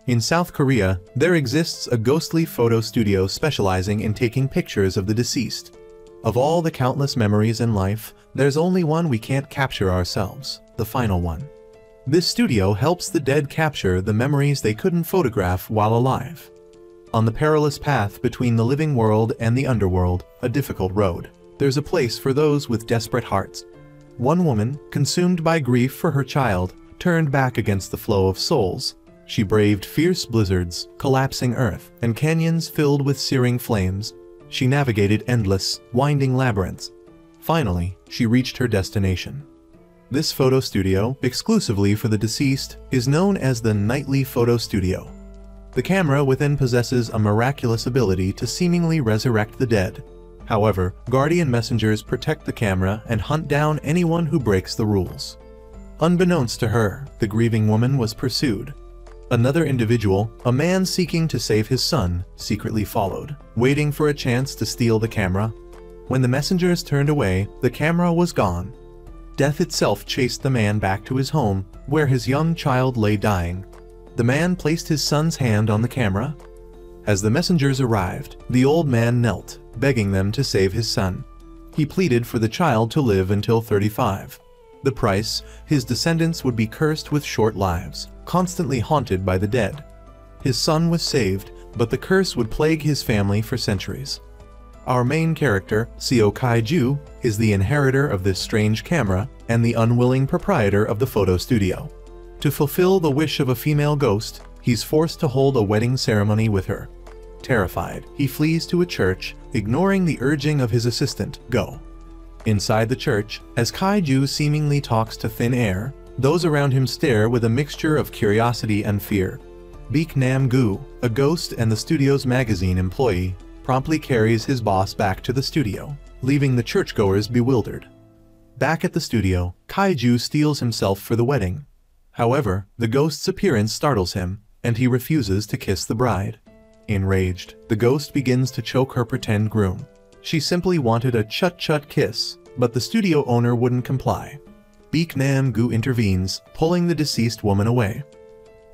In South Korea, there exists a ghostly photo studio specializing in taking pictures of the deceased. Of all the countless memories in life, there's only one we can't capture ourselves, the final one. This studio helps the dead capture the memories they couldn't photograph while alive. On the perilous path between the living world and the underworld, a difficult road, there's a place for those with desperate hearts. One woman, consumed by grief for her child, turned back against the flow of souls. She braved fierce blizzards, collapsing earth, and canyons filled with searing flames. She navigated endless, winding labyrinths. Finally, she reached her destination. This photo studio, exclusively for the deceased, is known as the Nightly Photo Studio. The camera within possesses a miraculous ability to seemingly resurrect the dead. However, guardian messengers protect the camera and hunt down anyone who breaks the rules. Unbeknownst to her, the grieving woman was pursued. Another individual, a man seeking to save his son, secretly followed, waiting for a chance to steal the camera. When the messengers turned away, the camera was gone. Death itself chased the man back to his home, where his young child lay dying. The man placed his son's hand on the camera. As the messengers arrived, the old man knelt, begging them to save his son. He pleaded for the child to live until 35. The price, his descendants would be cursed with short lives, constantly haunted by the dead. His son was saved, but the curse would plague his family for centuries. Our main character, Seo Kai-ju, is the inheritor of this strange camera and the unwilling proprietor of the photo studio. To fulfill the wish of a female ghost, he's forced to hold a wedding ceremony with her. Terrified, he flees to a church, ignoring the urging of his assistant, Go. Inside the church, as Kai-ju seemingly talks to thin air, those around him stare with a mixture of curiosity and fear. Baek Nam-gu, a ghost and the studio's magazine employee, promptly carries his boss back to the studio, leaving the churchgoers bewildered. Back at the studio, Kai-ju steels himself for the wedding. However, the ghost's appearance startles him, and he refuses to kiss the bride. Enraged, the ghost begins to choke her pretend groom. She simply wanted a chut-chut kiss, but the studio owner wouldn't comply. Baek Nam-gu intervenes, pulling the deceased woman away.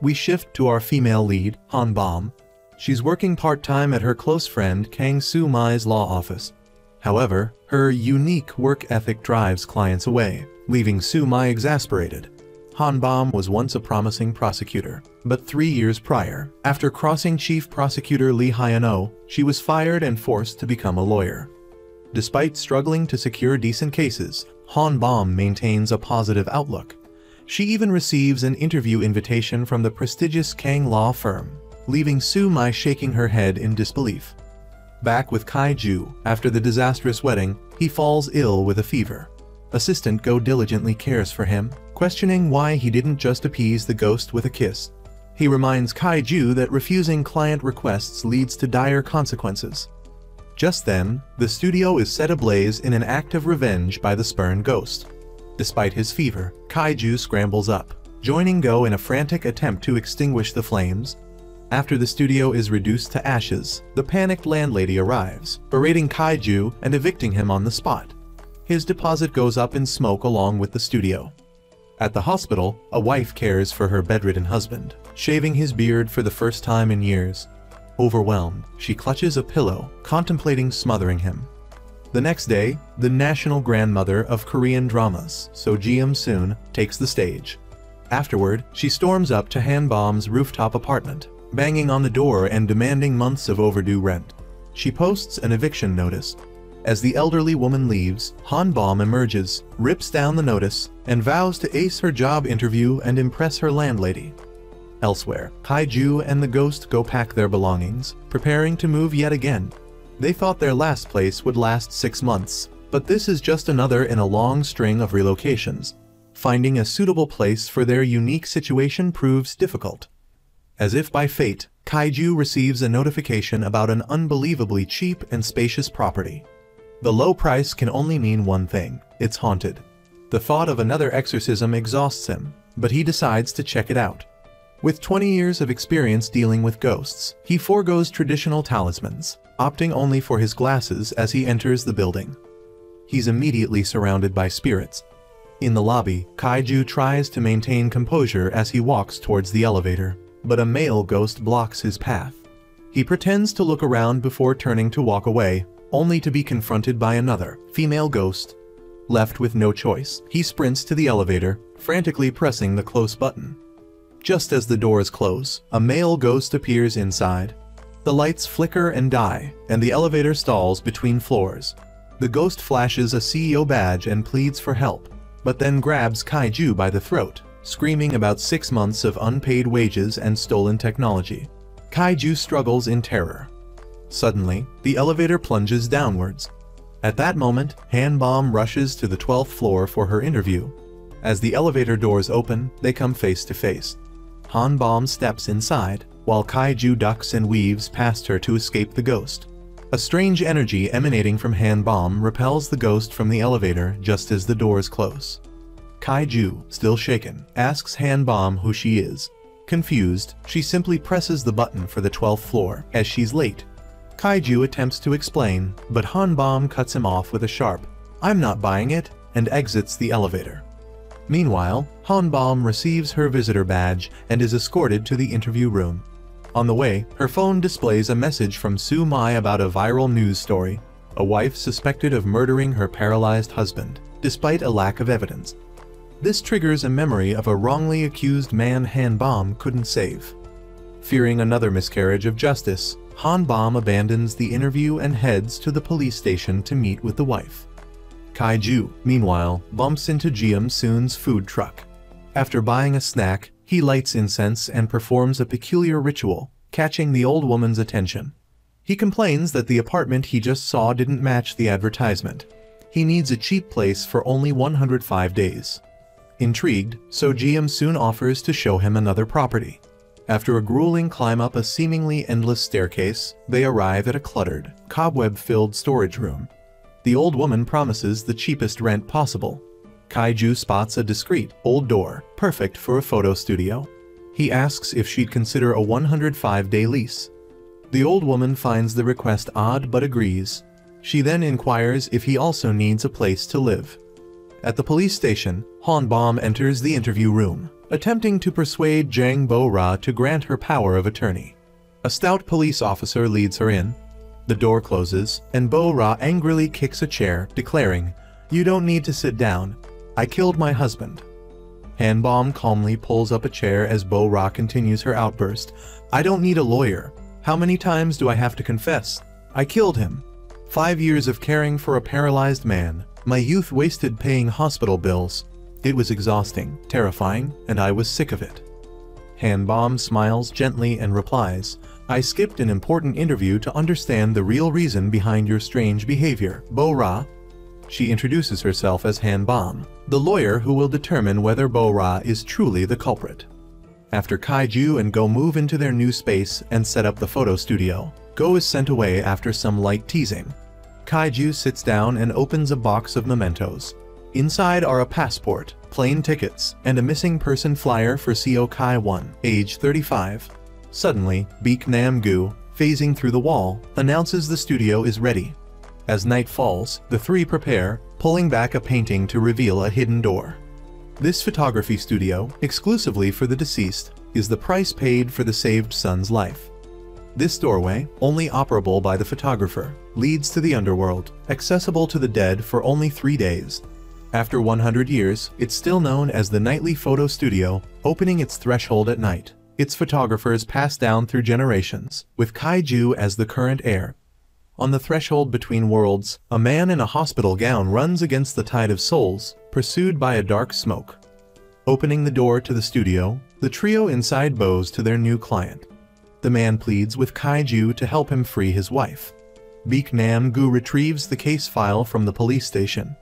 We shift to our female lead, Han Bom. She's working part-time at her close friend Kang Soo-mai's law office. However, her unique work ethic drives clients away, leaving Soo-mai exasperated. Han Bom was once a promising prosecutor, but 3 years prior, after crossing Chief Prosecutor Lee Hyun-oh, she was fired and forced to become a lawyer. Despite struggling to secure decent cases, Han Bom maintains a positive outlook. She even receives an interview invitation from the prestigious Kang law firm, leaving Soo-mai shaking her head in disbelief. Back with Kai-ju, after the disastrous wedding, he falls ill with a fever. Assistant Go diligently cares for him, questioning why he didn't just appease the ghost with a kiss. He reminds Kai-ju that refusing client requests leads to dire consequences. Just then, the studio is set ablaze in an act of revenge by the spurned ghost. Despite his fever, Kai-ju scrambles up, joining Go in a frantic attempt to extinguish the flames. After the studio is reduced to ashes, the panicked landlady arrives, berating Kai-ju and evicting him on the spot. His deposit goes up in smoke along with the studio. At the hospital, a wife cares for her bedridden husband, shaving his beard for the first time in years. Overwhelmed, she clutches a pillow, contemplating smothering him. The next day, the national grandmother of Korean dramas, So Ji-eum-soon, takes the stage. Afterward, she storms up to Han Bom's rooftop apartment, banging on the door and demanding months of overdue rent. She posts an eviction notice. As the elderly woman leaves, Han Bom emerges, rips down the notice, and vows to ace her job interview and impress her landlady. Elsewhere, Kai-ju and the ghost go pack their belongings, preparing to move yet again. They thought their last place would last 6 months, but this is just another in a long string of relocations. Finding a suitable place for their unique situation proves difficult. As if by fate, Kai-ju receives a notification about an unbelievably cheap and spacious property. The low price can only mean one thing: it's haunted. The thought of another exorcism exhausts him, but he decides to check it out. With 20 years of experience dealing with ghosts, he forgoes traditional talismans, opting only for his glasses as he enters the building. He's immediately surrounded by spirits. In the lobby, Kai-ju tries to maintain composure as he walks towards the elevator. but a male ghost blocks his path. He pretends to look around before turning to walk away, only to be confronted by another, female ghost. Left with no choice, he sprints to the elevator, frantically pressing the close button. Just as the doors close, a male ghost appears inside. The lights flicker and die, and the elevator stalls between floors. The ghost flashes a CEO badge and pleads for help, but then grabs Kaiju by the throat, screaming about 6 months of unpaid wages and stolen technology. Kaiju struggles in terror. Suddenly, the elevator plunges downwards. At that moment, Hanbom rushes to the 12th floor for her interview. As the elevator doors open, they come face to face. Hanbom steps inside, while Kaiju ducks and weaves past her to escape the ghost. A strange energy emanating from Hanbom repels the ghost from the elevator just as the doors close. Kaiju, still shaken, asks Hanbom who she is. Confused, she simply presses the button for the 12th floor, as she's late. Kaiju attempts to explain, but Hanbom cuts him off with a sharp, "I'm not buying it," and exits the elevator. Meanwhile, Hanbom receives her visitor badge and is escorted to the interview room. On the way, her phone displays a message from Su Mai about a viral news story, a wife suspected of murdering her paralyzed husband, despite a lack of evidence. This triggers a memory of a wrongly accused man Hanbom couldn't save. Fearing another miscarriage of justice, Hanbom abandons the interview and heads to the police station to meet with the wife. Kaiju, meanwhile, bumps into Jeom-seun's food truck. After buying a snack, he lights incense and performs a peculiar ritual, catching the old woman's attention. He complains that the apartment he just saw didn't match the advertisement. He needs a cheap place for only 105 days. Intrigued, So Jeom-seun offers to show him another property. After a grueling climb up a seemingly endless staircase, they arrive at a cluttered, cobweb-filled storage room. The old woman promises the cheapest rent possible. Kaiju spots a discreet, old door, perfect for a photo studio. He asks if she'd consider a 105-day lease. The old woman finds the request odd but agrees. She then inquires if he also needs a place to live. At the police station, Hanbom enters the interview room, attempting to persuade Jang Bo-ra to grant her power of attorney. A stout police officer leads her in. The door closes, and Bo-ra angrily kicks a chair, declaring, "You don't need to sit down. I killed my husband." Hanbom calmly pulls up a chair as Bo-ra continues her outburst. "I don't need a lawyer. How many times do I have to confess? I killed him. 5 years of caring for a paralyzed man. My youth wasted paying hospital bills. It was exhausting, terrifying, and I was sick of it." Hanbom smiles gently and replies, "I skipped an important interview to understand the real reason behind your strange behavior, Bo-ra." She introduces herself as Hanbom, the lawyer who will determine whether Bo-ra is truly the culprit. After Kaiju and Go move into their new space and set up the photo studio, Go is sent away after some light teasing. Kaiju sits down and opens a box of mementos. Inside are a passport, plane tickets, and a missing person flyer for Seo Kai-won, age 35. Suddenly, Baek Nam-gu, phasing through the wall, announces the studio is ready. As night falls, the three prepare, pulling back a painting to reveal a hidden door. This photography studio, exclusively for the deceased, is the price paid for the saved son's life. This doorway, only operable by the photographer, leads to the underworld, accessible to the dead for only 3 days. After 100 years, it's still known as the Nightly Photo Studio, opening its threshold at night. Its photographers pass down through generations, with Kaiju as the current heir. On the threshold between worlds, a man in a hospital gown runs against the tide of souls, pursued by a dark smoke. Opening the door to the studio, the trio inside bows to their new client. The man pleads with Kaiju to help him free his wife. Baek Nam-gu retrieves the case file from the police station.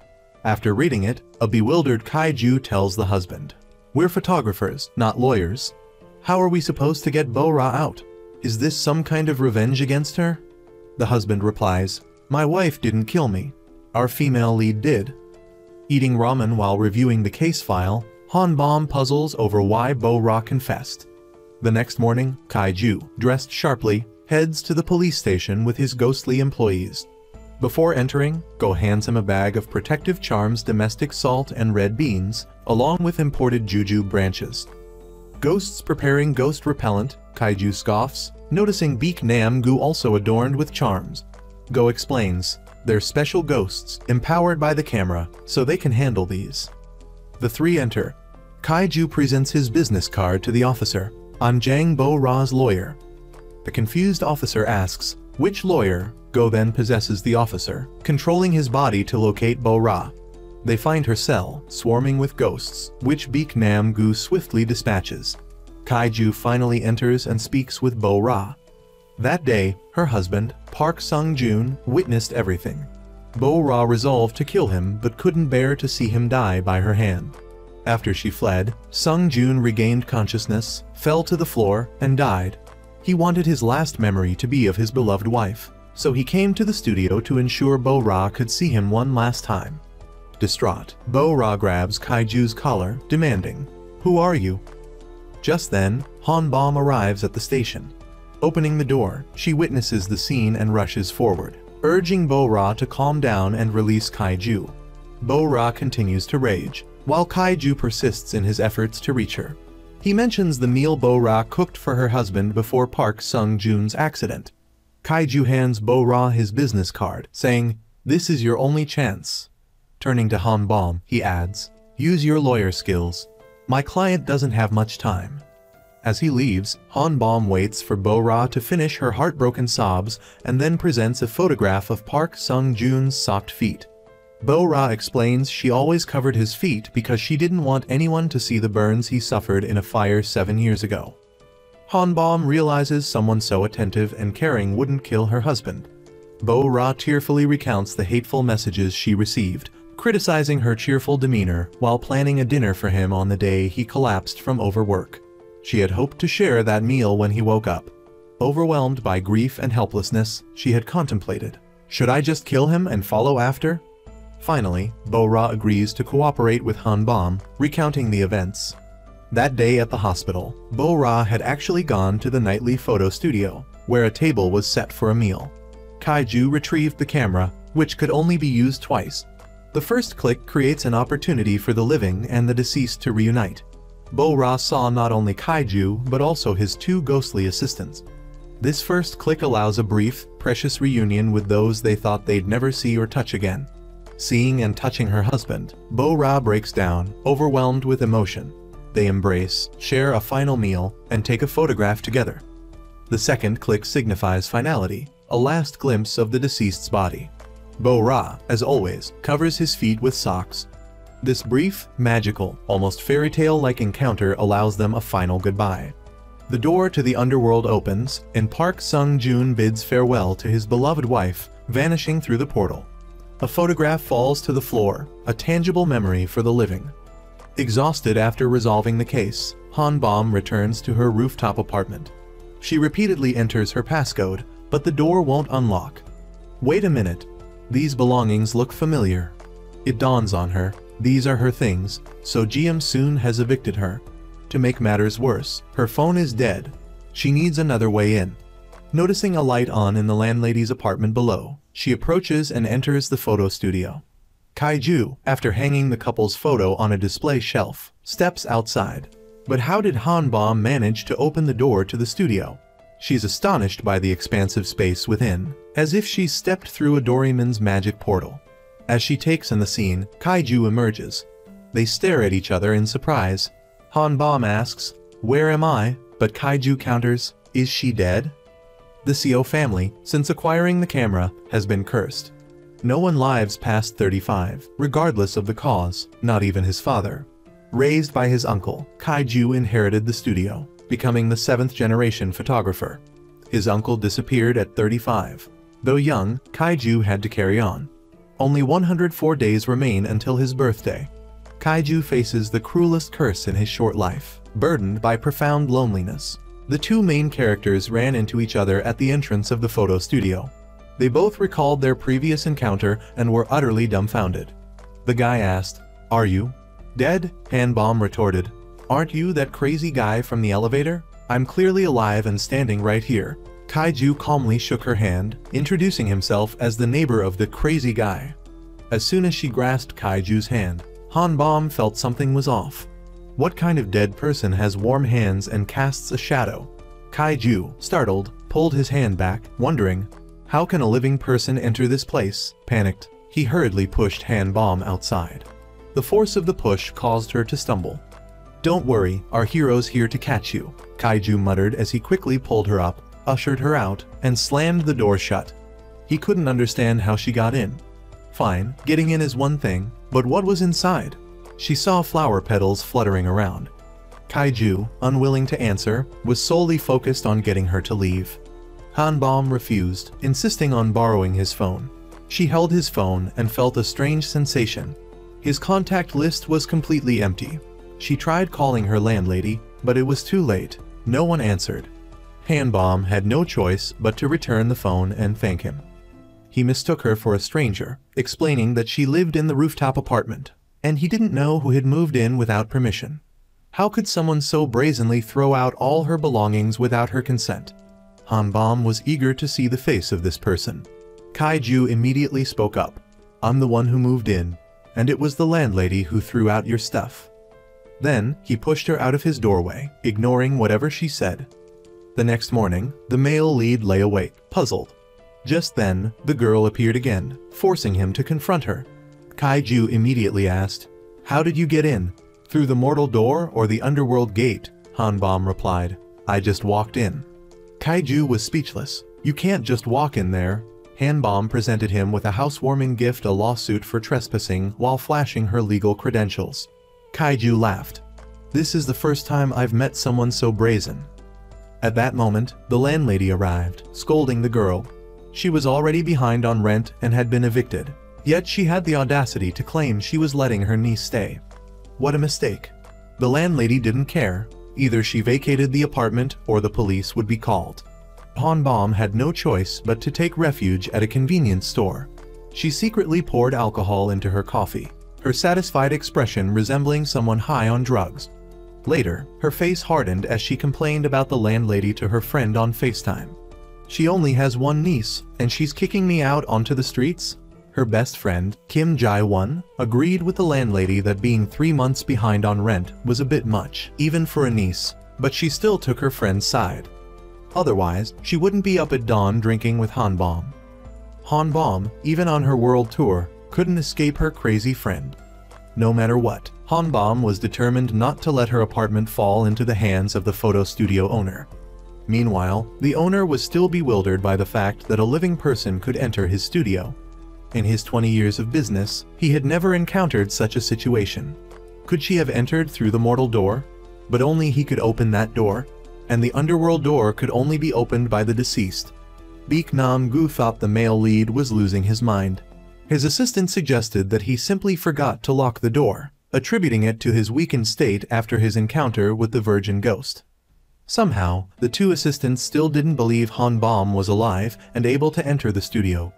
After reading it, a bewildered Kaiju tells the husband, "We're photographers, not lawyers. How are we supposed to get Bo-ra out? Is this some kind of revenge against her?" The husband replies, "My wife didn't kill me. Our female lead did." Eating ramen while reviewing the case file, Hanbom puzzles over why Bo-ra confessed. The next morning, Kaiju, dressed sharply, heads to the police station with his ghostly employees. Before entering, Go hands him a bag of Protective Charms domestic salt and red beans, along with imported juju branches. Ghosts preparing ghost repellent, Kaiju scoffs, noticing Beak Nam Gu also adorned with charms. Go explains, they're special ghosts, empowered by the camera, so they can handle these. The three enter. Kaiju presents his business card to the officer. I'm Jang Bo-Ra's lawyer. The confused officer asks, which lawyer? Go then possesses the officer, controlling his body to locate Bo-Ra. They find her cell, swarming with ghosts, which Beak Nam Gu swiftly dispatches. Kaiju finally enters and speaks with Bo-Ra. That day, her husband, Park Sung-joon, witnessed everything. Bo-Ra resolved to kill him but couldn't bear to see him die by her hand. After she fled, Sung-joon regained consciousness, fell to the floor, and died. He wanted his last memory to be of his beloved wife, so he came to the studio to ensure Bo-Ra could see him one last time. Distraught, Bo-Ra grabs Kaiju's collar, demanding, "Who are you?" Just then, Han Bom arrives at the station. Opening the door, she witnesses the scene and rushes forward, urging Bo-Ra to calm down and release Kaiju. Bo-Ra continues to rage, while Kaiju persists in his efforts to reach her. He mentions the meal Bo-Ra cooked for her husband before Park Sung-joon's accident. Kaiju hands Bo-Ra his business card, saying, "This is your only chance." Turning to Han Bom, he adds, "Use your lawyer skills. My client doesn't have much time." As he leaves, Han Bom waits for Bo-Ra to finish her heartbroken sobs and then presents a photograph of Park Sung-joon's socked feet. Bo-Ra explains she always covered his feet because she didn't want anyone to see the burns he suffered in a fire 7 years ago. Han Bom realizes someone so attentive and caring wouldn't kill her husband. Bo-Ra tearfully recounts the hateful messages she received, criticizing her cheerful demeanor while planning a dinner for him on the day he collapsed from overwork. She had hoped to share that meal when he woke up. Overwhelmed by grief and helplessness, she had contemplated, "Should I just kill him and follow after?" Finally, Bo-Ra agrees to cooperate with Han Bom, recounting the events. That day at the hospital, Bo-Ra had actually gone to the nightly photo studio, where a table was set for a meal. Kaiju retrieved the camera, which could only be used twice. The first click creates an opportunity for the living and the deceased to reunite. Bo-Ra saw not only Kaiju but also his two ghostly assistants. This first click allows a brief, precious reunion with those they thought they'd never see or touch again. Seeing and touching her husband, Bo-Ra breaks down, overwhelmed with emotion. They embrace, share a final meal, and take a photograph together. The second click signifies finality, a last glimpse of the deceased's body. Bo-Ra, as always, covers his feet with socks. This brief, magical, almost fairy tale-like encounter allows them a final goodbye. The door to the underworld opens, and Park Sung-joon bids farewell to his beloved wife, vanishing through the portal. A photograph falls to the floor, a tangible memory for the living. Exhausted after resolving the case, Han Bom returns to her rooftop apartment. She repeatedly enters her passcode, but the door won't unlock. Wait a minute. These belongings look familiar. It dawns on her. These are her things, so Ji-Soon has evicted her. To make matters worse, her phone is dead. She needs another way in. Noticing a light on in the landlady's apartment below, she approaches and enters the photo studio. Kaiju, after hanging the couple's photo on a display shelf, steps outside. But how did Han Bom manage to open the door to the studio? She's astonished by the expansive space within, as if she's stepped through a Doraemon's magic portal. As she takes in the scene, Kaiju emerges. They stare at each other in surprise. Han Bom asks, "Where am I?" But Kaiju counters, "Is she dead?" The Seo family, since acquiring the camera, has been cursed. No one lives past 35, regardless of the cause, not even his father. Raised by his uncle, Kaiju inherited the studio, becoming the 7th-generation photographer. His uncle disappeared at 35. Though young, Kaiju had to carry on. Only 104 days remain until his birthday. Kaiju faces the cruelest curse in his short life, burdened by profound loneliness. The two main characters ran into each other at the entrance of the photo studio. They both recalled their previous encounter and were utterly dumbfounded. The guy asked, "Are you dead?" Han Bom retorted, "Aren't you that crazy guy from the elevator? I'm clearly alive and standing right here." Kaiju calmly shook her hand, introducing himself as the neighbor of the crazy guy. As soon as she grasped Kaiju's hand, Han Bom felt something was off. What kind of dead person has warm hands and casts a shadow? Kaiju, startled, pulled his hand back, wondering, how can a living person enter this place? Panicked, he hurriedly pushed Han Bom outside. The force of the push caused her to stumble. Don't worry, our hero's here to catch you, Kaiju muttered as he quickly pulled her up, ushered her out, and slammed the door shut. He couldn't understand how she got in. Fine, getting in is one thing, but what was inside? She saw flower petals fluttering around. Kaiju, unwilling to answer, was solely focused on getting her to leave. Han Bom refused, insisting on borrowing his phone. She held his phone and felt a strange sensation. His contact list was completely empty. She tried calling her landlady, but it was too late. No one answered. Han Bom had no choice but to return the phone and thank him. He mistook her for a stranger, explaining that she lived in the rooftop apartment, and he didn't know who had moved in without permission. How could someone so brazenly throw out all her belongings without her consent? Han Bom was eager to see the face of this person. Kaiju immediately spoke up. I'm the one who moved in, and it was the landlady who threw out your stuff. Then, he pushed her out of his doorway, ignoring whatever she said. The next morning, the male lead lay awake, puzzled. Just then, the girl appeared again, forcing him to confront her. Kaiju immediately asked, how did you get in? Through the mortal door or the underworld gate? Han Bom replied, I just walked in. Kaiju was speechless. You can't just walk in there. Han Bom presented him with a housewarming gift, a lawsuit for trespassing, while flashing her legal credentials. Kaiju laughed. This is the first time I've met someone so brazen. At that moment, the landlady arrived, scolding the girl. She was already behind on rent and had been evicted, yet she had the audacity to claim she was letting her niece stay. What a mistake. The landlady didn't care. Either she vacated the apartment or the police would be called. Han Bom had no choice but to take refuge at a convenience store. She secretly poured alcohol into her coffee, her satisfied expression resembling someone high on drugs. Later, her face hardened as she complained about the landlady to her friend on FaceTime. She only has one niece, and she's kicking me out onto the streets? Her best friend, Kim Jae-won, agreed with the landlady that being 3 months behind on rent was a bit much, even for a niece, but she still took her friend's side. Otherwise, she wouldn't be up at dawn drinking with Han Bom. Han Bom, even on her world tour, couldn't escape her crazy friend. No matter what, Han Bom was determined not to let her apartment fall into the hands of the photo studio owner. Meanwhile, the owner was still bewildered by the fact that a living person could enter his studio. In his 20 years of business, he had never encountered such a situation. Could she have entered through the mortal door? But only he could open that door, and the underworld door could only be opened by the deceased. Baek Nam-gu thought the male lead was losing his mind. His assistant suggested that he simply forgot to lock the door, attributing it to his weakened state after his encounter with the virgin ghost. Somehow, the two assistants still didn't believe Han Bom was alive and able to enter the studio.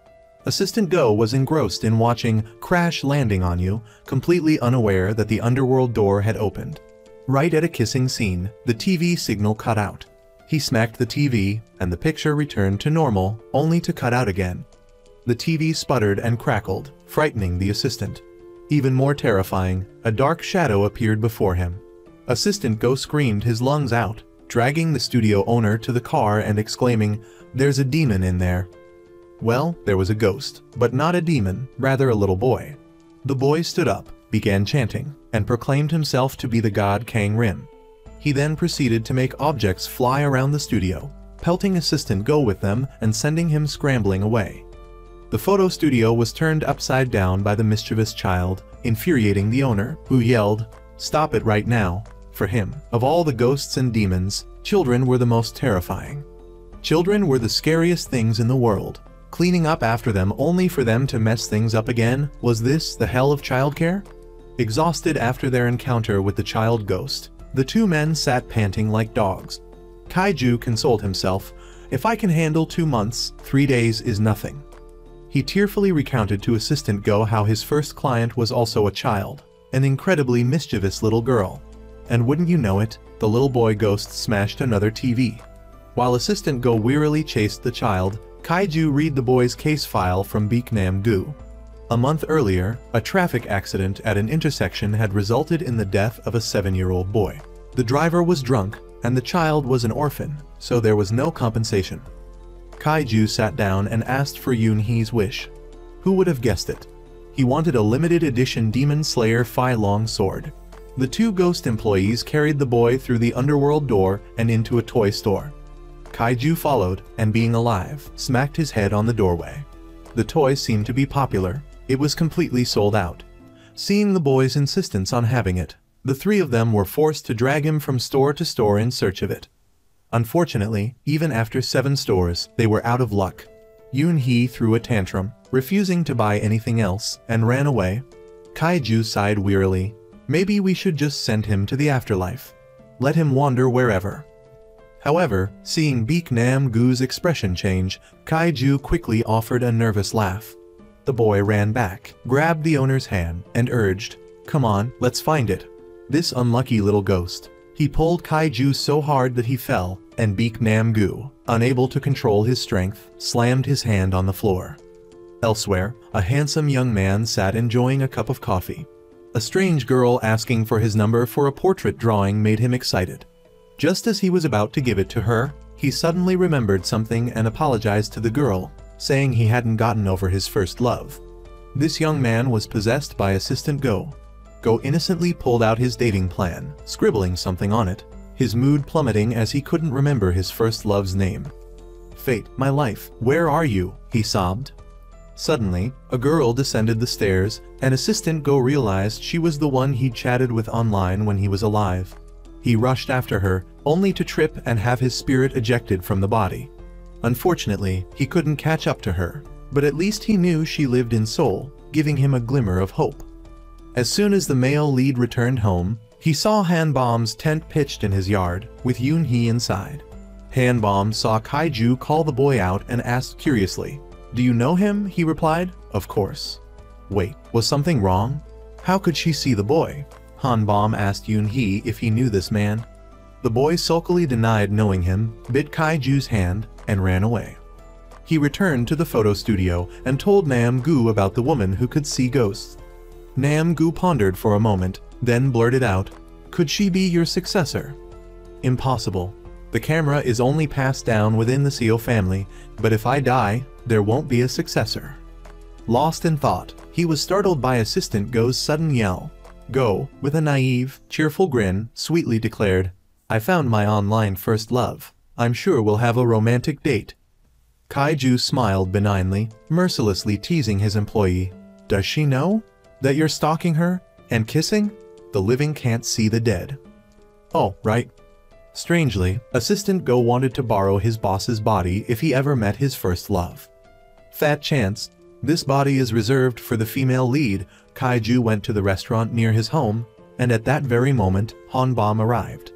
Assistant Go was engrossed in watching Crash Landing on You, completely unaware that the underworld door had opened. Right at a kissing scene, the TV signal cut out. He smacked the TV, and the picture returned to normal, only to cut out again. The TV sputtered and crackled, frightening the assistant. Even more terrifying, a dark shadow appeared before him. Assistant Go screamed his lungs out, dragging the studio owner to the car and exclaiming, "There's a demon in there." Well, there was a ghost, but not a demon, rather a little boy. The boy stood up, began chanting, and proclaimed himself to be the god Kang Rim. He then proceeded to make objects fly around the studio, pelting Assistant Go with them and sending him scrambling away. The photo studio was turned upside down by the mischievous child, infuriating the owner, who yelled, "Stop it right now." For him, of all the ghosts and demons, children were the most terrifying. Children were the scariest things in the world. Cleaning up after them only for them to mess things up again, was this the hell of childcare? Exhausted after their encounter with the child ghost, the two men sat panting like dogs. Kaiju consoled himself, "If I can handle 2 months, 3 days is nothing." He tearfully recounted to Assistant Go how his first client was also a child, an incredibly mischievous little girl. And wouldn't you know it, the little boy ghost smashed another TV. While Assistant Go wearily chased the child, Kaiju read the boy's case file from Baek Nam-gu. A month earlier, a traffic accident at an intersection had resulted in the death of a 7-year-old boy. The driver was drunk, and the child was an orphan, so there was no compensation. Kaiju sat down and asked for Yoon-hee's wish. Who would have guessed it? He wanted a limited edition Demon Slayer Phi Long sword. The two ghost employees carried the boy through the underworld door and into a toy store. Kaiju followed, and being alive, smacked his head on the doorway. The toy seemed to be popular. It was completely sold out. Seeing the boy's insistence on having it, the three of them were forced to drag him from store to store in search of it. Unfortunately, even after 7 stores, they were out of luck. Yoon-hee threw a tantrum, refusing to buy anything else, and ran away. Kaiju sighed wearily. Maybe we should just send him to the afterlife. Let him wander wherever. However, seeing Baek Nam-gu's expression change, Kaiju quickly offered a nervous laugh. The boy ran back, grabbed the owner's hand, and urged, "Come on, let's find it." This unlucky little ghost. He pulled Kaiju so hard that he fell, and Baek Nam-gu, unable to control his strength, slammed his hand on the floor. Elsewhere, a handsome young man sat enjoying a cup of coffee. A strange girl asking for his number for a portrait drawing made him excited. Just as he was about to give it to her, he suddenly remembered something and apologized to the girl, saying he hadn't gotten over his first love. This young man was possessed by Assistant Go. Go innocently pulled out his dating plan, scribbling something on it, his mood plummeting as he couldn't remember his first love's name. "Fate, my life, where are you?" he sobbed. Suddenly, a girl descended the stairs, and Assistant Go realized she was the one he'd chatted with online when he was alive. He rushed after her, only to trip and have his spirit ejected from the body. Unfortunately, he couldn't catch up to her, but at least he knew she lived in Seoul, giving him a glimmer of hope. As soon as the male lead returned home, he saw Hanbom's tent pitched in his yard, with Yoon-hee inside. Hanbom saw Kaiju call the boy out and asked curiously, "Do you know him?" He replied, "Of course." Wait, was something wrong? How could she see the boy? Hanbom asked Yoon-hee if he knew this man. The boy sulkily denied knowing him, bit Kaiju's hand, and ran away. He returned to the photo studio and told Nam-gu about the woman who could see ghosts. Nam-gu pondered for a moment, then blurted out, "Could she be your successor?" "Impossible. The camera is only passed down within the Seo family, but if I die, there won't be a successor." Lost in thought, he was startled by Assistant Go's sudden yell. Go, with a naive, cheerful grin, sweetly declared, "I found my online first love. I'm sure we'll have a romantic date." Kaiju smiled benignly, mercilessly teasing his employee. "Does she know that you're stalking her and kissing? The living can't see the dead." "Oh, right." Strangely, Assistant Go wanted to borrow his boss's body if he ever met his first love. Fat chance. This body is reserved for the female lead. Kaiju went to the restaurant near his home, and at that very moment, Hanbom arrived.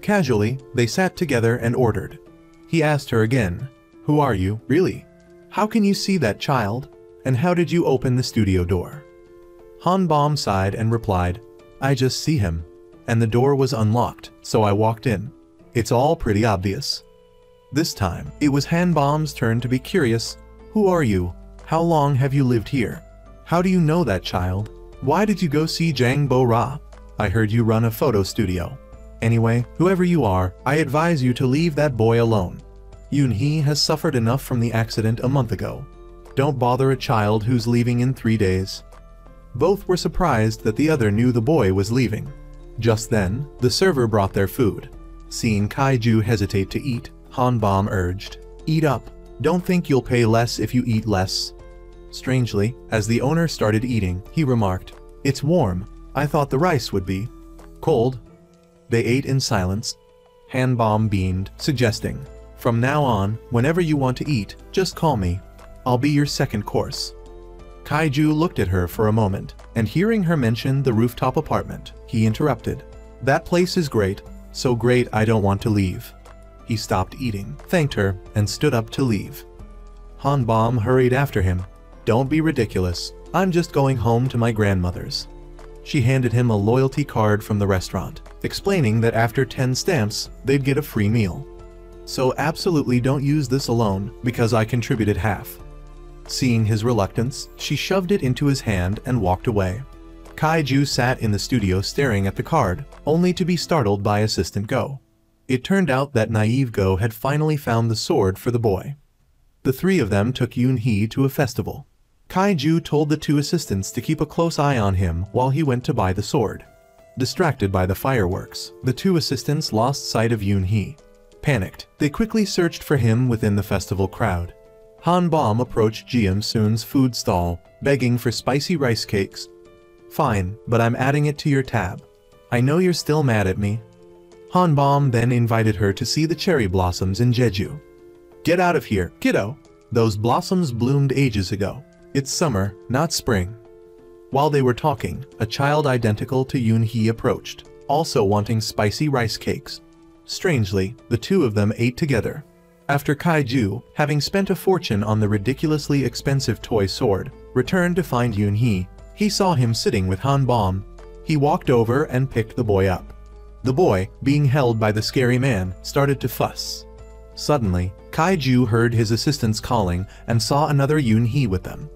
Casually, they sat together and ordered. He asked her again, "Who are you, really? How can you see that child? And how did you open the studio door?" Hanbom sighed and replied, "I just see him. And the door was unlocked, so I walked in. It's all pretty obvious." This time, it was Hanbom's turn to be curious. "Who are you? How long have you lived here? How do you know that child? Why did you go see Jang Bo-ra? I heard you run a photo studio. Anyway, whoever you are, I advise you to leave that boy alone. Yoon-hee has suffered enough from the accident a month ago. Don't bother a child who's leaving in 3 days." Both were surprised that the other knew the boy was leaving. Just then, the server brought their food. Seeing Kaiju hesitate to eat, Hanbom urged, "Eat up. Don't think you'll pay less if you eat less." Strangely, as the owner started eating, he remarked, "It's warm. I thought the rice would be cold." They ate in silence. Hanbom beamed, suggesting, "From now on, whenever you want to eat, just call me. I'll be your second course." Kaiju looked at her for a moment, and hearing her mention the rooftop apartment, he interrupted. "That place is great, so great I don't want to leave." He stopped eating, thanked her, and stood up to leave. Hanbom hurried after him. "Don't be ridiculous. I'm just going home to my grandmother's." She handed him a loyalty card from the restaurant, explaining that after 10 stamps, they'd get a free meal. "So absolutely don't use this alone, because I contributed half." Seeing his reluctance, she shoved it into his hand and walked away. Kaiju sat in the studio staring at the card, only to be startled by Assistant Go. It turned out that naive Go had finally found the sword for the boy. The three of them took Yoon-hee to a festival. Kaiju told the two assistants to keep a close eye on him while he went to buy the sword. Distracted by the fireworks, the two assistants lost sight of Yoon-hee. Panicked, they quickly searched for him within the festival crowd. Han Bom approached Jeom Soon's food stall, begging for spicy rice cakes. "Fine, but I'm adding it to your tab. I know you're still mad at me." Han Bom then invited her to see the cherry blossoms in Jeju. "Get out of here, kiddo. Those blossoms bloomed ages ago. It's summer, not spring." While they were talking, a child identical to Yoon-hee approached, also wanting spicy rice cakes. Strangely, the two of them ate together. After Kaiju, having spent a fortune on the ridiculously expensive toy sword, returned to find Yoon-hee, he saw him sitting with Han Bom. He walked over and picked the boy up. The boy, being held by the scary man, started to fuss. Suddenly, Kaiju heard his assistants calling and saw another Yoon-hee with them.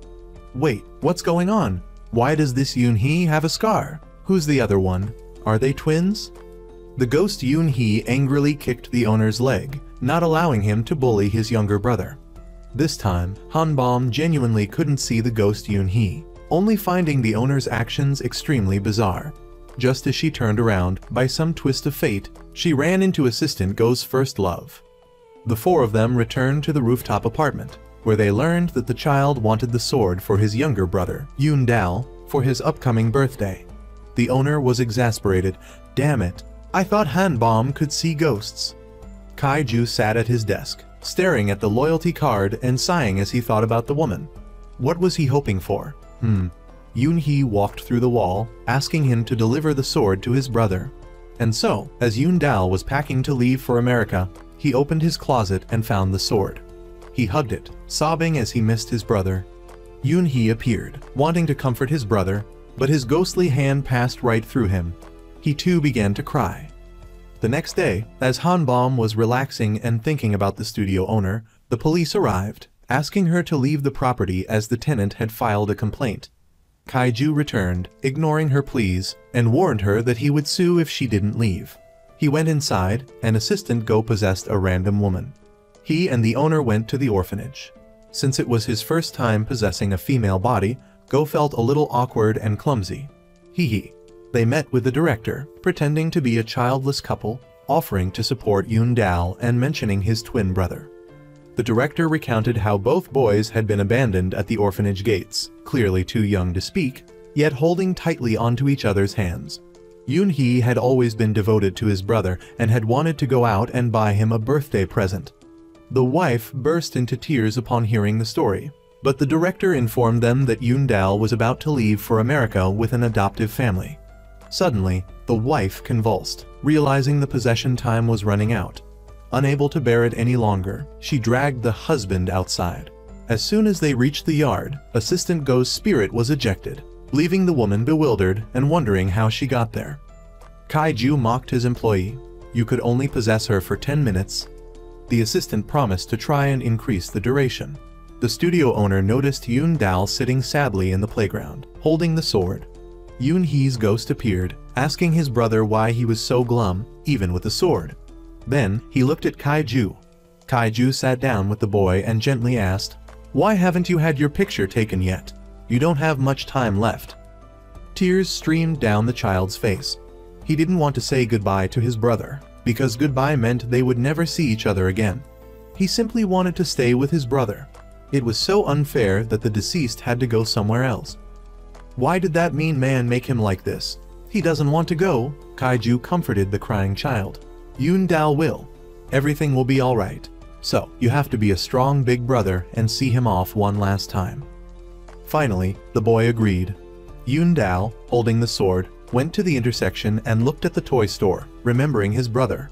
"Wait, what's going on? Why does this Yoon-hee have a scar? Who's the other one? Are they twins?" The ghost Yoon-hee angrily kicked the owner's leg, not allowing him to bully his younger brother. This time, Han Bom genuinely couldn't see the ghost Yoon-hee, only finding the owner's actions extremely bizarre. Just as she turned around, by some twist of fate, she ran into Assistant Go's first love. The four of them returned to the rooftop apartment, where they learned that the child wanted the sword for his younger brother, Yoon Dal, for his upcoming birthday. The owner was exasperated. "Damn it, I thought Han Bom could see ghosts." Kaiju sat at his desk, staring at the loyalty card and sighing as he thought about the woman. What was he hoping for? Yoon-hee walked through the wall, asking him to deliver the sword to his brother. And so, as Yoon Dal was packing to leave for America, he opened his closet and found the sword. He hugged it, sobbing as he missed his brother. Yoon-hee appeared, wanting to comfort his brother, but his ghostly hand passed right through him. He too began to cry. The next day, as Han Bom was relaxing and thinking about the studio owner, the police arrived, asking her to leave the property as the tenant had filed a complaint. Kaiju returned, ignoring her pleas, and warned her that he would sue if she didn't leave. He went inside, and Assistant Go possessed a random woman. He and the owner went to the orphanage. Since it was his first time possessing a female body, Go felt a little awkward and clumsy. Hee. They met with the director, pretending to be a childless couple, offering to support Yoon Dal and mentioning his twin brother. The director recounted how both boys had been abandoned at the orphanage gates, clearly too young to speak, yet holding tightly onto each other's hands. Yoon-hee had always been devoted to his brother and had wanted to go out and buy him a birthday present. The wife burst into tears upon hearing the story, but the director informed them that Yoon Dal was about to leave for America with an adoptive family. Suddenly, the wife convulsed, realizing the possession time was running out. Unable to bear it any longer, she dragged the husband outside. As soon as they reached the yard, Assistant Go's spirit was ejected, leaving the woman bewildered and wondering how she got there. Kaiju mocked his employee. "You could only possess her for 10 minutes. The assistant promised to try and increase the duration. The studio owner noticed Yoon Dal sitting sadly in the playground, holding the sword. Yoon-hee's ghost appeared, asking his brother why he was so glum, even with the sword. Then, he looked at Kaiju. Kaiju sat down with the boy and gently asked, "Why haven't you had your picture taken yet? You don't have much time left." Tears streamed down the child's face. He didn't want to say goodbye to his brother, because goodbye meant they would never see each other again. He simply wanted to stay with his brother. It was so unfair that the deceased had to go somewhere else. Why did that mean man make him like this? He doesn't want to go, Kaiju comforted the crying child. Yoon Dal will. Everything will be alright. So, you have to be a strong big brother and see him off one last time. Finally, the boy agreed. Yoon Dal, holding the sword, went to the intersection and looked at the toy store, remembering his brother.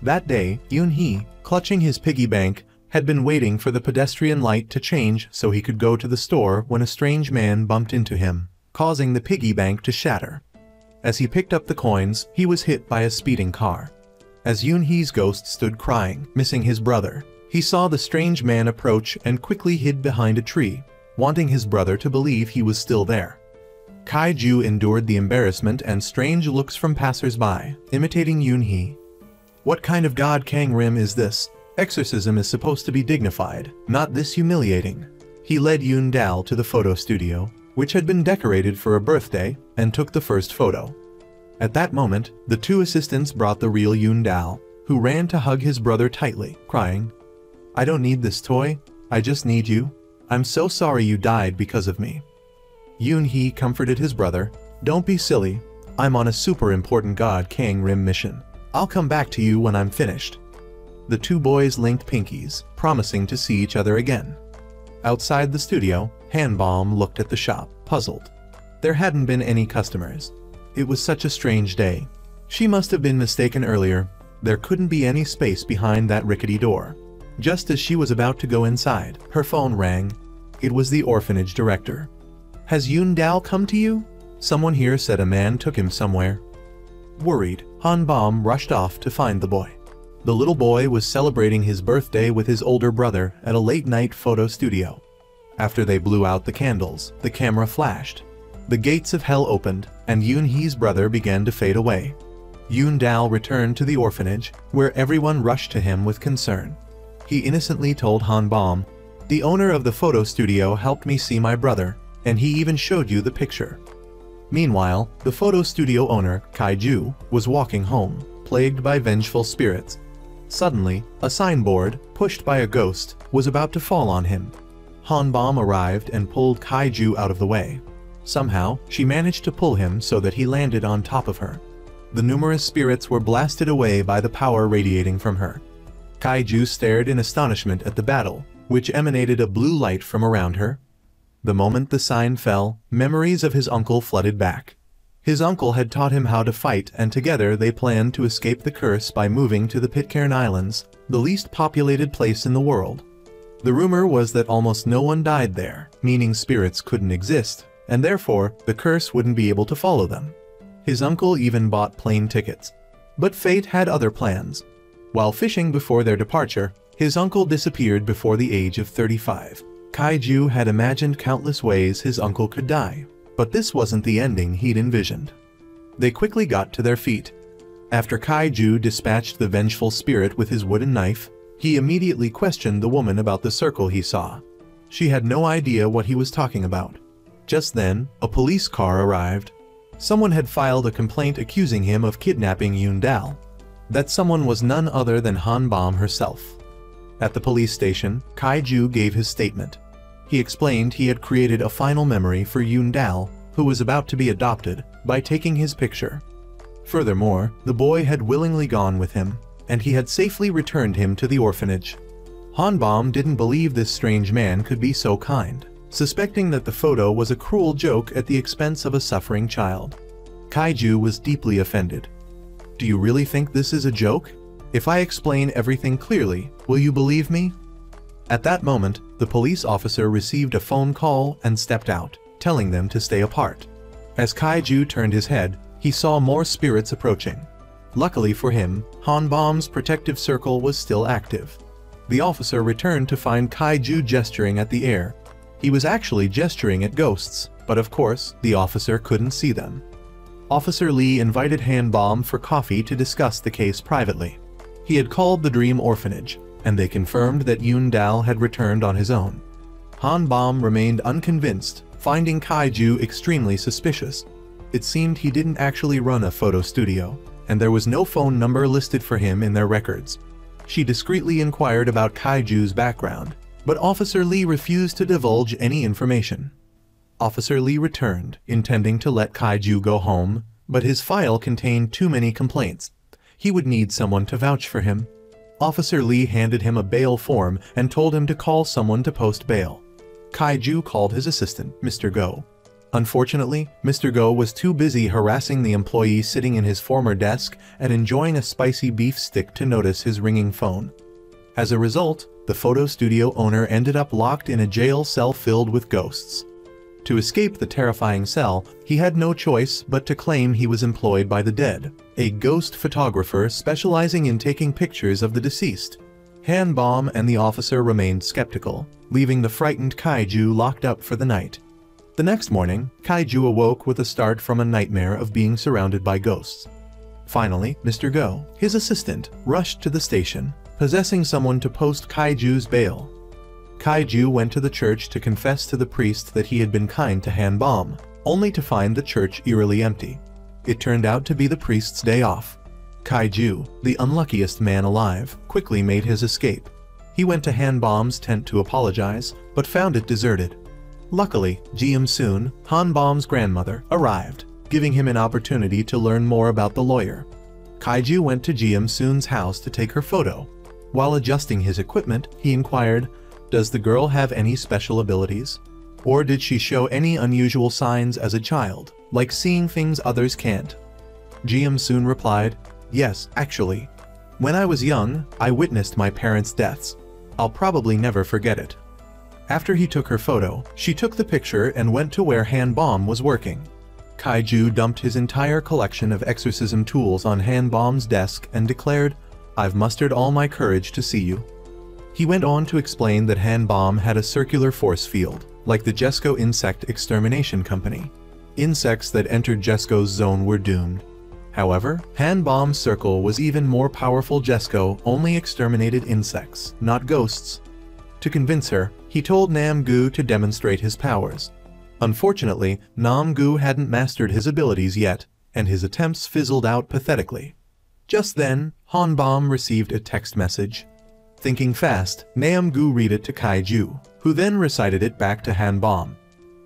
That day, Yoon-hee, clutching his piggy bank, had been waiting for the pedestrian light to change so he could go to the store when a strange man bumped into him, causing the piggy bank to shatter. As he picked up the coins, he was hit by a speeding car. As Yoon-hee's ghost stood crying, missing his brother, he saw the strange man approach and quickly hid behind a tree. wanting his brother to believe he was still there. Kaiju endured the embarrassment and strange looks from passers-by, imitating Yoon-hee. What kind of god Kang Rim is this? Exorcism is supposed to be dignified, not this humiliating. He led Yoon-dal to the photo studio, which had been decorated for a birthday, and took the first photo. At that moment, the two assistants brought the real Yoon-dal, who ran to hug his brother tightly, crying, "I don't need this toy, I just need you. I'm so sorry you died because of me." Yoon-hee comforted his brother, "Don't be silly, I'm on a super important god Kang Rim mission. I'll come back to you when I'm finished." The two boys linked pinkies, promising to see each other again. Outside the studio, Hanbom looked at the shop, puzzled. There hadn't been any customers. It was such a strange day. She must have been mistaken earlier. There couldn't be any space behind that rickety door. Just as she was about to go inside, her phone rang. It was the orphanage director. "Has Yoon-dal come to you?" Someone here said a man took him somewhere. Worried, Hanbom rushed off to find the boy. The little boy was celebrating his birthday with his older brother at a late-night photo studio. After they blew out the candles, the camera flashed. The gates of hell opened, and Yoon-hee's brother began to fade away. Yoon-dal returned to the orphanage, where everyone rushed to him with concern. He innocently told Hanbom, "The owner of the photo studio helped me see my brother, and he even showed you the picture." Meanwhile, the photo studio owner, Kaiju, was walking home, plagued by vengeful spirits. Suddenly, a signboard, pushed by a ghost, was about to fall on him. Hanbom arrived and pulled Kaiju out of the way. Somehow, she managed to pull him so that he landed on top of her. The numerous spirits were blasted away by the power radiating from her. Kaiju stared in astonishment at the battle, which emanated a blue light from around her. The moment the sign fell, memories of his uncle flooded back. His uncle had taught him how to fight, and together they planned to escape the curse by moving to the Pitcairn Islands, the least populated place in the world. The rumor was that almost no one died there, meaning spirits couldn't exist, and therefore the curse wouldn't be able to follow them. His uncle even bought plane tickets. But fate had other plans. While fishing before their departure, his uncle disappeared before the age of 35. Kaiju had imagined countless ways his uncle could die, but this wasn't the ending he'd envisioned. They quickly got to their feet. After Kaiju dispatched the vengeful spirit with his wooden knife, he immediately questioned the woman about the circle he saw. She had no idea what he was talking about. Just then, a police car arrived. Someone had filed a complaint accusing him of kidnapping Yoon-dal. That someone was none other than Hanbom herself. At the police station, Kaiju gave his statement. He explained he had created a final memory for Yoon-dal, who was about to be adopted, by taking his picture. Furthermore, the boy had willingly gone with him, and he had safely returned him to the orphanage. Hanbom didn't believe this strange man could be so kind, suspecting that the photo was a cruel joke at the expense of a suffering child. Kaiju was deeply offended. "Do you really think this is a joke? If I explain everything clearly, will you believe me?" At that moment, the police officer received a phone call and stepped out, telling them to stay apart. As Kaiju turned his head, he saw more spirits approaching. Luckily for him, Hanbom's protective circle was still active. The officer returned to find Kaiju gesturing at the air. He was actually gesturing at ghosts, but of course, the officer couldn't see them. Officer Lee invited Hanbom for coffee to discuss the case privately. He had called the Dream Orphanage, and they confirmed that Yoon-dal had returned on his own. Hanbom remained unconvinced, finding Kaiju extremely suspicious. It seemed he didn't actually run a photo studio, and there was no phone number listed for him in their records. She discreetly inquired about Kaiju's background, but Officer Lee refused to divulge any information. Officer Lee returned, intending to let Kaiju go home, but his file contained too many complaints. He would need someone to vouch for him. Officer Lee handed him a bail form and told him to call someone to post bail. Kaiju called his assistant, Mr. Go. Unfortunately, Mr. Go was too busy harassing the employee sitting in his former desk and enjoying a spicy beef stick to notice his ringing phone. As a result, the photo studio owner ended up locked in a jail cell filled with ghosts. To escape the terrifying cell, he had no choice but to claim he was employed by the dead, a ghost photographer specializing in taking pictures of the deceased. Han Bom and the officer remained skeptical, leaving the frightened Kaiju locked up for the night. The next morning, Kaiju awoke with a start from a nightmare of being surrounded by ghosts. Finally, Mr. Go, his assistant, rushed to the station, possessing someone to post Kaiju's bail. Kaiju went to the church to confess to the priest that he had been kind to Han Bom, only to find the church eerily empty. It turned out to be the priest's day off. Kaiju, the unluckiest man alive, quickly made his escape. He went to Han Bom's tent to apologize, but found it deserted. Luckily, Ji-Soon, Han Bom's grandmother, arrived, giving him an opportunity to learn more about the lawyer. Kaiju went to Ji-Soon's house to take her photo. While adjusting his equipment, he inquired, "Does the girl have any special abilities? Or did she show any unusual signs as a child, like seeing things others can't?" Ji-Soon replied, "Yes, actually. When I was young, I witnessed my parents' deaths. I'll probably never forget it." After he took her photo, she took the picture and went to where Han Bom was working. Kaiju dumped his entire collection of exorcism tools on Han Bom's desk and declared, "I've mustered all my courage to see you." He went on to explain that Han Bom had a circular force field, like the Jesco Insect Extermination Company. Insects that entered Jesco's zone were doomed. However, Han Bom's circle was even more powerful. Jesco only exterminated insects, not ghosts. To convince her, he told Nam-gu to demonstrate his powers. Unfortunately, Nam-gu hadn't mastered his abilities yet, and his attempts fizzled out pathetically. Just then, Han Bom received a text message. Thinking fast, Nam-gu read it to Kaiju, who then recited it back to Han Bom.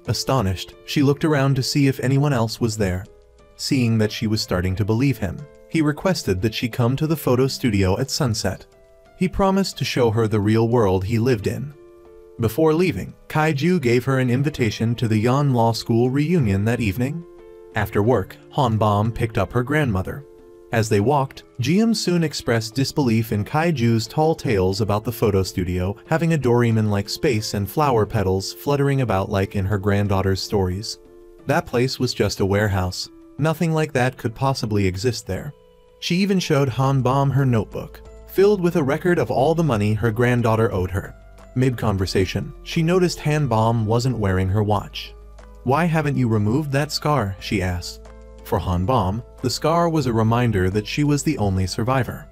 Astonished, she looked around to see if anyone else was there. Seeing that she was starting to believe him, he requested that she come to the photo studio at sunset. He promised to show her the real world he lived in. Before leaving, Kaiju gave her an invitation to the Yan Law School reunion that evening. After work, Han Bom picked up her grandmother. As they walked, Ji-Soon expressed disbelief in Kaiju's tall tales about the photo studio having a Doraemon-like space and flower petals fluttering about like in her granddaughter's stories. That place was just a warehouse. Nothing like that could possibly exist there. She even showed Han Bom her notebook, filled with a record of all the money her granddaughter owed her. Mid-conversation, she noticed Han Bom wasn't wearing her watch. "Why haven't you removed that scar?" she asked. For Han Bom, the scar was a reminder that she was the only survivor.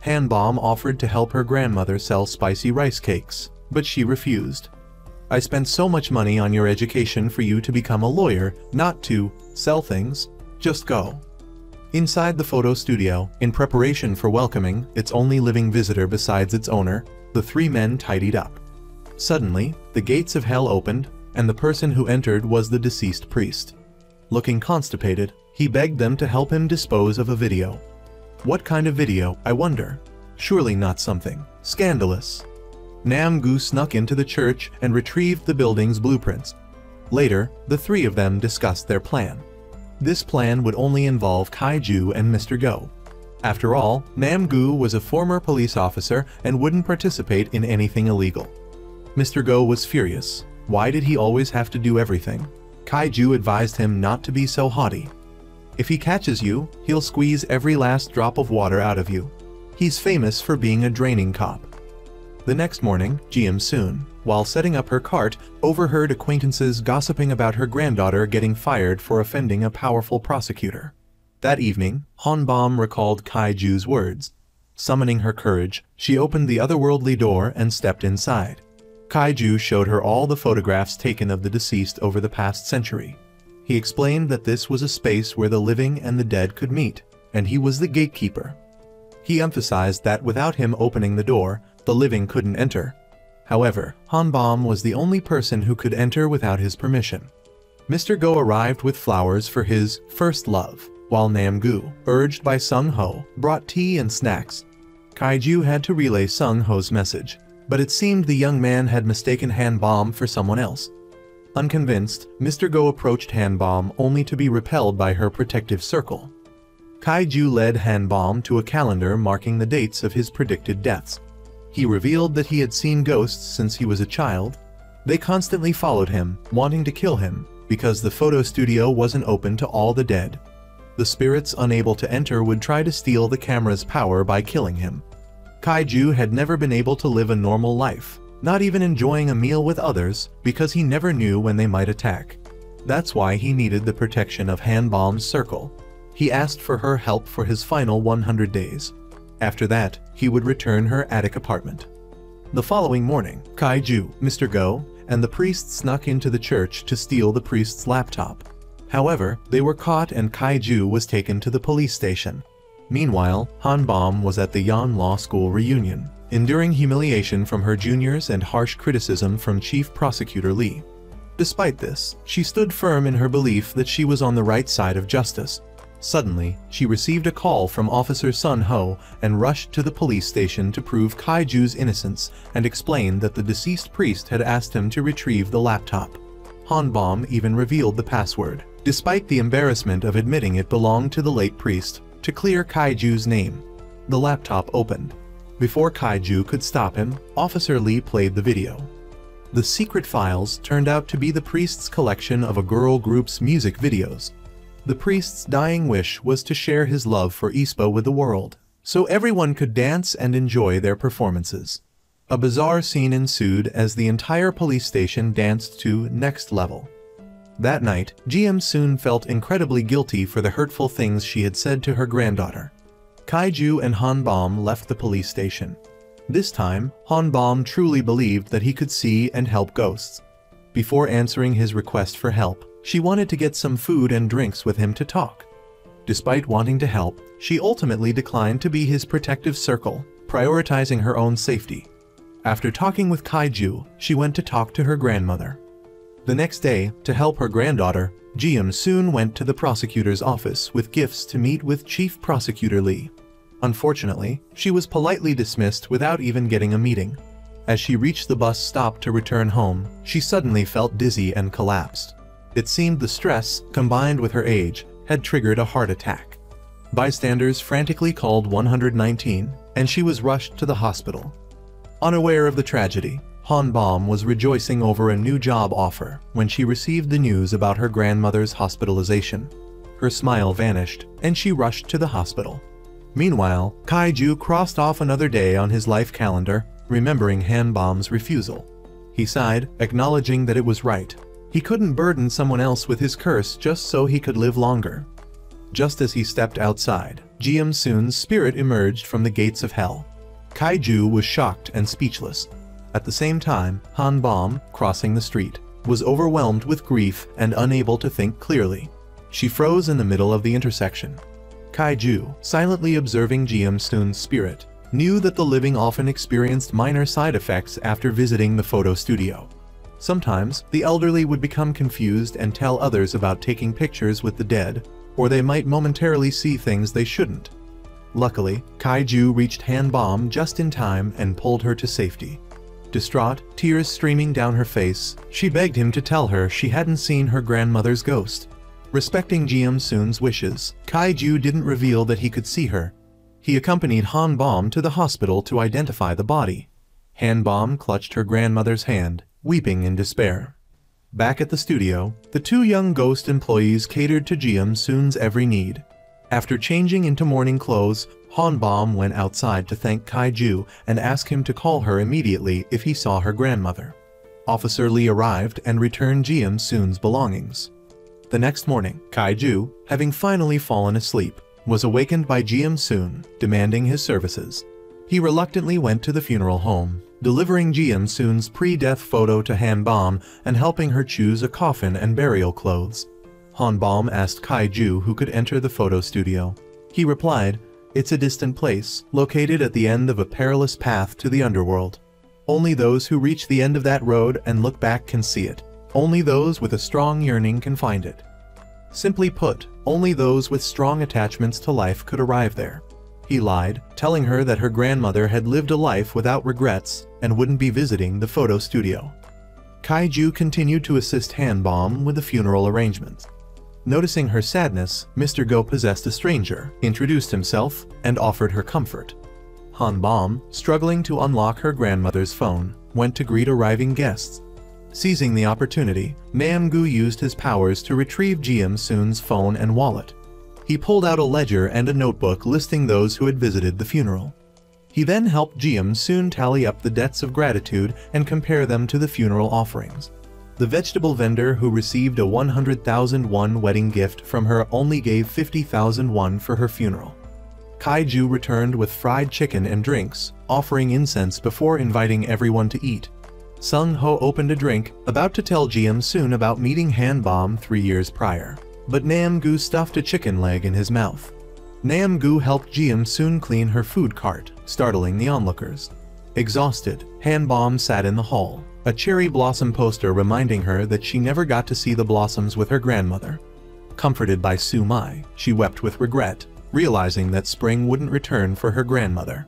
Han Bom offered to help her grandmother sell spicy rice cakes, but she refused. "I spent so much money on your education for you to become a lawyer, not to sell things. Just go." Inside the photo studio, in preparation for welcoming its only living visitor besides its owner, the three men tidied up. Suddenly, the gates of hell opened, and the person who entered was the deceased priest. Looking constipated, he begged them to help him dispose of a video. What kind of video, I wonder? Surely not something scandalous. Nam-gu snuck into the church and retrieved the building's blueprints. Later, the three of them discussed their plan. This plan would only involve Kaiju and Mr. Go. After all, Nam-gu was a former police officer and wouldn't participate in anything illegal. Mr. Go was furious. Why did he always have to do everything? Kaiju advised him not to be so haughty. If he catches you, he'll squeeze every last drop of water out of you. He's famous for being a draining cop. The next morning, Ji-Soon, while setting up her cart, overheard acquaintances gossiping about her granddaughter getting fired for offending a powerful prosecutor. That evening, Han Bom recalled Kaiju's words. Summoning her courage, she opened the otherworldly door and stepped inside. Kaiju showed her all the photographs taken of the deceased over the past century. He explained that this was a space where the living and the dead could meet, and he was the gatekeeper. He emphasized that without him opening the door, the living couldn't enter. However, Han Bom was the only person who could enter without his permission. Mr. Go arrived with flowers for his first love, while Nam-gu, urged by Sung-ho, brought tea and snacks. Kaiju had to relay Sung-ho's message, but it seemed the young man had mistaken Han Bom for someone else. Unconvinced, Mr. Go approached Han Bom only to be repelled by her protective circle. Kaiju led Han Bom to a calendar marking the dates of his predicted deaths. He revealed that he had seen ghosts since he was a child. They constantly followed him, wanting to kill him, because the photo studio wasn't open to all the dead. The spirits unable to enter would try to steal the camera's power by killing him. Kaiju had never been able to live a normal life, not even enjoying a meal with others, because he never knew when they might attack. That's why he needed the protection of Hanbom's circle. He asked for her help for his final 100 days. After that, he would return her attic apartment. The following morning, Kaiju, Mr. Go, and the priest snuck into the church to steal the priest's laptop. However, they were caught and Kaiju was taken to the police station. Meanwhile, Hanbom was at the Yan Law School reunion, enduring humiliation from her juniors and harsh criticism from Chief Prosecutor Lee. Despite this, she stood firm in her belief that she was on the right side of justice. Suddenly, she received a call from Officer Sun Ho and rushed to the police station to prove Kaiju's innocence and explain that the deceased priest had asked him to retrieve the laptop. Hanbom even revealed the password, despite the embarrassment of admitting it belonged to the late priest, to clear Kaiju's name. The laptop opened. Before Kaiju could stop him, Officer Lee played the video. The secret files turned out to be the priest's collection of a girl group's music videos. The priest's dying wish was to share his love for aespa with the world, so everyone could dance and enjoy their performances. A bizarre scene ensued as the entire police station danced to Next Level. That night, Ji-Eun felt incredibly guilty for the hurtful things she had said to her granddaughter. Kaiju and Hanbom left the police station. This time, Hanbom truly believed that he could see and help ghosts. Before answering his request for help, she wanted to get some food and drinks with him to talk. Despite wanting to help, she ultimately declined to be his protective circle, prioritizing her own safety. After talking with Kaiju, she went to talk to her grandmother. The next day, to help her granddaughter, Ji-Eun went to the prosecutor's office with gifts to meet with Chief Prosecutor Lee. Unfortunately, she was politely dismissed without even getting a meeting. As she reached the bus stop to return home, she suddenly felt dizzy and collapsed. It seemed the stress, combined with her age, had triggered a heart attack. Bystanders frantically called 119, and she was rushed to the hospital. Unaware of the tragedy, Hanbom was rejoicing over a new job offer when she received the news about her grandmother's hospitalization. Her smile vanished, and she rushed to the hospital. Meanwhile, Kaiju crossed off another day on his life calendar, remembering Hanbom's refusal. He sighed, acknowledging that it was right. He couldn't burden someone else with his curse just so he could live longer. Just as he stepped outside, Ji-Eun's spirit emerged from the gates of hell. Kaiju was shocked and speechless. At the same time, Hanbom, crossing the street, was overwhelmed with grief and unable to think clearly. She froze in the middle of the intersection. Kaiju, silently observing Ji-Eun's spirit, knew that the living often experienced minor side effects after visiting the photo studio. Sometimes, the elderly would become confused and tell others about taking pictures with the dead, or they might momentarily see things they shouldn't. Luckily, Kaiju reached Hanbom just in time and pulled her to safety. Distraught, tears streaming down her face, she begged him to tell her she hadn't seen her grandmother's ghost. Respecting Ji-Eun's wishes, Kaiju didn't reveal that he could see her. He accompanied Hanbom to the hospital to identify the body. Hanbom clutched her grandmother's hand, weeping in despair. Back at the studio, the two young ghost employees catered to Ji-Eun's every need. After changing into morning clothes, Hanbom went outside to thank Kaiju and ask him to call her immediately if he saw her grandmother. Officer Lee arrived and returned Ji-Eun's belongings. The next morning, Kaiju, having finally fallen asleep, was awakened by Ji-Eun, demanding his services. He reluctantly went to the funeral home, delivering Ji-Eun's pre-death photo to Hanbom and helping her choose a coffin and burial clothes. Hanbom asked Kaiju who could enter the photo studio. He replied, "It's a distant place, located at the end of a perilous path to the underworld. Only those who reach the end of that road and look back can see it. Only those with a strong yearning can find it." Simply put, only those with strong attachments to life could arrive there. He lied, telling her that her grandmother had lived a life without regrets and wouldn't be visiting the photo studio. Kaiju continued to assist Hanbom with the funeral arrangements. Noticing her sadness, Mr. Go possessed a stranger, introduced himself, and offered her comfort. Hanbom, struggling to unlock her grandmother's phone, went to greet arriving guests. Seizing the opportunity, Nam-gu used his powers to retrieve Ji-Eun's phone and wallet. He pulled out a ledger and a notebook listing those who had visited the funeral. He then helped Jiam soon tally up the debts of gratitude and compare them to the funeral offerings. The vegetable vendor who received a 100,000 won wedding gift from her only gave 50,000 won for her funeral. Kaiju returned with fried chicken and drinks, offering incense before inviting everyone to eat. Sung Ho opened a drink, about to tell Jiam soon about meeting Han Bom 3 years prior. But Nam Gu stuffed a chicken leg in his mouth. Nam Gu helped Jiam soon clean her food cart, startling the onlookers. Exhausted, Han Bom sat in the hall, a cherry blossom poster reminding her that she never got to see the blossoms with her grandmother. Comforted by Su Mai, she wept with regret, realizing that spring wouldn't return for her grandmother.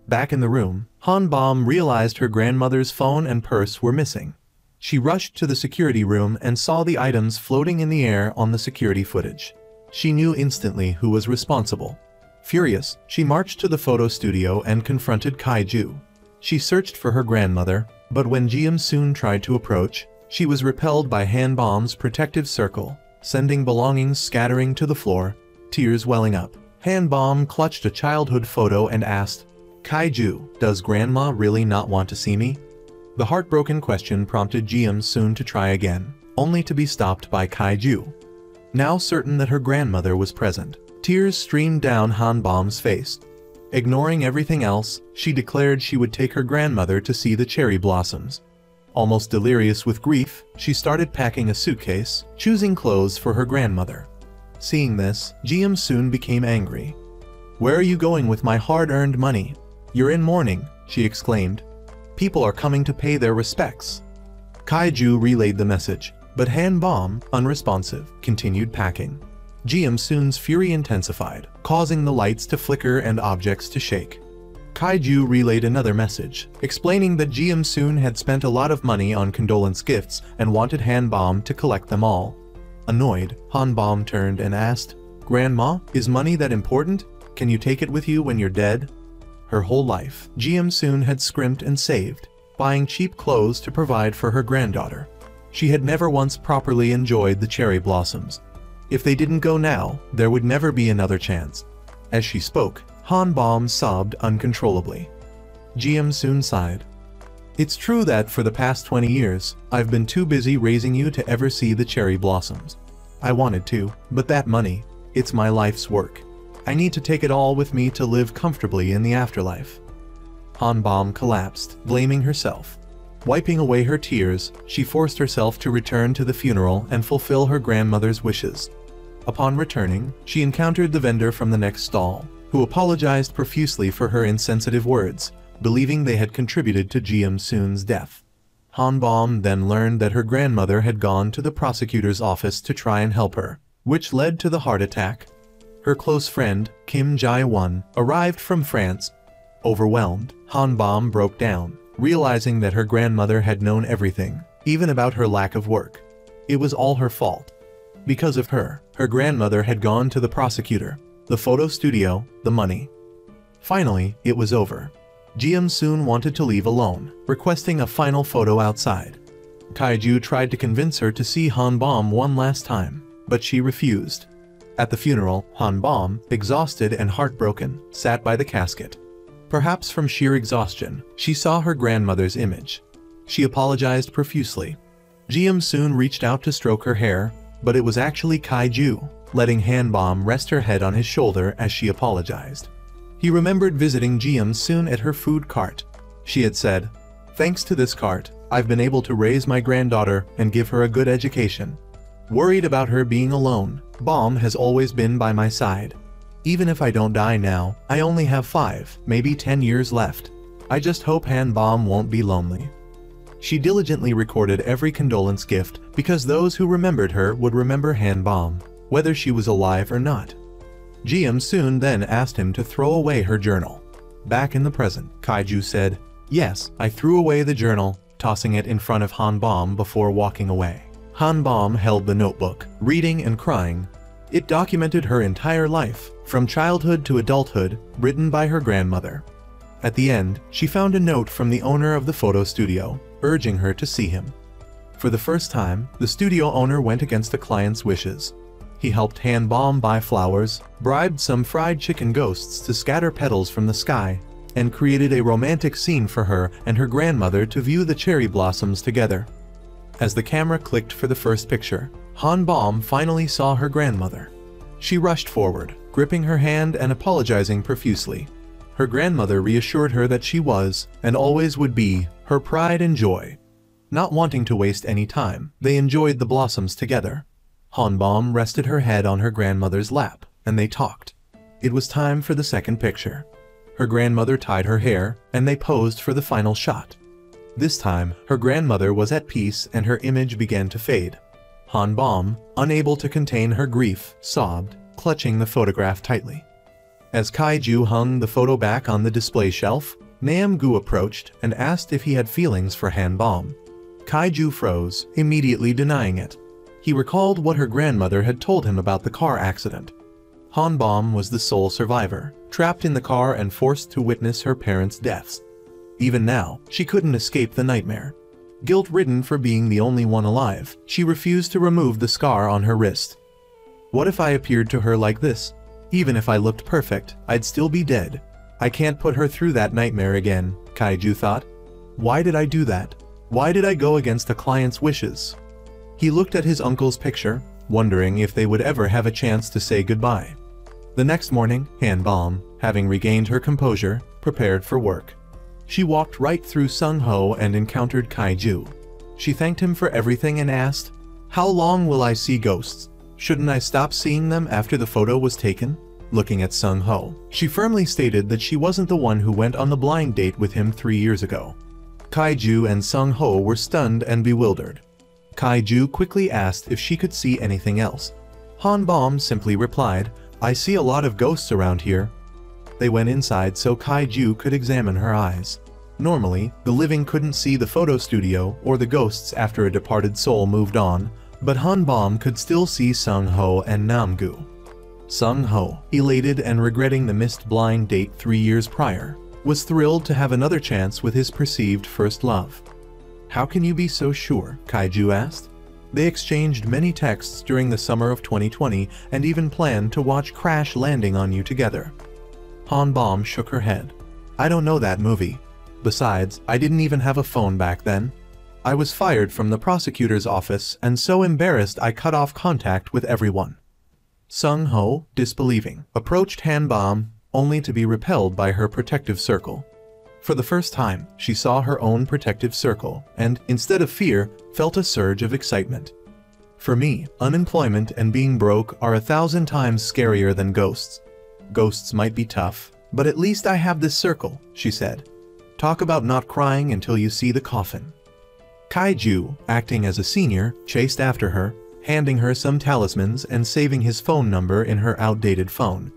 Back in the room, Han Bom realized her grandmother's phone and purse were missing. She rushed to the security room and saw the items floating in the air on the security footage. She knew instantly who was responsible. Furious, she marched to the photo studio and confronted Kaiju. She searched for her grandmother, but when Jiam soon tried to approach, she was repelled by Han Bom's protective circle, sending belongings scattering to the floor, tears welling up. Han Bom clutched a childhood photo and asked, "Kaiju, does Grandma really not want to see me?" The heartbroken question prompted Jiam soon to try again, only to be stopped by Kaiju. Now certain that her grandmother was present, tears streamed down Han Bom's face. Ignoring everything else, she declared she would take her grandmother to see the cherry blossoms. Almost delirious with grief, she started packing a suitcase, choosing clothes for her grandmother. Seeing this, Jiam soon became angry. "Where are you going with my hard-earned money? You're in mourning," she exclaimed. "People are coming to pay their respects." Kaiju relayed the message, but Han Bom, unresponsive, continued packing. Jiam soon's fury intensified, causing the lights to flicker and objects to shake. Kaiju relayed another message, explaining that Jiam soon had spent a lot of money on condolence gifts and wanted Han Bom to collect them all. Annoyed, Han Bom turned and asked, "Grandma, is money that important? Can you take it with you when you're dead?" Her whole life, Jiam soon had scrimped and saved, buying cheap clothes to provide for her granddaughter. She had never once properly enjoyed the cherry blossoms. If they didn't go now, there would never be another chance. As she spoke, Han Bom sobbed uncontrollably. Jiam soon sighed. "It's true that for the past 20 years, I've been too busy raising you to ever see the cherry blossoms. I wanted to, but that money, it's my life's work. I need to take it all with me to live comfortably in the afterlife." Han Bom collapsed, blaming herself. Wiping away her tears, she forced herself to return to the funeral and fulfill her grandmother's wishes. Upon returning, she encountered the vendor from the next stall, who apologized profusely for her insensitive words, believing they had contributed to Jiam soon's death. Han Bom then learned that her grandmother had gone to the prosecutor's office to try and help her, which led to the heart attack. Her close friend, Kim Jae-won, arrived from France. Overwhelmed, Han Bom broke down, realizing that her grandmother had known everything, even about her lack of work. It was all her fault. Because of her, her grandmother had gone to the prosecutor, the photo studio, the money. Finally, it was over. Jiam soon wanted to leave alone, requesting a final photo outside. Kaiju tried to convince her to see Han Bom one last time, but she refused. At the funeral, Han Bom, exhausted and heartbroken, sat by the casket. Perhaps from sheer exhaustion, she saw her grandmother's image. She apologized profusely. Jiam soon reached out to stroke her hair, but it was actually Kaiju, letting Han Bom rest her head on his shoulder as she apologized. He remembered visiting Jiam soon at her food cart. She had said, "Thanks to this cart, I've been able to raise my granddaughter and give her a good education. Worried about her being alone, Bom has always been by my side. Even if I don't die now, I only have 5, maybe 10 years left. I just hope Han Bom won't be lonely." She diligently recorded every condolence gift because those who remembered her would remember Han Bom, whether she was alive or not. Jiam soon then asked him to throw away her journal. Back in the present, Kaiju said, "Yes, I threw away the journal," tossing it in front of Han Bom before walking away. Han Bom held the notebook, reading and crying. It documented her entire life, from childhood to adulthood, written by her grandmother. At the end, she found a note from the owner of the photo studio, urging her to see him. For the first time, the studio owner went against the client's wishes. He helped Han Bom buy flowers, bribed some fried chicken ghosts to scatter petals from the sky, and created a romantic scene for her and her grandmother to view the cherry blossoms together. As the camera clicked for the first picture, Han Bom finally saw her grandmother. She rushed forward, gripping her hand and apologizing profusely. Her grandmother reassured her that she was, and always would be, her pride and joy. Not wanting to waste any time, they enjoyed the blossoms together. Han Bom rested her head on her grandmother's lap, and they talked. It was time for the second picture. Her grandmother tied her hair, and they posed for the final shot. This time, her grandmother was at peace and her image began to fade. Han Bom, unable to contain her grief, sobbed, clutching the photograph tightly. As Kaiju hung the photo back on the display shelf, Nam-gu approached and asked if he had feelings for Han Bom. Kaiju froze, immediately denying it. He recalled what her grandmother had told him about the car accident. Han Bom was the sole survivor, trapped in the car and forced to witness her parents' deaths. Even now, she couldn't escape the nightmare. Guilt-ridden for being the only one alive, she refused to remove the scar on her wrist. What if I appeared to her like this? Even if I looked perfect, I'd still be dead. I can't put her through that nightmare again, Kaiju thought. Why did I do that? Why did I go against a client's wishes? He looked at his uncle's picture, wondering if they would ever have a chance to say goodbye. The next morning, Han Bom, having regained her composure, prepared for work. She walked right through Sung Ho and encountered Kaiju. She thanked him for everything and asked, "How long will I see ghosts? Shouldn't I stop seeing them after the photo was taken?" Looking at Sung Ho, she firmly stated that she wasn't the one who went on the blind date with him 3 years ago. Kaiju and Sung Ho were stunned and bewildered. Kaiju quickly asked if she could see anything else. Han Bom simply replied, "I see a lot of ghosts around here." They went inside so Kaiju could examine her eyes. Normally, the living couldn't see the photo studio or the ghosts after a departed soul moved on, but Han Bom could still see Sung Ho and Nam-gu. Sung Ho, elated and regretting the missed blind date 3 years prior, was thrilled to have another chance with his perceived first love. "How can you be so sure?" Kaiju asked. They exchanged many texts during the summer of 2020 and even planned to watch Crash Landing on You together. Han Bom shook her head. "I don't know that movie. Besides, I didn't even have a phone back then. I was fired from the prosecutor's office and so embarrassed I cut off contact with everyone." Sung Ho, disbelieving, approached Han Bom, only to be repelled by her protective circle. For the first time, she saw her own protective circle and, instead of fear, felt a surge of excitement. "For me, unemployment and being broke are 1,000 times scarier than ghosts. Ghosts might be tough, but at least I have this circle," she said. "Talk about not crying until you see the coffin." Kaiju, acting as a senior, chased after her, handing her some talismans and saving his phone number in her outdated phone.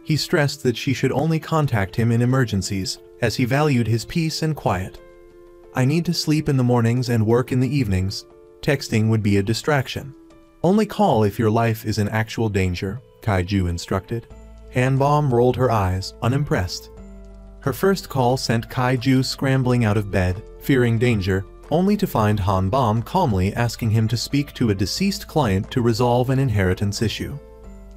He stressed that she should only contact him in emergencies, as he valued his peace and quiet. "I need to sleep in the mornings and work in the evenings. Texting would be a distraction. Only call if your life is in actual danger," Kaiju instructed. Han Bom rolled her eyes, unimpressed. Her first call sent Kaiju scrambling out of bed, fearing danger, only to find Han Bom calmly asking him to speak to a deceased client to resolve an inheritance issue.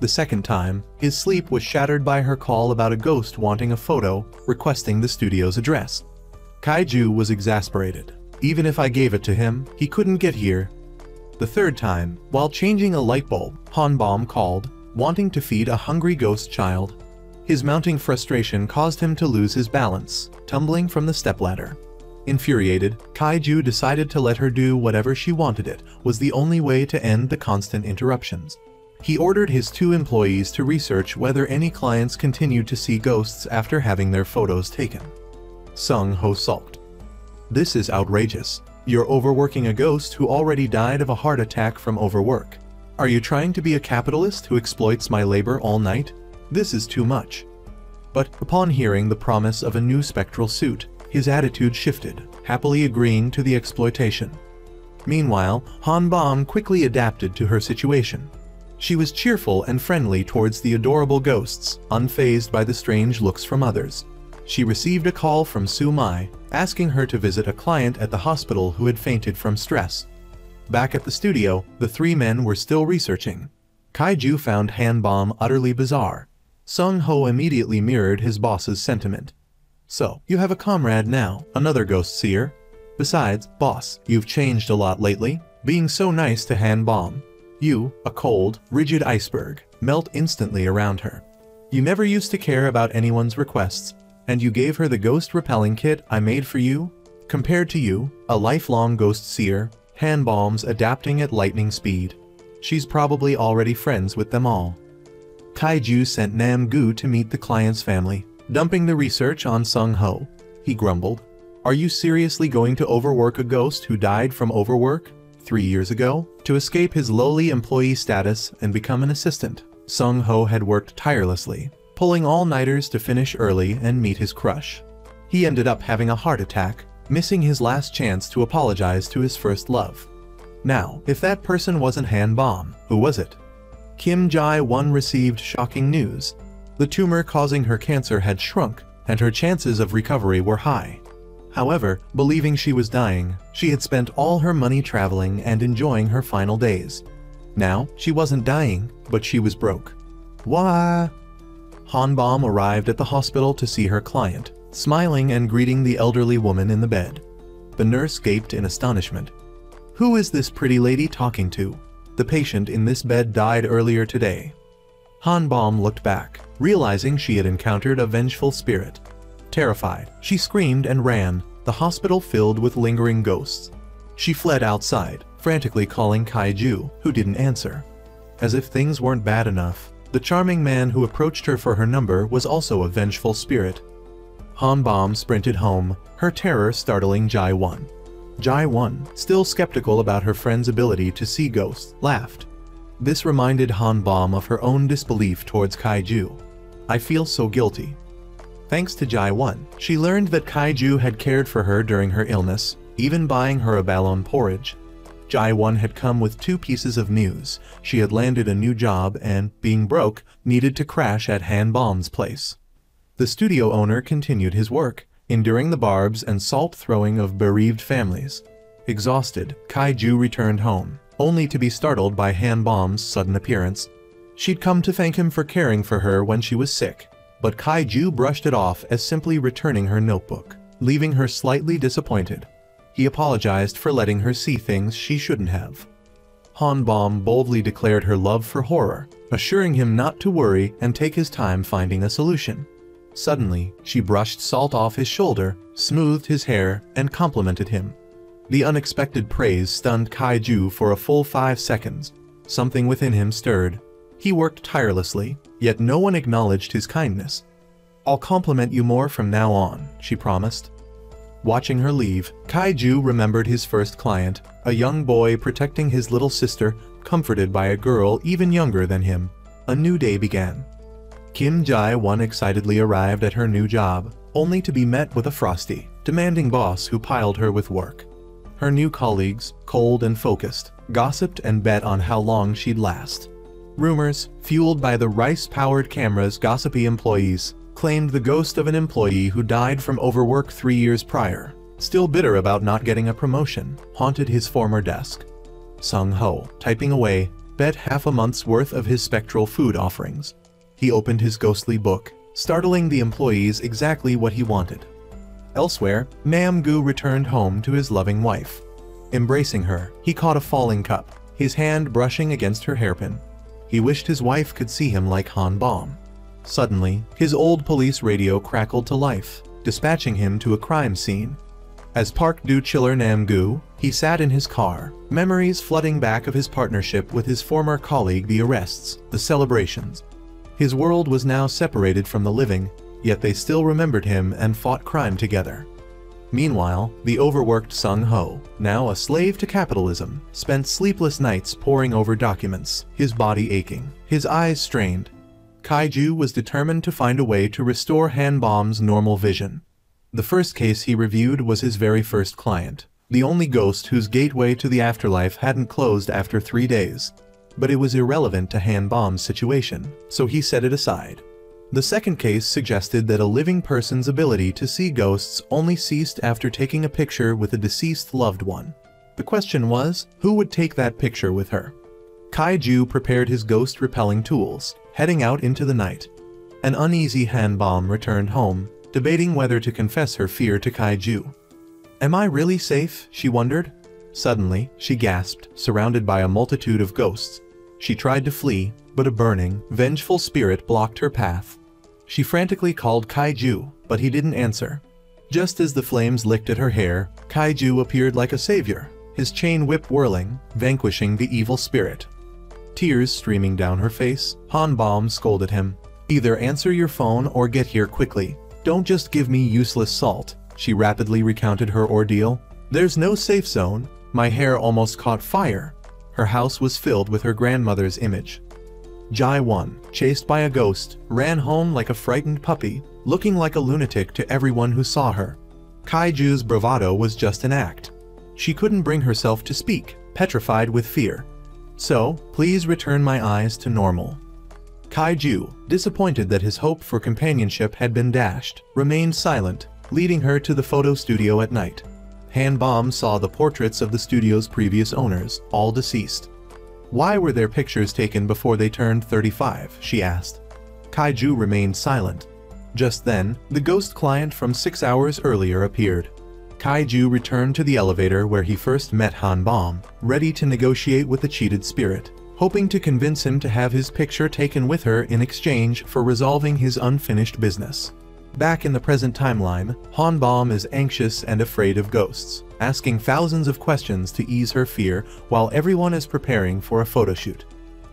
The second time, his sleep was shattered by her call about a ghost wanting a photo, requesting the studio's address. Kaiju was exasperated. "Even if I gave it to him, he couldn't get here." The third time, while changing a light bulb, Han Bom called, wanting to feed a hungry ghost child. His mounting frustration caused him to lose his balance, tumbling from the stepladder. Infuriated, Kaiju decided to let her do whatever she wanted. It was the only way to end the constant interruptions. He ordered his 2 employees to research whether any clients continued to see ghosts after having their photos taken. Sung Ho sulked. "This is outrageous. You're overworking a ghost who already died of a heart attack from overwork. Are you trying to be a capitalist who exploits my labor all night? This is too much." But upon hearing the promise of a new spectral suit, his attitude shifted, happily agreeing to the exploitation. Meanwhile, Han Bom quickly adapted to her situation. She was cheerful and friendly towards the adorable ghosts, unfazed by the strange looks from others. She received a call from Su Mai, asking her to visit a client at the hospital who had fainted from stress. Back at the studio, the 3 men were still researching. Kaiju found Han Bom utterly bizarre. Sung Ho immediately mirrored his boss's sentiment. So, you have a comrade now, another ghost seer. Besides, boss, you've changed a lot lately, being so nice to Han Bom. You, a cold, rigid iceberg, melt instantly around her. You never used to care about anyone's requests, and you gave her the ghost repelling kit I made for you? Compared to you, a lifelong ghost seer, Han Bom's adapting at lightning speed. She's probably already friends with them all. Kaiju sent Nam Gu to meet the client's family, dumping the research on Sung Ho. He grumbled. Are you seriously going to overwork a ghost who died from overwork 3 years ago? To escape his lowly employee status and become an assistant, Sung Ho had worked tirelessly, pulling all-nighters to finish early and meet his crush. He ended up having a heart attack, missing his last chance to apologize to his first love. Now, if that person wasn't Han Bom, who was it? Kim Jae-won received shocking news. The tumor causing her cancer had shrunk, and her chances of recovery were high. However, believing she was dying, she had spent all her money traveling and enjoying her final days. Now, she wasn't dying, but she was broke. Wah! Han Bom arrived at the hospital to see her client, smiling and greeting the elderly woman in the bed. The nurse gaped in astonishment. Who is this pretty lady talking to? The patient in this bed died earlier today. Han Bom looked back, realizing she had encountered a vengeful spirit. Terrified, she screamed and ran, the hospital filled with lingering ghosts. She fled outside, frantically calling Kaiju, who didn't answer. As if things weren't bad enough, the charming man who approached her for her number was also a vengeful spirit. Han Bom sprinted home, her terror startling Jae-won. Jae-won, still skeptical about her friend's ability to see ghosts, laughed. This reminded Han Bom of her own disbelief towards Kaiju. I feel so guilty. Thanks to Jae-won, she learned that Kaiju had cared for her during her illness, even buying her a ballon porridge. Jae-won had come with 2 pieces of news. She had landed a new job and, being broke, needed to crash at Han Bom's place. The studio owner continued his work, enduring the barbs and salt throwing of bereaved families. Exhausted, Kaiju returned home, only to be startled by Han Bom's sudden appearance. She'd come to thank him for caring for her when she was sick, but Kaiju brushed it off as simply returning her notebook, leaving her slightly disappointed. He apologized for letting her see things she shouldn't have. Han Bom boldly declared her love for horror, assuring him not to worry and take his time finding a solution. Suddenly, she brushed salt off his shoulder, smoothed his hair, and complimented him. The unexpected praise stunned Kaiju for a full 5 seconds. Something within him stirred. He worked tirelessly, yet no one acknowledged his kindness. I'll compliment you more from now on, she promised. Watching her leave, Kaiju remembered his first client, a young boy protecting his little sister, comforted by a girl even younger than him. A new day began. Kim Jae-won excitedly arrived at her new job, only to be met with a frosty, demanding boss who piled her with work. Her new colleagues, cold and focused, gossiped and bet on how long she'd last. Rumors, fueled by the rice-powered camera's gossipy employees, claimed the ghost of an employee who died from overwork 3 years prior, still bitter about not getting a promotion, haunted his former desk. Sung Ho, typing away, bet half a month's worth of his spectral food offerings. He opened his ghostly book, startling the employees exactly what he wanted. Elsewhere, Nam Gu returned home to his loving wife. Embracing her, he caught a falling cup, his hand brushing against her hairpin. He wished his wife could see him like Han Bom. Suddenly, his old police radio crackled to life, dispatching him to a crime scene. As Park Do-chiller Nam Gu, he sat in his car, memories flooding back of his partnership with his former colleague, the arrests, the celebrations. His world was now separated from the living, yet they still remembered him and fought crime together. Meanwhile, the overworked Sung Ho, now a slave to capitalism, spent sleepless nights poring over documents, his body aching, his eyes strained. Kaiju was determined to find a way to restore Han Bom's normal vision. The first case he reviewed was his very first client, the only ghost whose gateway to the afterlife hadn't closed after 3 days. But it was irrelevant to Han Bom's situation, so he set it aside. The second case suggested that a living person's ability to see ghosts only ceased after taking a picture with a deceased loved one. The question was, who would take that picture with her? Kaiju prepared his ghost-repelling tools, heading out into the night. An uneasy Han Bom returned home, debating whether to confess her fear to Kaiju. Am I really safe? She wondered. Suddenly, she gasped, surrounded by a multitude of ghosts. She tried to flee, but a burning, vengeful spirit blocked her path. She frantically called Kaiju, but he didn't answer. Just as the flames licked at her hair, Kaiju appeared like a savior, his chain whip whirling, vanquishing the evil spirit. Tears streaming down her face, Hanbom scolded him. Either answer your phone or get here quickly. Don't just give me useless salt. She rapidly recounted her ordeal. There's no safe zone. My hair almost caught fire. Her house was filled with her grandmother's image. Jai-1, chased by a ghost, ran home like a frightened puppy, looking like a lunatic to everyone who saw her. Kaiju's bravado was just an act. She couldn't bring herself to speak, petrified with fear. So, please return my eyes to normal. Kaiju, disappointed that his hope for companionship had been dashed, remained silent, leading her to the photo studio at night. Hanbom saw the portraits of the studio's previous owners, all deceased. Why were their pictures taken before they turned 35, she asked. Kaiju remained silent. Just then, the ghost client from 6 hours earlier appeared. Kaiju returned to the elevator where he first met Hanbom, ready to negotiate with the cheated spirit, hoping to convince him to have his picture taken with her in exchange for resolving his unfinished business. Back in the present timeline, Hanbom is anxious and afraid of ghosts, asking thousands of questions to ease her fear while everyone is preparing for a photoshoot.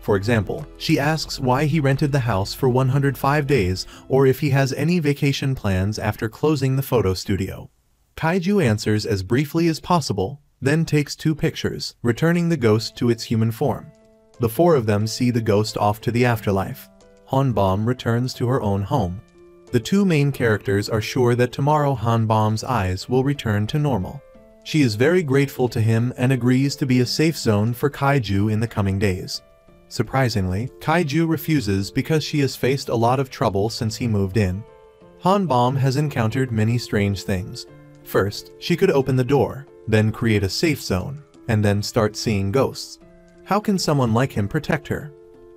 For example, she asks why he rented the house for 105 days or if he has any vacation plans after closing the photo studio. Kaiju answers as briefly as possible, then takes 2 pictures, returning the ghost to its human form. The 4 of them see the ghost off to the afterlife. Hanbom returns to her own home. The 2 main characters are sure that tomorrow Hanbom's eyes will return to normal. She is very grateful to him and agrees to be a safe zone for Kaiju in the coming days. Surprisingly, Kaiju refuses because she has faced a lot of trouble since he moved in. Hanbom has encountered many strange things. First, she could open the door, then create a safe zone, and then start seeing ghosts. How can someone like him protect her?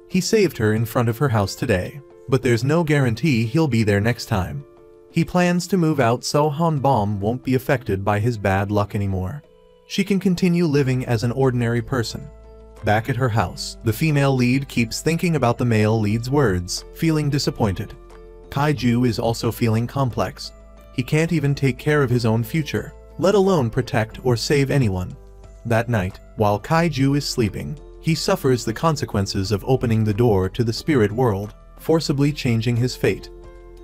He saved her in front of her house today, but there's no guarantee he'll be there next time. He plans to move out so Hanbom won't be affected by his bad luck anymore. She can continue living as an ordinary person. Back at her house, the female lead keeps thinking about the male lead's words, feeling disappointed. Kaiju is also feeling complex. He can't even take care of his own future, let alone protect or save anyone. That night, while Kaiju is sleeping, he suffers the consequences of opening the door to the spirit world, forcibly changing his fate.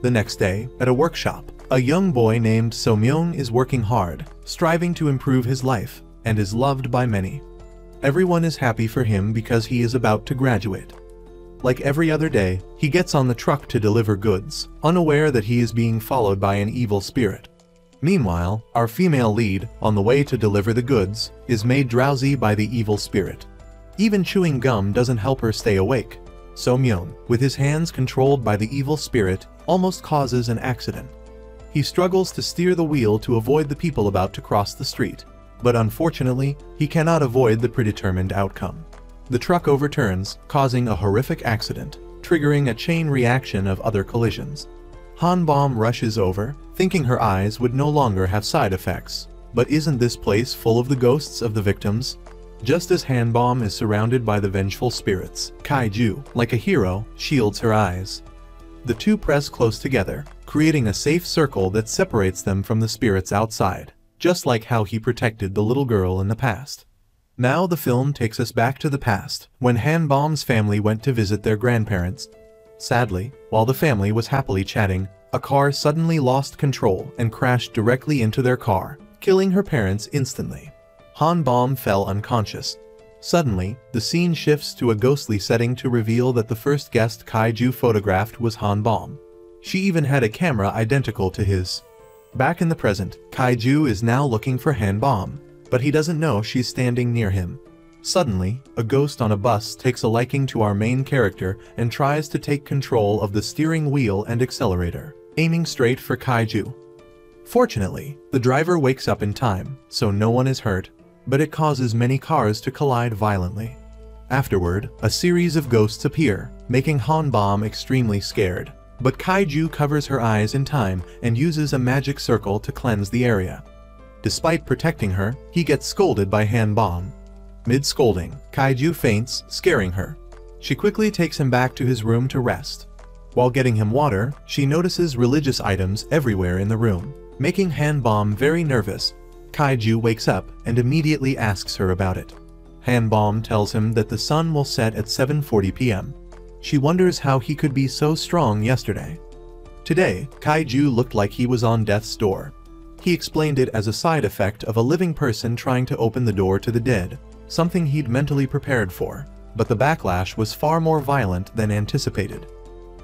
The next day, at a workshop, a young boy named So-myung is working hard, striving to improve his life, and is loved by many. Everyone is happy for him because he is about to graduate. Like every other day, he gets on the truck to deliver goods, unaware that he is being followed by an evil spirit. Meanwhile, our female lead, on the way to deliver the goods, is made drowsy by the evil spirit. Even chewing gum doesn't help her stay awake. So-myung, with his hands controlled by the evil spirit, almost causes an accident. He struggles to steer the wheel to avoid the people about to cross the street, but unfortunately, he cannot avoid the predetermined outcome. The truck overturns, causing a horrific accident, triggering a chain reaction of other collisions. Hanbom rushes over, thinking her eyes would no longer have side effects. But isn't this place full of the ghosts of the victims? Just as Hanbom is surrounded by the vengeful spirits, Kaiju, like a hero, shields her eyes. The 2 press close together, creating a safe circle that separates them from the spirits outside, just like how he protected the little girl in the past. Now the film takes us back to the past, when Hanbom's family went to visit their grandparents. Sadly, while the family was happily chatting, a car suddenly lost control and crashed directly into their car, killing her parents instantly. Hanbom fell unconscious. Suddenly, the scene shifts to a ghostly setting to reveal that the first guest Kaiju photographed was Hanbom. She even had a camera identical to his. Back in the present, Kaiju is now looking for Hanbom, but he doesn't know she's standing near him. Suddenly, a ghost on a bus takes a liking to our main character and tries to take control of the steering wheel and accelerator, aiming straight for Kaiju. Fortunately, the driver wakes up in time, so no one is hurt, but it causes many cars to collide violently. Afterward, a series of ghosts appear, making Hanbom extremely scared. but Kaiju covers her eyes in time and uses a magic circle to cleanse the area. Despite protecting her, he gets scolded by Hanbom. Mid-scolding, Kaiju faints, scaring her. She quickly takes him back to his room to rest. While getting him water, she notices religious items everywhere in the room, making Hanbom very nervous. Kaiju wakes up and immediately asks her about it. Hanbom tells him that the sun will set at 7:40 p.m. She wonders how he could be so strong yesterday. Today, Kaiju looked like he was on death's door. He explained it as a side effect of a living person trying to open the door to the dead, something he'd mentally prepared for, but the backlash was far more violent than anticipated.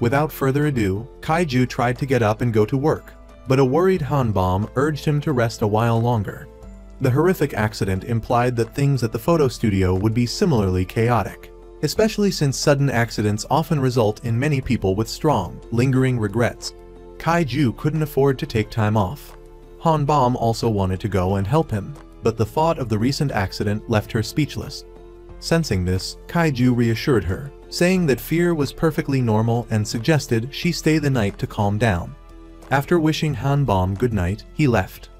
Without further ado, Kaiju tried to get up and go to work, but a worried Hanbom urged him to rest a while longer. The horrific accident implied that things at the photo studio would be similarly chaotic, especially since sudden accidents often result in many people with strong, lingering regrets. Kaiju couldn't afford to take time off. Hanbom also wanted to go and help him, but the thought of the recent accident left her speechless. Sensing this, Kaiju reassured her, saying that fear was perfectly normal and suggested she stay the night to calm down. After wishing Hanbom good night, he left.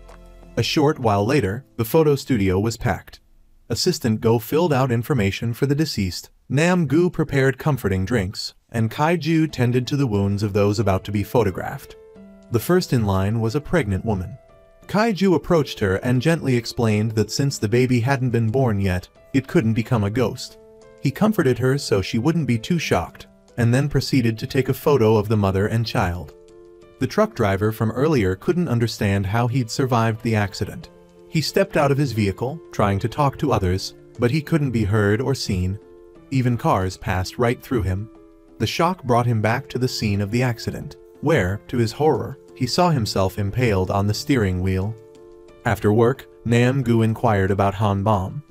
A short while later, the photo studio was packed. Assistant Go filled out information for the deceased, Nam-gu prepared comforting drinks, and Kaiju tended to the wounds of those about to be photographed. The first in line was a pregnant woman. Kaiju approached her and gently explained that since the baby hadn't been born yet, it couldn't become a ghost. He comforted her so she wouldn't be too shocked, and then proceeded to take a photo of the mother and child. The truck driver from earlier couldn't understand how he'd survived the accident. He stepped out of his vehicle, trying to talk to others, but he couldn't be heard or seen. Even cars passed right through him. The shock brought him back to the scene of the accident, where, to his horror, he saw himself impaled on the steering wheel. After work, Nam-gu inquired about Hanbom.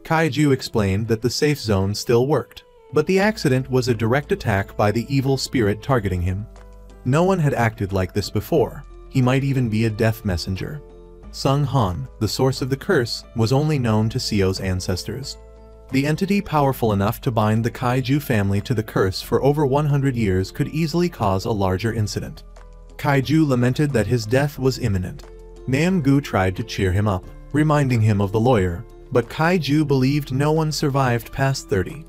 Kaiju explained that the safe zone still worked, but the accident was a direct attack by the evil spirit targeting him. No one had acted like this before. He might even be a death messenger. Sung Han, the source of the curse, was only known to Seo's ancestors. The entity powerful enough to bind the Kaiju family to the curse for over 100 years could easily cause a larger incident. Kaiju lamented that his death was imminent. Nam-gu tried to cheer him up, reminding him of the lawyer, but Kaiju believed no one survived past 30.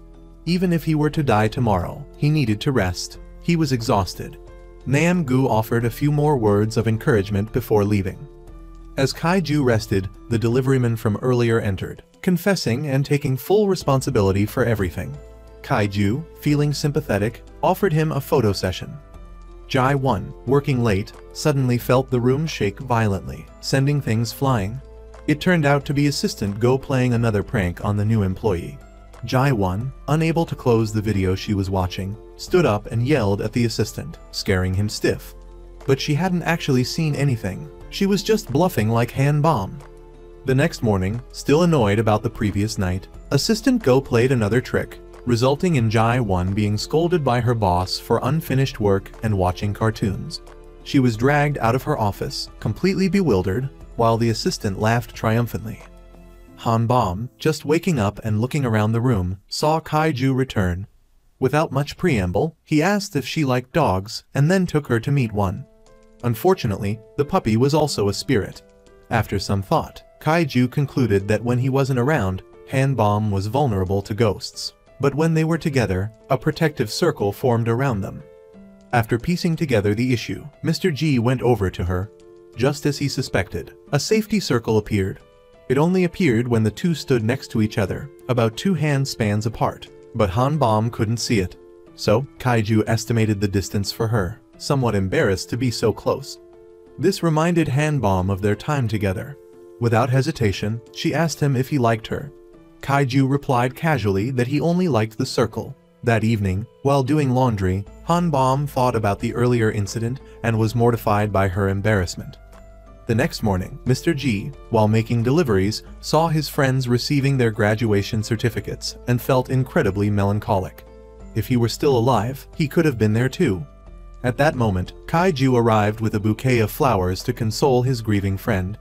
Even if he were to die tomorrow, he needed to rest. He was exhausted. Nam-gu offered a few more words of encouragement before leaving. As Kaiju rested, the deliveryman from earlier entered, confessing and taking full responsibility for everything. Kaiju, feeling sympathetic, offered him a photo session. Jai-won, working late, suddenly felt the room shake violently, sending things flying. It turned out to be Assistant Go playing another prank on the new employee. Jai-won, unable to close the video she was watching, stood up and yelled at the assistant, scaring him stiff. But she hadn't actually seen anything. She was just bluffing like Hanbom. The next morning, still annoyed about the previous night, Assistant Go played another trick, resulting in Jai-won being scolded by her boss for unfinished work and watching cartoons. She was dragged out of her office, completely bewildered, while the assistant laughed triumphantly. Hanbom, just waking up and looking around the room, saw Kaiju return. Without much preamble, he asked if she liked dogs, and then took her to meet one. Unfortunately, the puppy was also a spirit. After some thought, Kaiju concluded that when he wasn't around, Hanbom was vulnerable to ghosts. But when they were together, a protective circle formed around them. After piecing together the issue, Mr. G went over to her. Just as he suspected, a safety circle appeared. It only appeared when the two stood next to each other, about 2 hand spans apart, but Hanbom couldn't see it. So, Kaiju estimated the distance for her, somewhat embarrassed to be so close. This reminded Hanbom of their time together. Without hesitation, she asked him if he liked her. Kaiju replied casually that he only liked the circle. That evening, while doing laundry, Hanbom thought about the earlier incident and was mortified by her embarrassment. The next morning, Mr. G, while making deliveries, saw his friends receiving their graduation certificates and felt incredibly melancholic. If he were still alive, he could have been there too. At that moment, Kaiju arrived with a bouquet of flowers to console his grieving friend.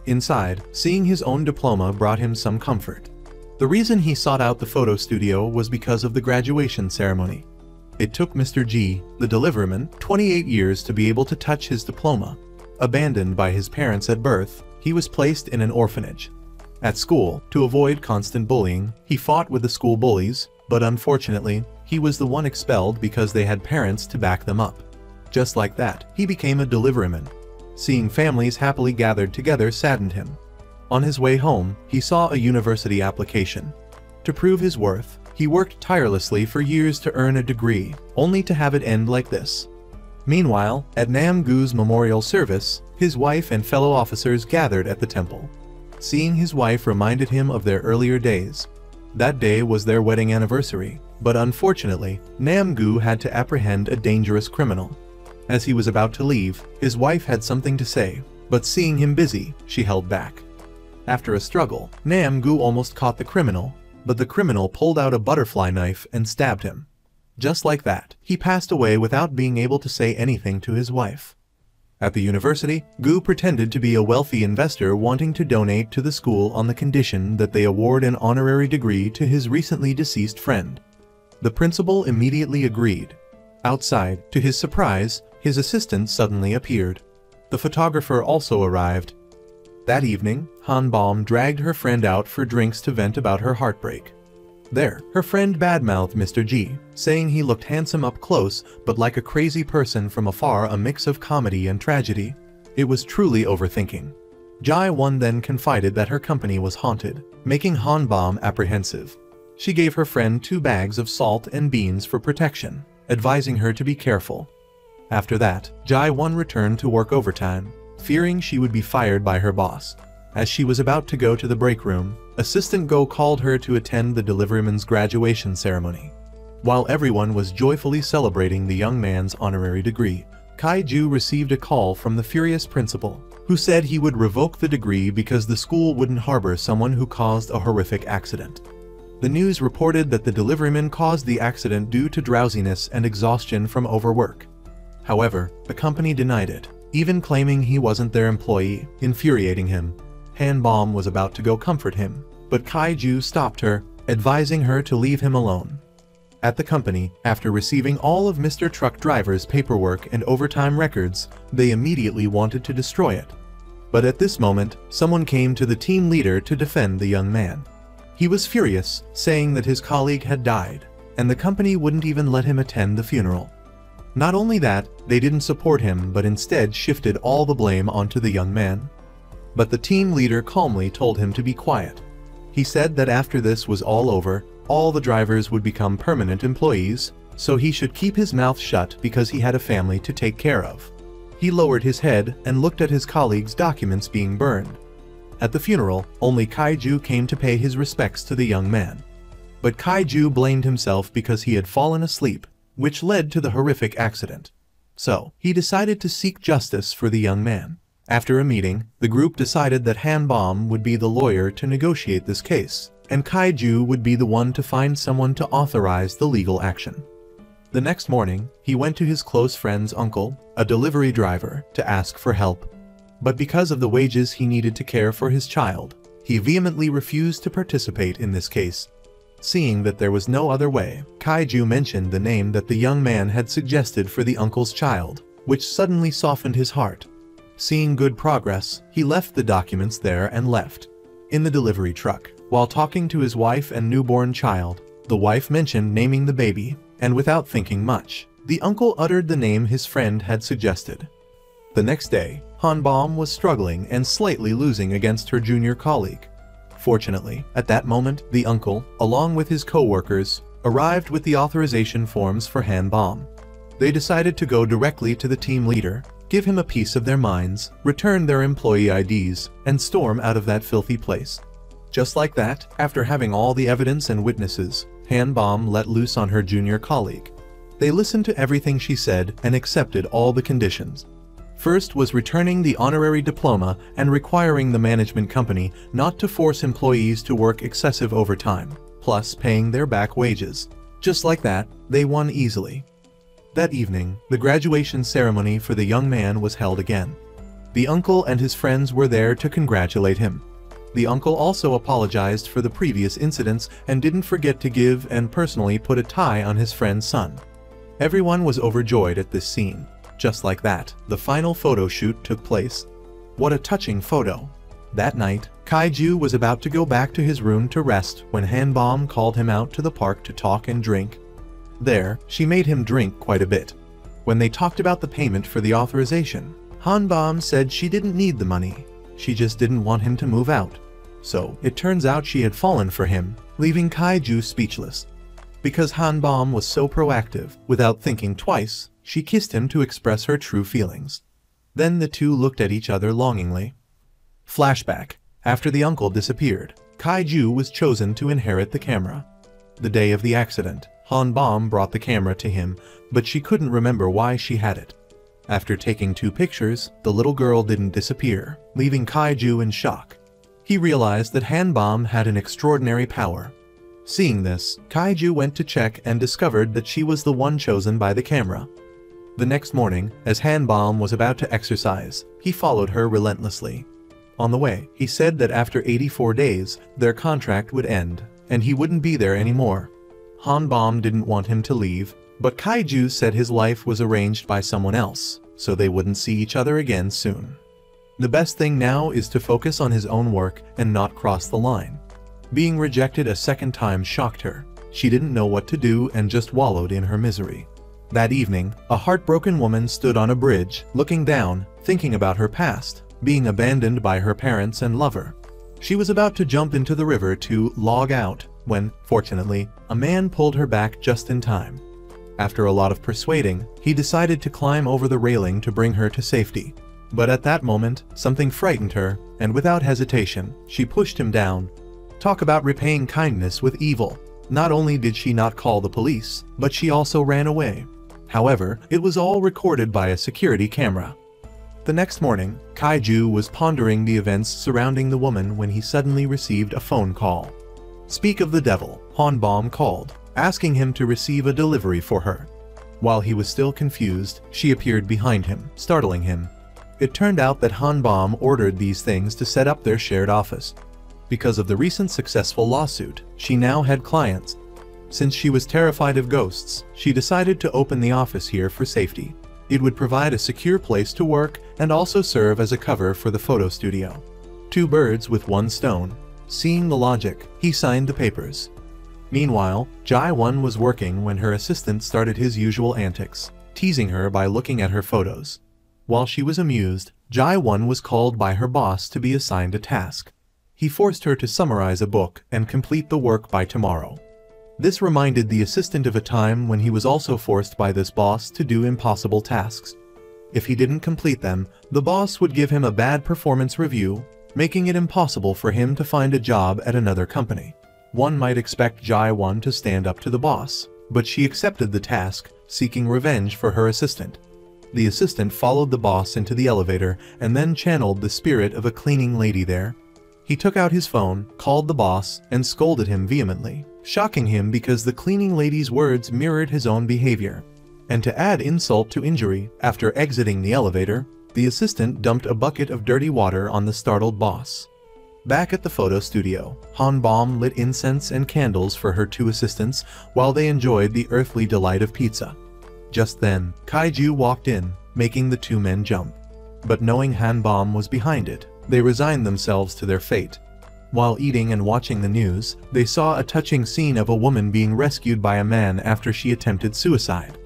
Inside, seeing his own diploma brought him some comfort. The reason he sought out the photo studio was because of the graduation ceremony. It took Mr. G, the deliveryman, 28 years to be able to touch his diploma. Abandoned by his parents at birth, he was placed in an orphanage. At school, to avoid constant bullying, he fought with the school bullies, but unfortunately, he was the one expelled because they had parents to back them up. Just like that, he became a deliveryman. Seeing families happily gathered together saddened him. On his way home, he saw a university application. To prove his worth, he worked tirelessly for years to earn a degree, only to have it end like this. Meanwhile, at Nam Gu's memorial service, his wife and fellow officers gathered at the temple. Seeing his wife reminded him of their earlier days. That day was their wedding anniversary, but unfortunately, Nam Gu had to apprehend a dangerous criminal. As he was about to leave, his wife had something to say, but seeing him busy, she held back. After a struggle, Nam Gu almost caught the criminal, but the criminal pulled out a butterfly knife and stabbed him. Just like that, he passed away without being able to say anything to his wife. At the university, Gu pretended to be a wealthy investor wanting to donate to the school on the condition that they award an honorary degree to his recently deceased friend. The principal immediately agreed. Outside, to his surprise, his assistant suddenly appeared. The photographer also arrived. That evening, Han Bom dragged her friend out for drinks to vent about her heartbreak. There, her friend badmouthed Mr. G, saying he looked handsome up close but like a crazy person from afar, a mix of comedy and tragedy. It was truly overthinking. Jai Won then confided that her company was haunted, making Han Bom apprehensive. She gave her friend 2 bags of salt and beans for protection, advising her to be careful. After that, Jai Won returned to work overtime, fearing she would be fired by her boss. As she was about to go to the break room, Assistant Go called her to attend the deliveryman's graduation ceremony. While everyone was joyfully celebrating the young man's honorary degree, Kai Ju received a call from the furious principal, who said he would revoke the degree because the school wouldn't harbor someone who caused a horrific accident. The news reported that the deliveryman caused the accident due to drowsiness and exhaustion from overwork. However, the company denied it, even claiming he wasn't their employee, infuriating him. Han Bom was about to go comfort him, but Kai Ju stopped her, advising her to leave him alone. At the company, after receiving all of Mr. Truck Driver's paperwork and overtime records, they immediately wanted to destroy it. But at this moment, someone came to the team leader to defend the young man. He was furious, saying that his colleague had died, and the company wouldn't even let him attend the funeral. Not only that, they didn't support him but instead shifted all the blame onto the young man. But the team leader calmly told him to be quiet. He said that after this was all over, all the drivers would become permanent employees, so he should keep his mouth shut because he had a family to take care of. He lowered his head and looked at his colleagues' documents being burned. At the funeral, only Kai Ju came to pay his respects to the young man. But Kai Ju blamed himself because he had fallen asleep, which led to the horrific accident. So, he decided to seek justice for the young man. After a meeting, the group decided that Han Bom would be the lawyer to negotiate this case, and Kai Ju would be the one to find someone to authorize the legal action. The next morning, he went to his close friend's uncle, a delivery driver, to ask for help. But because of the wages he needed to care for his child, he vehemently refused to participate in this case. Seeing that there was no other way, Kai Ju mentioned the name that the young man had suggested for the uncle's child, which suddenly softened his heart. Seeing good progress, he left the documents there and left. In the delivery truck, while talking to his wife and newborn child, the wife mentioned naming the baby, and without thinking much, the uncle uttered the name his friend had suggested. The next day, Han Bom was struggling and slightly losing against her junior colleague. Fortunately, at that moment, the uncle, along with his co-workers, arrived with the authorization forms for Han Bom. They decided to go directly to the team leader, give him a piece of their minds, return their employee IDs, and storm out of that filthy place. Just like that, after having all the evidence and witnesses, Han Bom let loose on her junior colleague. They listened to everything she said and accepted all the conditions. First was returning the honorary diploma and requiring the management company not to force employees to work excessive overtime, plus paying their back wages. Just like that, they won easily. That evening, the graduation ceremony for the young man was held again. The uncle and his friends were there to congratulate him. The uncle also apologized for the previous incidents and didn't forget to give and personally put a tie on his friend's son. Everyone was overjoyed at this scene. Just like that, the final photo shoot took place. What a touching photo. That night, Kaiju was about to go back to his room to rest when Hanbom called him out to the park to talk and drink. There, she made him drink quite a bit. When they talked about the payment for the authorization, Hanbom said she didn't need the money. She just didn't want him to move out. So, it turns out she had fallen for him, leaving Kaiju speechless. Because Hanbom was so proactive, without thinking twice, she kissed him to express her true feelings. Then the two looked at each other longingly. Flashback. After the uncle disappeared, Kaiju was chosen to inherit the camera. The day of the accident, Hanbom brought the camera to him, but she couldn't remember why she had it. After taking 2 pictures, the little girl didn't disappear, leaving Kaiju in shock. He realized that Hanbom had an extraordinary power. Seeing this, Kaiju went to check and discovered that she was the one chosen by the camera. The next morning, as Hanbom was about to exercise, he followed her relentlessly. On the way, he said that after 84 days, their contract would end, and he wouldn't be there anymore. Hanbom didn't want him to leave, but Kaiju said his life was arranged by someone else, so they wouldn't see each other again soon. The best thing now is to focus on his own work and not cross the line. Being rejected a second time shocked her. She didn't know what to do and just wallowed in her misery. That evening, a heartbroken woman stood on a bridge, looking down, thinking about her past, being abandoned by her parents and lover. She was about to jump into the river to log out, when, fortunately, a man pulled her back just in time. After a lot of persuading, he decided to climb over the railing to bring her to safety. But at that moment, something frightened her, and without hesitation, she pushed him down. Talk about repaying kindness with evil. Not only did she not call the police, but she also ran away. However, it was all recorded by a security camera. The next morning, Kaiju was pondering the events surrounding the woman when he suddenly received a phone call. Speak of the devil, Hanbom called, asking him to receive a delivery for her. While he was still confused, she appeared behind him, startling him. It turned out that Hanbom ordered these things to set up their shared office. Because of the recent successful lawsuit, she now had clients. Since she was terrified of ghosts, she decided to open the office here for safety. It would provide a secure place to work and also serve as a cover for the photo studio. 2 birds with 1 stone. Seeing the logic, he signed the papers. Meanwhile, Jai-Won was working when her assistant started his usual antics, teasing her by looking at her photos. While she was amused, Jai-Won was called by her boss to be assigned a task. He forced her to summarize a book and complete the work by tomorrow. This reminded the assistant of a time when he was also forced by this boss to do impossible tasks. If he didn't complete them, the boss would give him a bad performance review, making it impossible for him to find a job at another company. One might expect Jai-Won to stand up to the boss, but she accepted the task, seeking revenge for her assistant. The assistant followed the boss into the elevator and then channeled the spirit of a cleaning lady there. He took out his phone, called the boss, and scolded him vehemently, shocking him because the cleaning lady's words mirrored his own behavior. And to add insult to injury, after exiting the elevator, the assistant dumped a bucket of dirty water on the startled boss. Back at the photo studio, Hanbom lit incense and candles for her 2 assistants while they enjoyed the earthly delight of pizza. Just then, Kaiju walked in, making the 2 men jump. But knowing Hanbom was behind it, they resigned themselves to their fate. While eating and watching the news, they saw a touching scene of a woman being rescued by a man after she attempted suicide.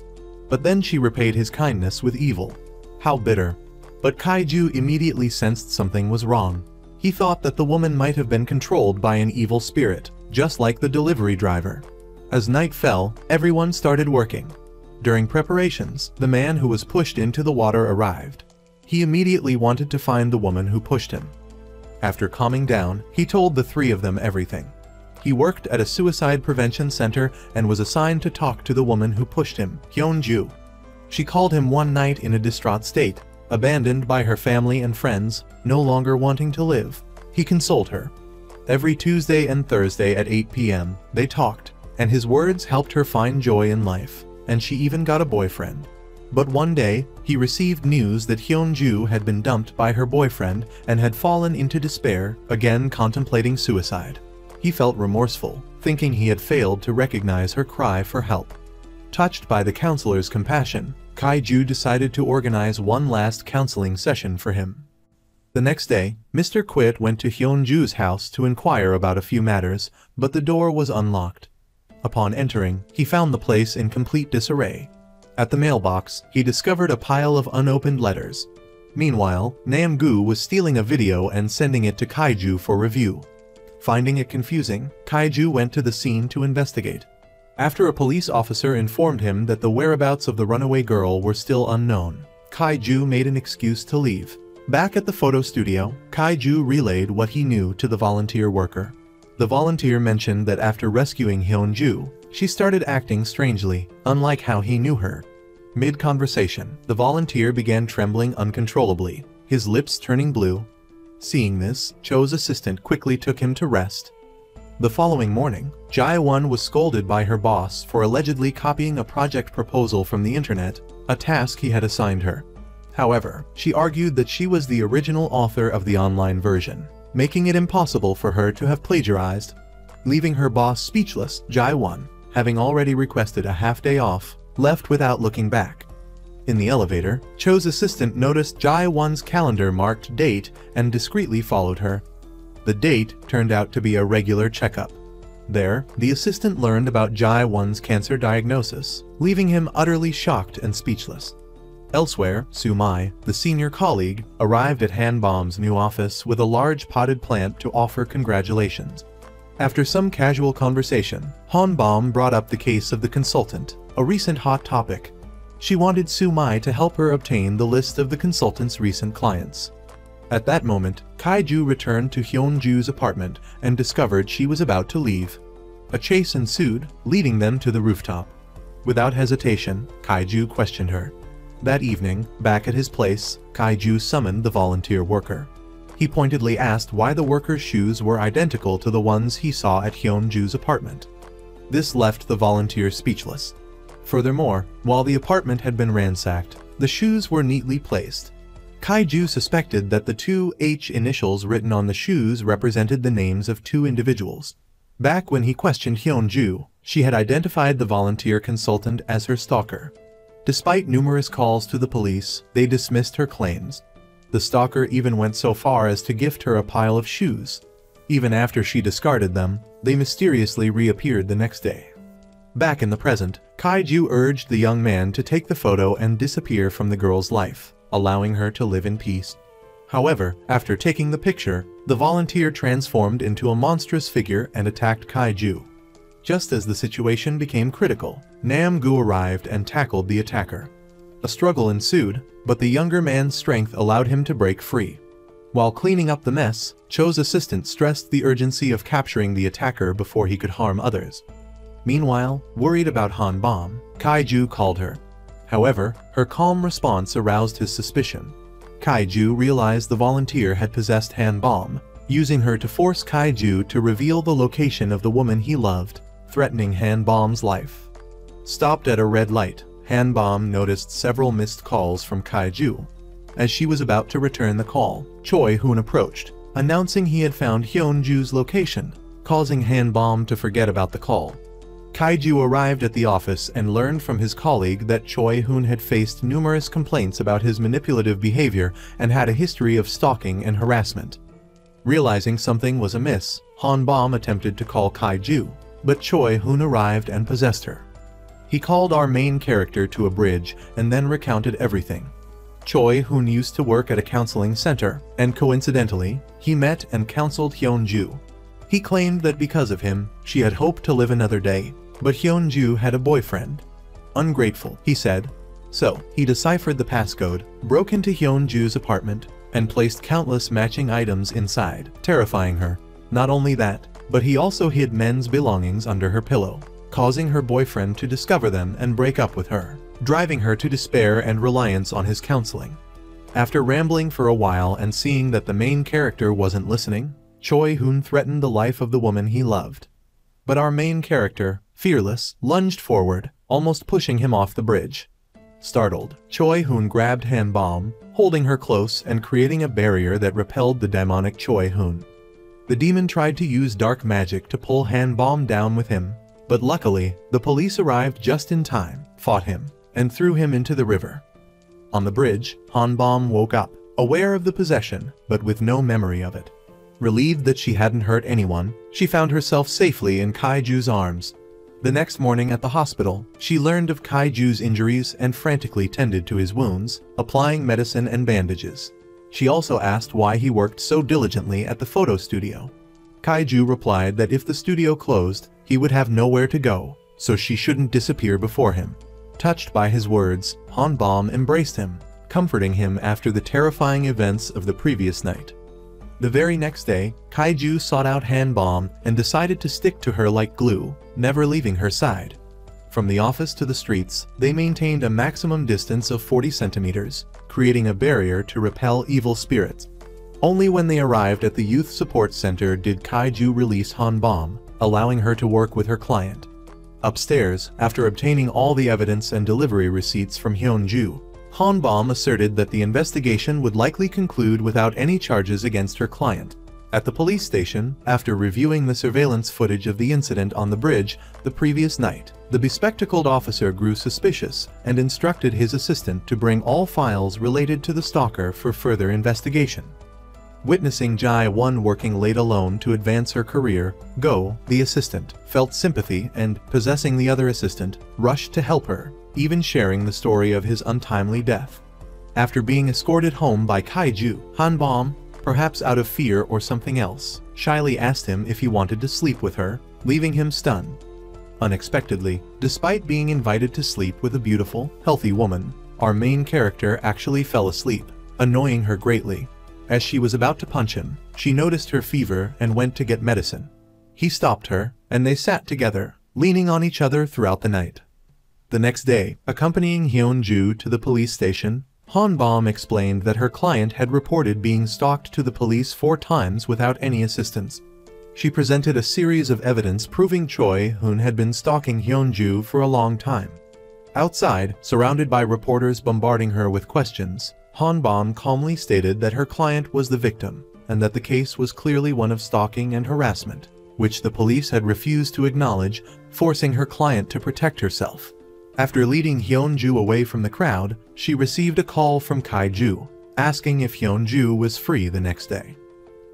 But then she repaid his kindness with evil. How bitter. But Kaiju immediately sensed something was wrong. He thought that the woman might have been controlled by an evil spirit, just like the delivery driver. As night fell, everyone started working. During preparations, the man who was pushed into the water arrived. He immediately wanted to find the woman who pushed him. After calming down, he told the 3 of them everything. He worked at a suicide prevention center and was assigned to talk to the woman who pushed him, Hyun-Ju. She called him one night in a distraught state, abandoned by her family and friends, no longer wanting to live. He consoled her. Every Tuesday and Thursday at 8 p.m., they talked, and his words helped her find joy in life, and she even got a boyfriend. But one day, he received news that Hyun-Ju had been dumped by her boyfriend and had fallen into despair, again contemplating suicide. He felt remorseful, thinking he had failed to recognize her cry for help. Touched by the counselor's compassion, Kaiju decided to organize one last counseling session for him. The next day, Mr. Quit went to Hyunju's house to inquire about a few matters, but the door was unlocked. Upon entering, he found the place in complete disarray. At the mailbox, he discovered a pile of unopened letters. Meanwhile, Nam-gu was stealing a video and sending it to Kaiju for review. Finding it confusing, Kaiju went to the scene to investigate. After a police officer informed him that the whereabouts of the runaway girl were still unknown, Kaiju made an excuse to leave. Back at the photo studio, Kaiju relayed what he knew to the volunteer worker. The volunteer mentioned that after rescuing Hyunju, she started acting strangely, unlike how he knew her. Mid-conversation, the volunteer began trembling uncontrollably, his lips turning blue. Seeing this, Cho's assistant quickly took him to rest. The following morning, Jae-won was scolded by her boss for allegedly copying a project proposal from the internet, a task he had assigned her. However, she argued that she was the original author of the online version, making it impossible for her to have plagiarized. Leaving her boss speechless, Jae-won, having already requested a half-day off, left without looking back. In the elevator, Cho's assistant noticed Jae-won's calendar marked date and discreetly followed her. The date turned out to be a regular checkup. There, the assistant learned about Jae-won's cancer diagnosis, leaving him utterly shocked and speechless. Elsewhere, Soo-mai, the senior colleague, arrived at Han Bom's new office with a large potted plant to offer congratulations. After some casual conversation, Han Bom brought up the case of the consultant, a recent hot topic. She wanted Soo-mai to help her obtain the list of the consultant's recent clients. At that moment, Kaiju returned to Hyunju's apartment and discovered she was about to leave. A chase ensued, leading them to the rooftop. Without hesitation, Kaiju questioned her. That evening, back at his place, Kaiju summoned the volunteer worker. He pointedly asked why the worker's shoes were identical to the ones he saw at Hyunju's apartment. This left the volunteer speechless. Furthermore, while the apartment had been ransacked, the shoes were neatly placed. Kaiju suspected that the two H initials written on the shoes represented the names of two individuals. Back when he questioned Hyunju, she had identified the volunteer consultant as her stalker. Despite numerous calls to the police, they dismissed her claims. The stalker even went so far as to gift her a pile of shoes. Even after she discarded them, they mysteriously reappeared the next day. Back in the present, Kaiju urged the young man to take the photo and disappear from the girl's life, allowing her to live in peace. However, after taking the picture, the volunteer transformed into a monstrous figure and attacked Kaiju. Just as the situation became critical, Nam-gu arrived and tackled the attacker. A struggle ensued, but the younger man's strength allowed him to break free. While cleaning up the mess, Cho's assistant stressed the urgency of capturing the attacker before he could harm others. Meanwhile, worried about Han Bom, Kaiju called her. However, her calm response aroused his suspicion. Kaiju realized the volunteer had possessed Han Bom, using her to force Kaiju to reveal the location of the woman he loved, threatening Han Bom's life. Stopped at a red light, Han Bom noticed several missed calls from Kaiju. As she was about to return the call, Choi Hoon approached, announcing he had found Hyunju's location, causing Han Bom to forget about the call. Kaiju arrived at the office and learned from his colleague that Choi Hoon had faced numerous complaints about his manipulative behavior and had a history of stalking and harassment. Realizing something was amiss, Han Bom attempted to call Kaiju, but Choi Hoon arrived and possessed her. He called our main character to a bridge and then recounted everything. Choi Hoon used to work at a counseling center, and coincidentally, he met and counseled Hyunju. He claimed that because of him, she had hoped to live another day, but Hyunju had a boyfriend. Ungrateful, he said. So, he deciphered the passcode, broke into Hyunju's apartment, and placed countless matching items inside, terrifying her. Not only that, but he also hid men's belongings under her pillow, causing her boyfriend to discover them and break up with her, driving her to despair and reliance on his counseling. After rambling for a while and seeing that the main character wasn't listening, Choi Hoon threatened the life of the woman he loved. But our main character, fearless, lunged forward, almost pushing him off the bridge. Startled, Choi Hoon grabbed Han Bom, holding her close and creating a barrier that repelled the demonic Choi Hoon. The demon tried to use dark magic to pull Han Bom down with him. But luckily, the police arrived just in time, fought him, and threw him into the river. On the bridge, Hanbom woke up, aware of the possession, but with no memory of it. Relieved that she hadn't hurt anyone, she found herself safely in Kaiju's arms. The next morning at the hospital, she learned of Kaiju's injuries and frantically tended to his wounds, applying medicine and bandages. She also asked why he worked so diligently at the photo studio. Kaiju replied that if the studio closed, he would have nowhere to go, so she shouldn't disappear before him. Touched by his words, Hanbom embraced him, comforting him after the terrifying events of the previous night. The very next day, Kaiju sought out Hanbom and decided to stick to her like glue, never leaving her side. From the office to the streets, they maintained a maximum distance of 40 centimeters, creating a barrier to repel evil spirits. Only when they arrived at the youth support center did Kaiju release Hanbom, allowing her to work with her client. Upstairs, after obtaining all the evidence and delivery receipts from Hyunju, Hanbom asserted that the investigation would likely conclude without any charges against her client. At the police station, after reviewing the surveillance footage of the incident on the bridge the previous night, the bespectacled officer grew suspicious and instructed his assistant to bring all files related to the stalker for further investigation. Witnessing Jae-won working late alone to advance her career, Go, the assistant, felt sympathy and, possessing the other assistant, rushed to help her, even sharing the story of his untimely death. After being escorted home by Kaiju, Hanbom, perhaps out of fear or something else, shyly asked him if he wanted to sleep with her, leaving him stunned. Unexpectedly, despite being invited to sleep with a beautiful, healthy woman, our main character actually fell asleep, annoying her greatly. As she was about to punch him, she noticed her fever and went to get medicine. He stopped her, and they sat together, leaning on each other throughout the night. The next day, accompanying Hyunju to the police station, Hanbom explained that her client had reported being stalked to the police 4 times without any assistance. She presented a series of evidence proving Choi Hoon had been stalking Hyunju for a long time. Outside, surrounded by reporters bombarding her with questions, Hanbom calmly stated that her client was the victim, and that the case was clearly one of stalking and harassment, which the police had refused to acknowledge, forcing her client to protect herself. After leading Hyunju away from the crowd, she received a call from Kaiju, asking if Hyunju was free the next day.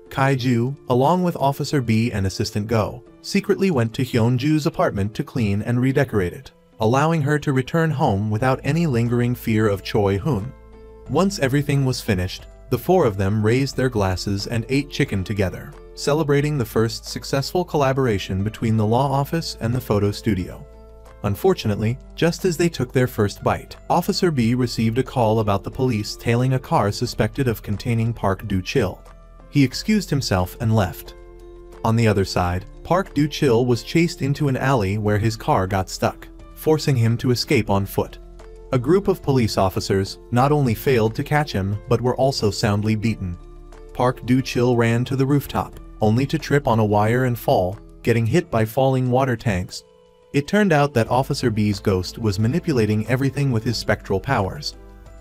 Kaiju, along with Officer B and Assistant Go, secretly went to Hyunju's apartment to clean and redecorate it, allowing her to return home without any lingering fear of Choi Hoon. Once everything was finished, the 4 of them raised their glasses and ate chicken together, celebrating the first successful collaboration between the law office and the photo studio. Unfortunately, just as they took their first bite, Officer B received a call about the police tailing a car suspected of containing Park Do-chil. He excused himself and left. On the other side, Park Do-chil was chased into an alley where his car got stuck, forcing him to escape on foot. A group of police officers not only failed to catch him but were also soundly beaten. Park Do-chil ran to the rooftop, only to trip on a wire and fall, getting hit by falling water tanks. It turned out that Officer B's ghost was manipulating everything with his spectral powers.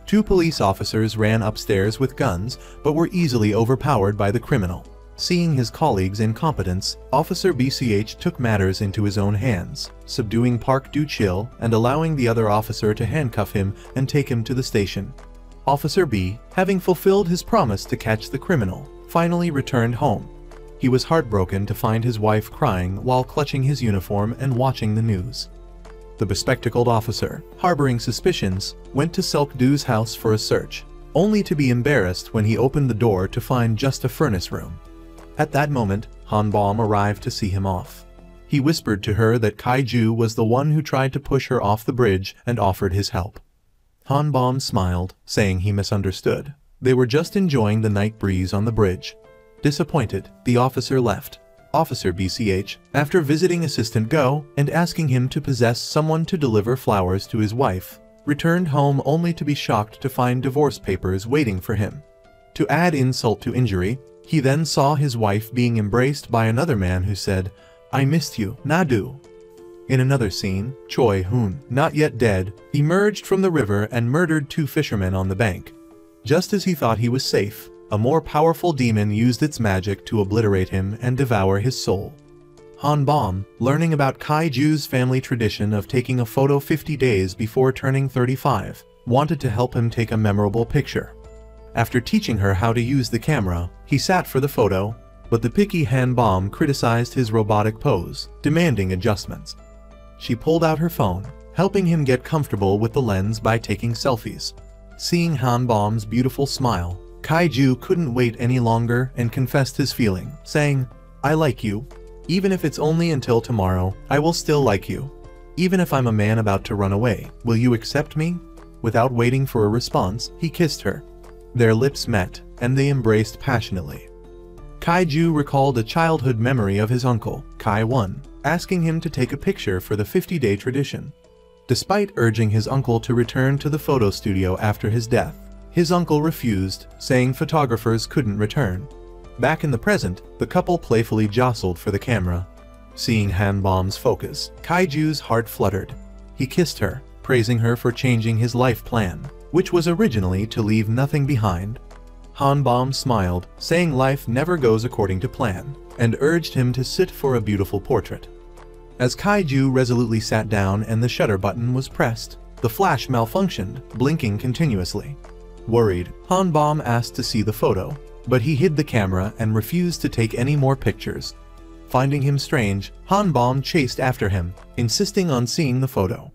2 police officers ran upstairs with guns but were easily overpowered by the criminal. Seeing his colleagues' incompetence, Officer BCH took matters into his own hands, subduing Park Do-chil and allowing the other officer to handcuff him and take him to the station. Officer B, having fulfilled his promise to catch the criminal, finally returned home. He was heartbroken to find his wife crying while clutching his uniform and watching the news. The bespectacled officer, harboring suspicions, went to Seok-doo's house for a search, only to be embarrassed when he opened the door to find just a furnace room. At that moment, Hanbom arrived to see him off. He whispered to her that Kaiju was the one who tried to push her off the bridge and offered his help. Hanbom smiled, saying he misunderstood. They were just enjoying the night breeze on the bridge. Disappointed, the officer left. Officer BCH, after visiting Assistant Go and asking him to possess someone to deliver flowers to his wife, returned home only to be shocked to find divorce papers waiting for him. To add insult to injury, he then saw his wife being embraced by another man who said, "I missed you, Nadu." In another scene, Choi Hoon, not yet dead, emerged from the river and murdered 2 fishermen on the bank. Just as he thought he was safe, a more powerful demon used its magic to obliterate him and devour his soul. Han Bom, learning about Kai-Ju's family tradition of taking a photo 50 days before turning 35, wanted to help him take a memorable picture. After teaching her how to use the camera, he sat for the photo, but the picky Han Bom criticized his robotic pose, demanding adjustments. She pulled out her phone, helping him get comfortable with the lens by taking selfies. Seeing Han Bom's beautiful smile, Kai-Ju couldn't wait any longer and confessed his feeling, saying, "I like you. Even if it's only until tomorrow, I will still like you. Even if I'm a man about to run away, will you accept me?" Without waiting for a response, he kissed her. Their lips met, and they embraced passionately. Kai-Ju recalled a childhood memory of his uncle, Kai-1, asking him to take a picture for the 50-day tradition. Despite urging his uncle to return to the photo studio after his death, his uncle refused, saying photographers couldn't return. Back in the present, the couple playfully jostled for the camera. Seeing Han Bom's focus, Kai-Ju's heart fluttered. He kissed her, praising her for changing his life plan, which was originally to leave nothing behind. Han Bom smiled, saying life never goes according to plan, and urged him to sit for a beautiful portrait. As Kai-Ju resolutely sat down and the shutter button was pressed, the flash malfunctioned, blinking continuously. Worried, Han Bom asked to see the photo, but he hid the camera and refused to take any more pictures. Finding him strange, Han Bom chased after him, insisting on seeing the photo.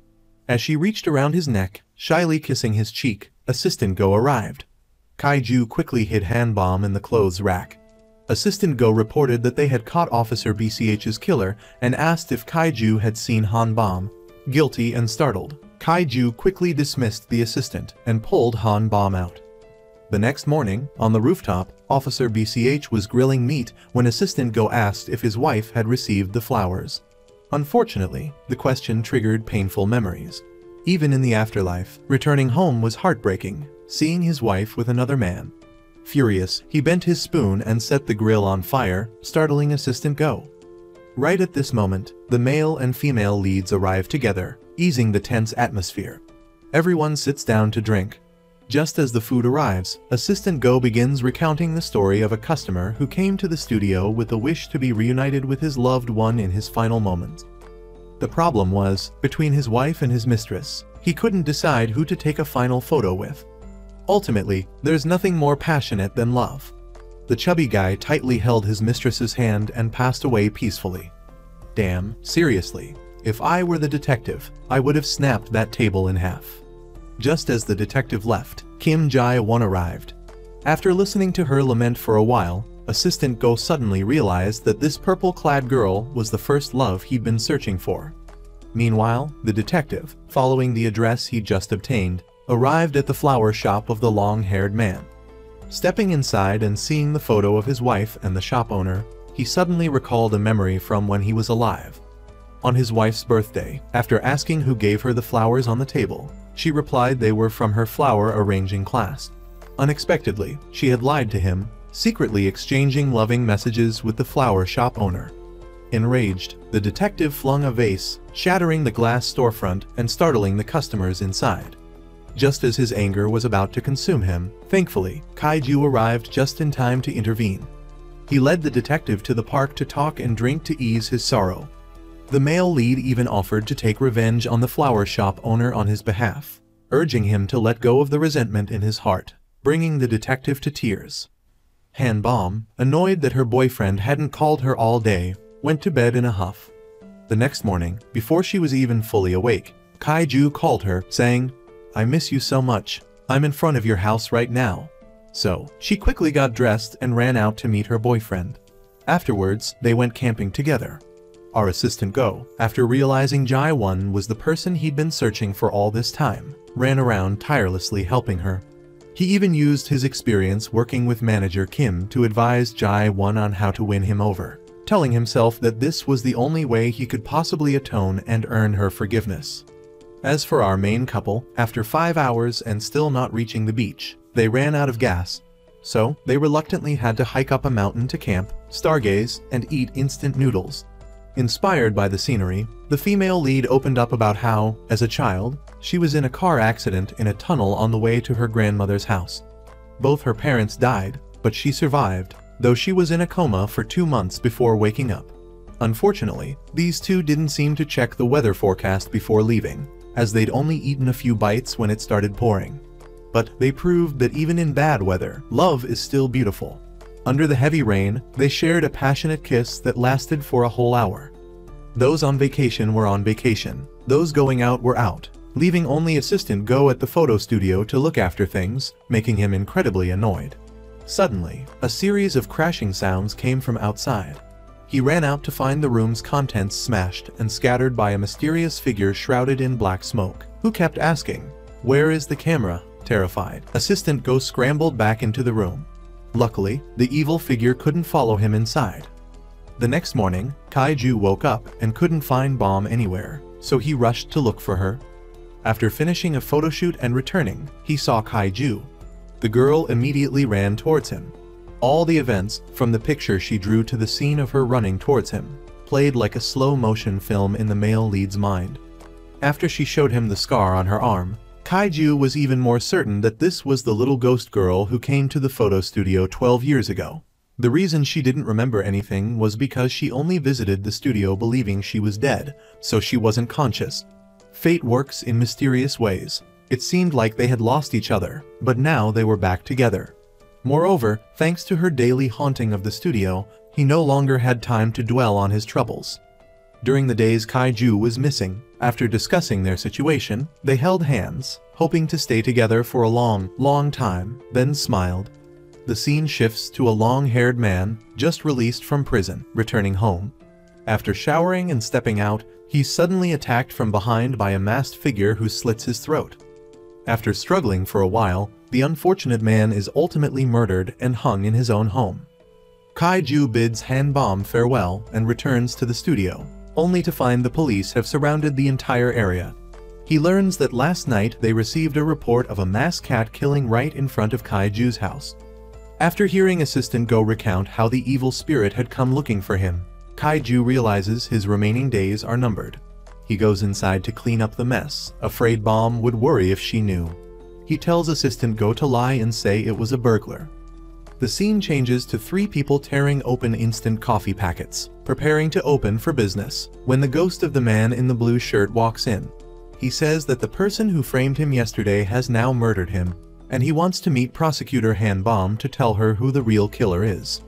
As she reached around his neck, shyly kissing his cheek, Assistant Go arrived. Kai-Ju quickly hid Han Bom in the clothes rack. Assistant Go reported that they had caught Officer BCH's killer and asked if Kai-Ju had seen Han Bom. Guilty and startled, Kai-Ju quickly dismissed the assistant and pulled Han Bom out. The next morning, on the rooftop, Officer BCH was grilling meat when Assistant Go asked if his wife had received the flowers. Unfortunately, the question triggered painful memories. Even in the afterlife, returning home was heartbreaking, seeing his wife with another man. Furious, he bent his spoon and set the grill on fire, startling Assistant Go. Right at this moment, the male and female leads arrive together, easing the tense atmosphere. Everyone sits down to drink. Just as the food arrives, Assistant Go begins recounting the story of a customer who came to the studio with a wish to be reunited with his loved one in his final moments. The problem was, between his wife and his mistress, he couldn't decide who to take a final photo with. Ultimately, there's nothing more passionate than love. The chubby guy tightly held his mistress's hand and passed away peacefully. Damn, seriously, if I were the detective, I would have snapped that table in half. Just as the detective left, Kim Jae-won arrived. After listening to her lament for a while, Assistant Go suddenly realized that this purple-clad girl was the first love he'd been searching for. Meanwhile, the detective, following the address he'd just obtained, arrived at the flower shop of the long-haired man. Stepping inside and seeing the photo of his wife and the shop owner, he suddenly recalled a memory from when he was alive. On his wife's birthday, after asking who gave her the flowers on the table, she replied they were from her flower arranging class. Unexpectedly, she had lied to him, secretly exchanging loving messages with the flower shop owner. Enraged, the detective flung a vase, shattering the glass storefront and startling the customers inside. Just as his anger was about to consume him, thankfully, Kai-Ju arrived just in time to intervene. He led the detective to the park to talk and drink to ease his sorrow. The male lead even offered to take revenge on the flower shop owner on his behalf, urging him to let go of the resentment in his heart, bringing the detective to tears. Han Bom, annoyed that her boyfriend hadn't called her all day, went to bed in a huff. The next morning, before she was even fully awake, Kai-Ju called her, saying, "I miss you so much. I'm in front of your house right now." So, she quickly got dressed and ran out to meet her boyfriend. Afterwards, they went camping together. Our Assistant Go, after realizing Jae-won was the person he'd been searching for all this time, ran around tirelessly helping her. He even used his experience working with manager Kim to advise Jae-won on how to win him over, telling himself that this was the only way he could possibly atone and earn her forgiveness. As for our main couple, after 5 hours and still not reaching the beach, they ran out of gas. So, they reluctantly had to hike up a mountain to camp, stargaze, and eat instant noodles. Inspired by the scenery, the female lead opened up about how, as a child, she was in a car accident in a tunnel on the way to her grandmother's house. Both her parents died, but she survived, though she was in a coma for 2 months before waking up. Unfortunately, these two didn't seem to check the weather forecast before leaving, as they'd only eaten a few bites when it started pouring. But they proved that even in bad weather, love is still beautiful. Under the heavy rain, they shared a passionate kiss that lasted for a whole hour. Those on vacation were on vacation. Those going out were out, leaving only Assistant Go at the photo studio to look after things, making him incredibly annoyed. Suddenly, a series of crashing sounds came from outside. He ran out to find the room's contents smashed and scattered by a mysterious figure shrouded in black smoke, who kept asking, "Where is the camera?" Terrified, Assistant Go scrambled back into the room. Luckily, the evil figure couldn't follow him inside. The next morning, Kaiju woke up and couldn't find Bomb anywhere, so he rushed to look for her. After finishing a photoshoot and returning, he saw Kaiju. The girl immediately ran towards him. All the events, from the picture she drew to the scene of her running towards him, played like a slow-motion film in the male lead's mind. After she showed him the scar on her arm, Kaiju was even more certain that this was the little ghost girl who came to the photo studio 12 years ago. The reason she didn't remember anything was because she only visited the studio believing she was dead, so she wasn't conscious. Fate works in mysterious ways. It seemed like they had lost each other, but now they were back together. Moreover, thanks to her daily haunting of the studio, he no longer had time to dwell on his troubles. During the days Kaiju was missing, after discussing their situation, they held hands, hoping to stay together for a long time, then smiled. The scene shifts to a long-haired man, just released from prison, returning home. After showering and stepping out, he's suddenly attacked from behind by a masked figure who slits his throat. After struggling for a while, the unfortunate man is ultimately murdered and hung in his own home. Kaiju bids Han Bomb farewell and returns to the studio, only to find the police have surrounded the entire area. He learns that last night they received a report of a masked cat killing right in front of Kaiju's house. After hearing Assistant Go recount how the evil spirit had come looking for him, Kaiju realizes his remaining days are numbered. He goes inside to clean up the mess, afraid Bomb would worry if she knew. He tells Assistant Go to lie and say it was a burglar. The scene changes to three people tearing open instant coffee packets, preparing to open for business, when the ghost of the man in the blue shirt walks in. He says that the person who framed him yesterday has now murdered him, and he wants to meet Prosecutor Han Bomb to tell her who the real killer is.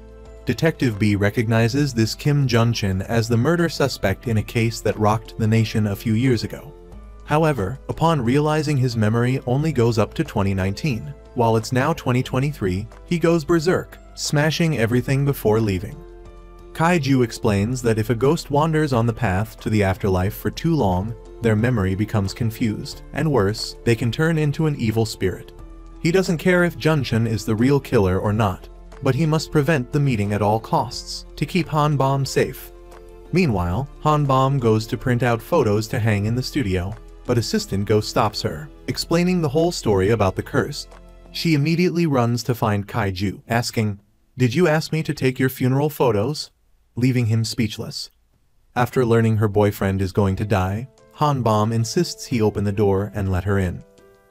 Detective B recognizes this Kim Jun-chin as the murder suspect in a case that rocked the nation a few years ago. However, upon realizing his memory only goes up to 2019, while it's now 2023, he goes berserk, smashing everything before leaving. Kaiju explains that if a ghost wanders on the path to the afterlife for too long, their memory becomes confused, and worse, they can turn into an evil spirit. He doesn't care if Jun-chin is the real killer or not, but he must prevent the meeting at all costs, to keep Han Bomb safe. Meanwhile, Han Bomb goes to print out photos to hang in the studio, but Assistant Go stops her, explaining the whole story about the curse. She immediately runs to find Kaiju, asking, "Did you ask me to take your funeral photos?" leaving him speechless. After learning her boyfriend is going to die, Han Bomb insists he open the door and let her in.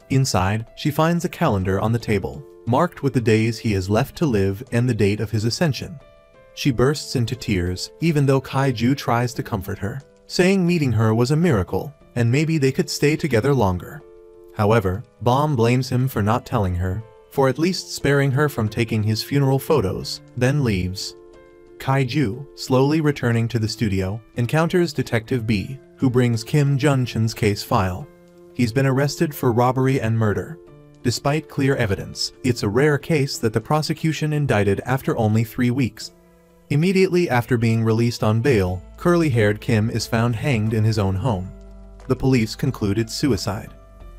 Inside, she finds a calendar on the table, marked with the days he has left to live and the date of his ascension. She bursts into tears, even though Kaiju tries to comfort her, saying meeting her was a miracle, and maybe they could stay together longer. However, Bomb blames him for not telling her, for at least sparing her from taking his funeral photos, then leaves. Kaiju, slowly returning to the studio, encounters Detective B, who brings Kim Jun-chin's case file. He's been arrested for robbery and murder. Despite clear evidence, it's a rare case that the prosecution indicted after only 3 weeks. Immediately after being released on bail, curly-haired Kim is found hanged in his own home. The police conclude it's suicide.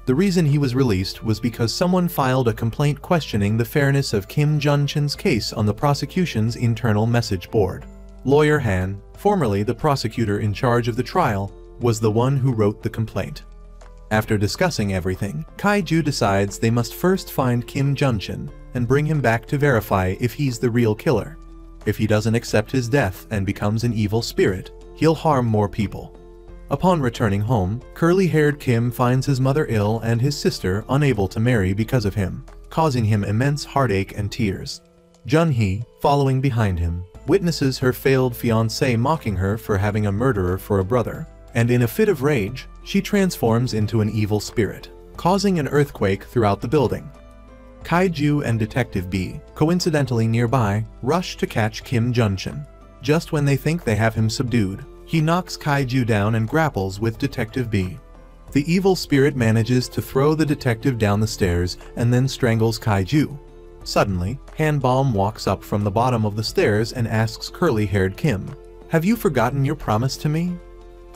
The reason he was released was because someone filed a complaint questioning the fairness of Kim Jun-chin's case on the prosecution's internal message board. Lawyer Han, formerly the prosecutor in charge of the trial, was the one who wrote the complaint. After discussing everything, Kaiju decides they must first find Kim Jun-chin and bring him back to verify if he's the real killer. If he doesn't accept his death and becomes an evil spirit, he'll harm more people. Upon returning home, curly-haired Kim finds his mother ill and his sister unable to marry because of him, causing him immense heartache and tears. Jun-hee, following behind him, witnesses her failed fiancé mocking her for having a murderer for a brother, and in a fit of rage, she transforms into an evil spirit, causing an earthquake throughout the building. Kaiju and Detective B, coincidentally nearby, rush to catch Kim Jun-chin. Just when they think they have him subdued, he knocks Kaiju down and grapples with Detective B. The evil spirit manages to throw the detective down the stairs and then strangles Kaiju. Suddenly, Han-Bom walks up from the bottom of the stairs and asks curly-haired Kim, "Have you forgotten your promise to me?"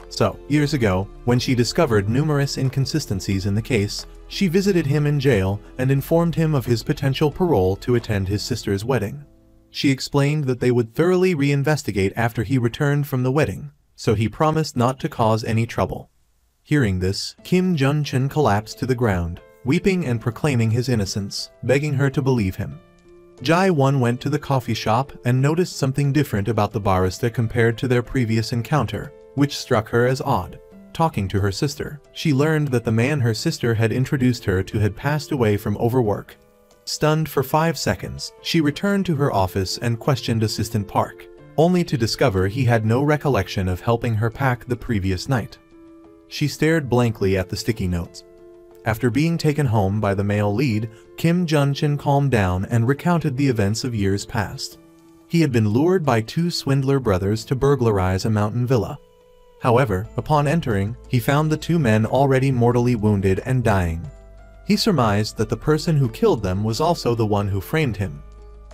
So, years ago, when she discovered numerous inconsistencies in the case, she visited him in jail and informed him of his potential parole to attend his sister's wedding. She explained that they would thoroughly reinvestigate after he returned from the wedding, so he promised not to cause any trouble. Hearing this, Kim Jun-chin collapsed to the ground, weeping and proclaiming his innocence, begging her to believe him. Jae-won went to the coffee shop and noticed something different about the barista compared to their previous encounter, which struck her as odd. Talking to her sister, she learned that the man her sister had introduced her to had passed away from overwork. Stunned for 5 seconds, she returned to her office and questioned Assistant Park, only to discover he had no recollection of helping her pack the previous night. She stared blankly at the sticky notes. After being taken home by the male lead, Kim Jun-chin calmed down and recounted the events of years past. He had been lured by 2 swindler brothers to burglarize a mountain villa. However, upon entering, he found the 2 men already mortally wounded and dying. He surmised that the person who killed them was also the one who framed him.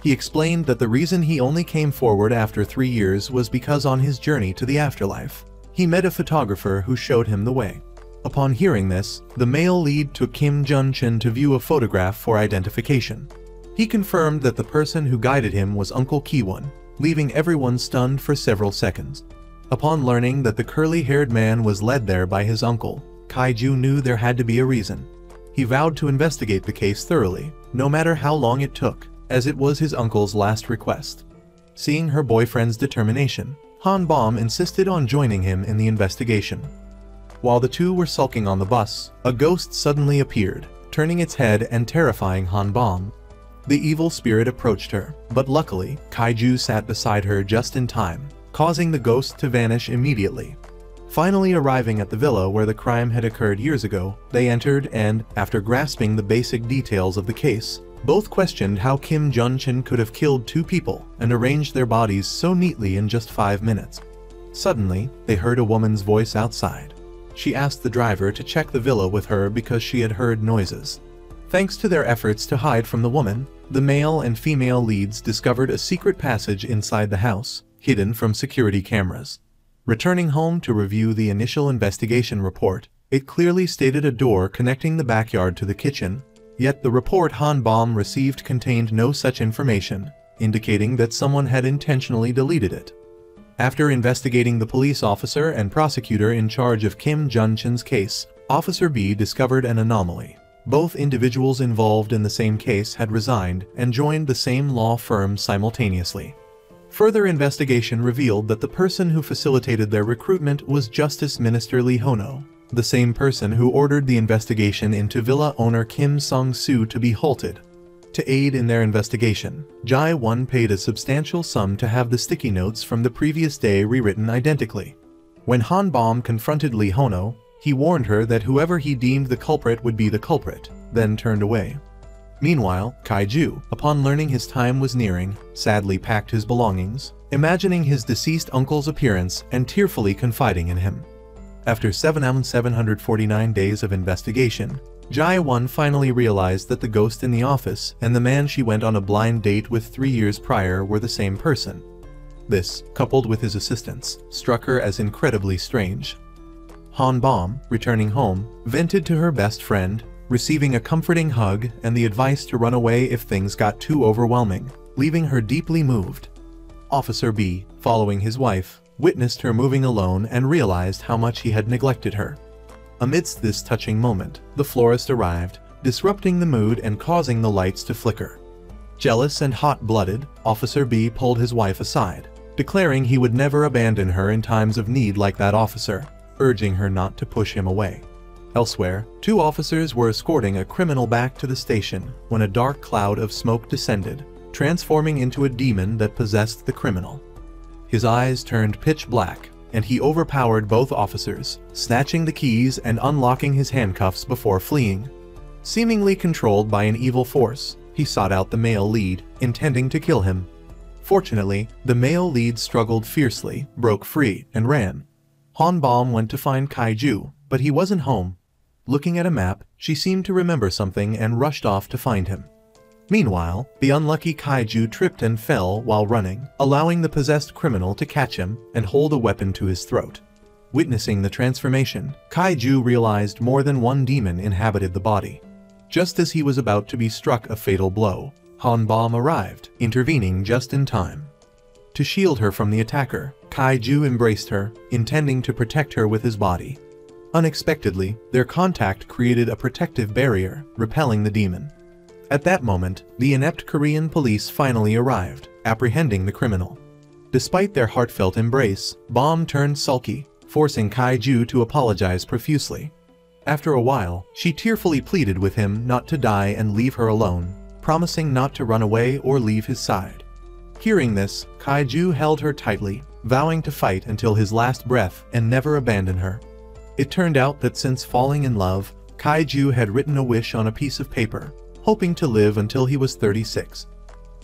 He explained that the reason he only came forward after 3 years was because on his journey to the afterlife, he met a photographer who showed him the way. Upon hearing this, the male lead took Kim Jun-chin to view a photograph for identification. He confirmed that the person who guided him was Uncle Ki-won, leaving everyone stunned for several seconds. Upon learning that the curly-haired man was led there by his uncle, Kaiju knew there had to be a reason. He vowed to investigate the case thoroughly, no matter how long it took, as it was his uncle's last request. Seeing her boyfriend's determination, Han-Bom insisted on joining him in the investigation. While the 2 were sulking on the bus, a ghost suddenly appeared, turning its head and terrifying Han-Bom. The evil spirit approached her, but luckily, Kaiju sat beside her just in time, causing the ghost to vanish immediately. Finally arriving at the villa where the crime had occurred years ago, they entered and, after grasping the basic details of the case, both questioned how Kim Jun-chin could have killed 2 people and arranged their bodies so neatly in just 5 minutes. Suddenly, they heard a woman's voice outside. She asked the driver to check the villa with her because she had heard noises. Thanks to their efforts to hide from the woman, the male and female leads discovered a secret passage inside the house, hidden from security cameras. Returning home to review the initial investigation report, it clearly stated a door connecting the backyard to the kitchen, yet the report Han-Bom received contained no such information, indicating that someone had intentionally deleted it. After investigating the police officer and prosecutor in charge of Kim Jun-chin's case, Officer B discovered an anomaly. Both individuals involved in the same case had resigned and joined the same law firm simultaneously. Further investigation revealed that the person who facilitated their recruitment was Justice Minister Lee Hono, the same person who ordered the investigation into villa owner Kim Song-soo to be halted. To aid in their investigation, Jae-won paid a substantial sum to have the sticky notes from the previous day rewritten identically. When Han-Bom confronted Lee Hono, he warned her that whoever he deemed the culprit would be the culprit, then turned away. Meanwhile, Kaiju, upon learning his time was nearing, sadly packed his belongings, imagining his deceased uncle's appearance and tearfully confiding in him. After 749 days of investigation, Jae-won finally realized that the ghost in the office and the man she went on a blind date with 3 years prior were the same person. This, coupled with his assistance, struck her as incredibly strange. Han-Bom, returning home, vented to her best friend, receiving a comforting hug and the advice to run away if things got too overwhelming, leaving her deeply moved. Officer B, following his wife, witnessed her moving alone and realized how much he had neglected her. Amidst this touching moment, the florist arrived, disrupting the mood and causing the lights to flicker. Jealous and hot-blooded, Officer B pulled his wife aside, declaring he would never abandon her in times of need like that officer, urging her not to push him away. Elsewhere, 2 officers were escorting a criminal back to the station when a dark cloud of smoke descended, transforming into a demon that possessed the criminal. His eyes turned pitch black, and he overpowered both officers, snatching the keys and unlocking his handcuffs before fleeing. Seemingly controlled by an evil force, he sought out the male lead, intending to kill him. Fortunately, the male lead struggled fiercely, broke free, and ran. Han Bom went to find Kaiju, but he wasn't home. Looking at a map, she seemed to remember something and rushed off to find him. Meanwhile, the unlucky Kaiju tripped and fell while running, allowing the possessed criminal to catch him and hold a weapon to his throat. Witnessing the transformation, Kaiju realized more than one demon inhabited the body. Just as he was about to be struck a fatal blow, Han Bom arrived, intervening just in time. To shield her from the attacker, Kaiju embraced her, intending to protect her with his body. Unexpectedly, their contact created a protective barrier, repelling the demon. At that moment, the inept Korean police finally arrived, apprehending the criminal. Despite their heartfelt embrace, Bom turned sulky, forcing Kaiju to apologize profusely. After a while, she tearfully pleaded with him not to die and leave her alone, promising not to run away or leave his side. Hearing this, Kaiju held her tightly, vowing to fight until his last breath and never abandon her. It turned out that since falling in love, Kaiju had written a wish on a piece of paper, hoping to live until he was 36.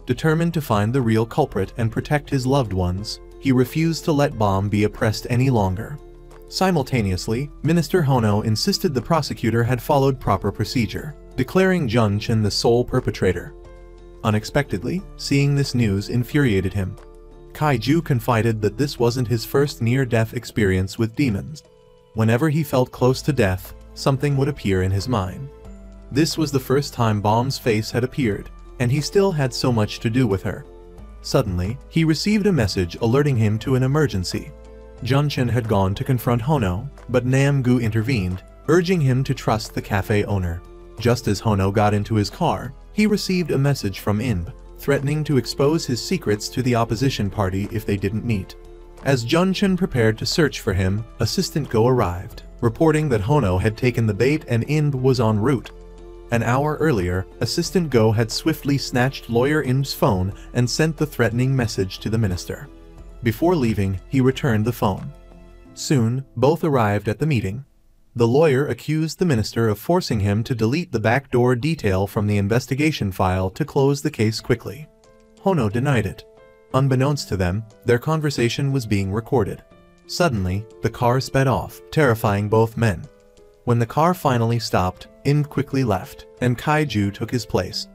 Determined to find the real culprit and protect his loved ones, he refused to let Bom be oppressed any longer. Simultaneously, Minister Hono insisted the prosecutor had followed proper procedure, declaring Jun Chen the sole perpetrator. Unexpectedly, seeing this news infuriated him. Kaiju confided that this wasn't his first near-death experience with demons. Whenever he felt close to death, something would appear in his mind. This was the first time Bom's face had appeared, and he still had so much to do with her. Suddenly, he received a message alerting him to an emergency. Jun Chen had gone to confront Hono, but Nam Gu intervened, urging him to trust the cafe owner. Just as Hono got into his car, he received a message from Inb, threatening to expose his secrets to the opposition party if they didn't meet. As Jun Chen prepared to search for him, Assistant Go arrived, reporting that Hono had taken the bait and Inb was en route. An hour earlier, Assistant Go had swiftly snatched Lawyer Inb's phone and sent the threatening message to the minister. Before leaving, he returned the phone. Soon, both arrived at the meeting. The lawyer accused the minister of forcing him to delete the backdoor detail from the investigation file to close the case quickly. Hono denied it. Unbeknownst to them, their conversation was being recorded. Suddenly, the car sped off, terrifying both men. When the car finally stopped, Inb quickly left, and Kaiju took his place.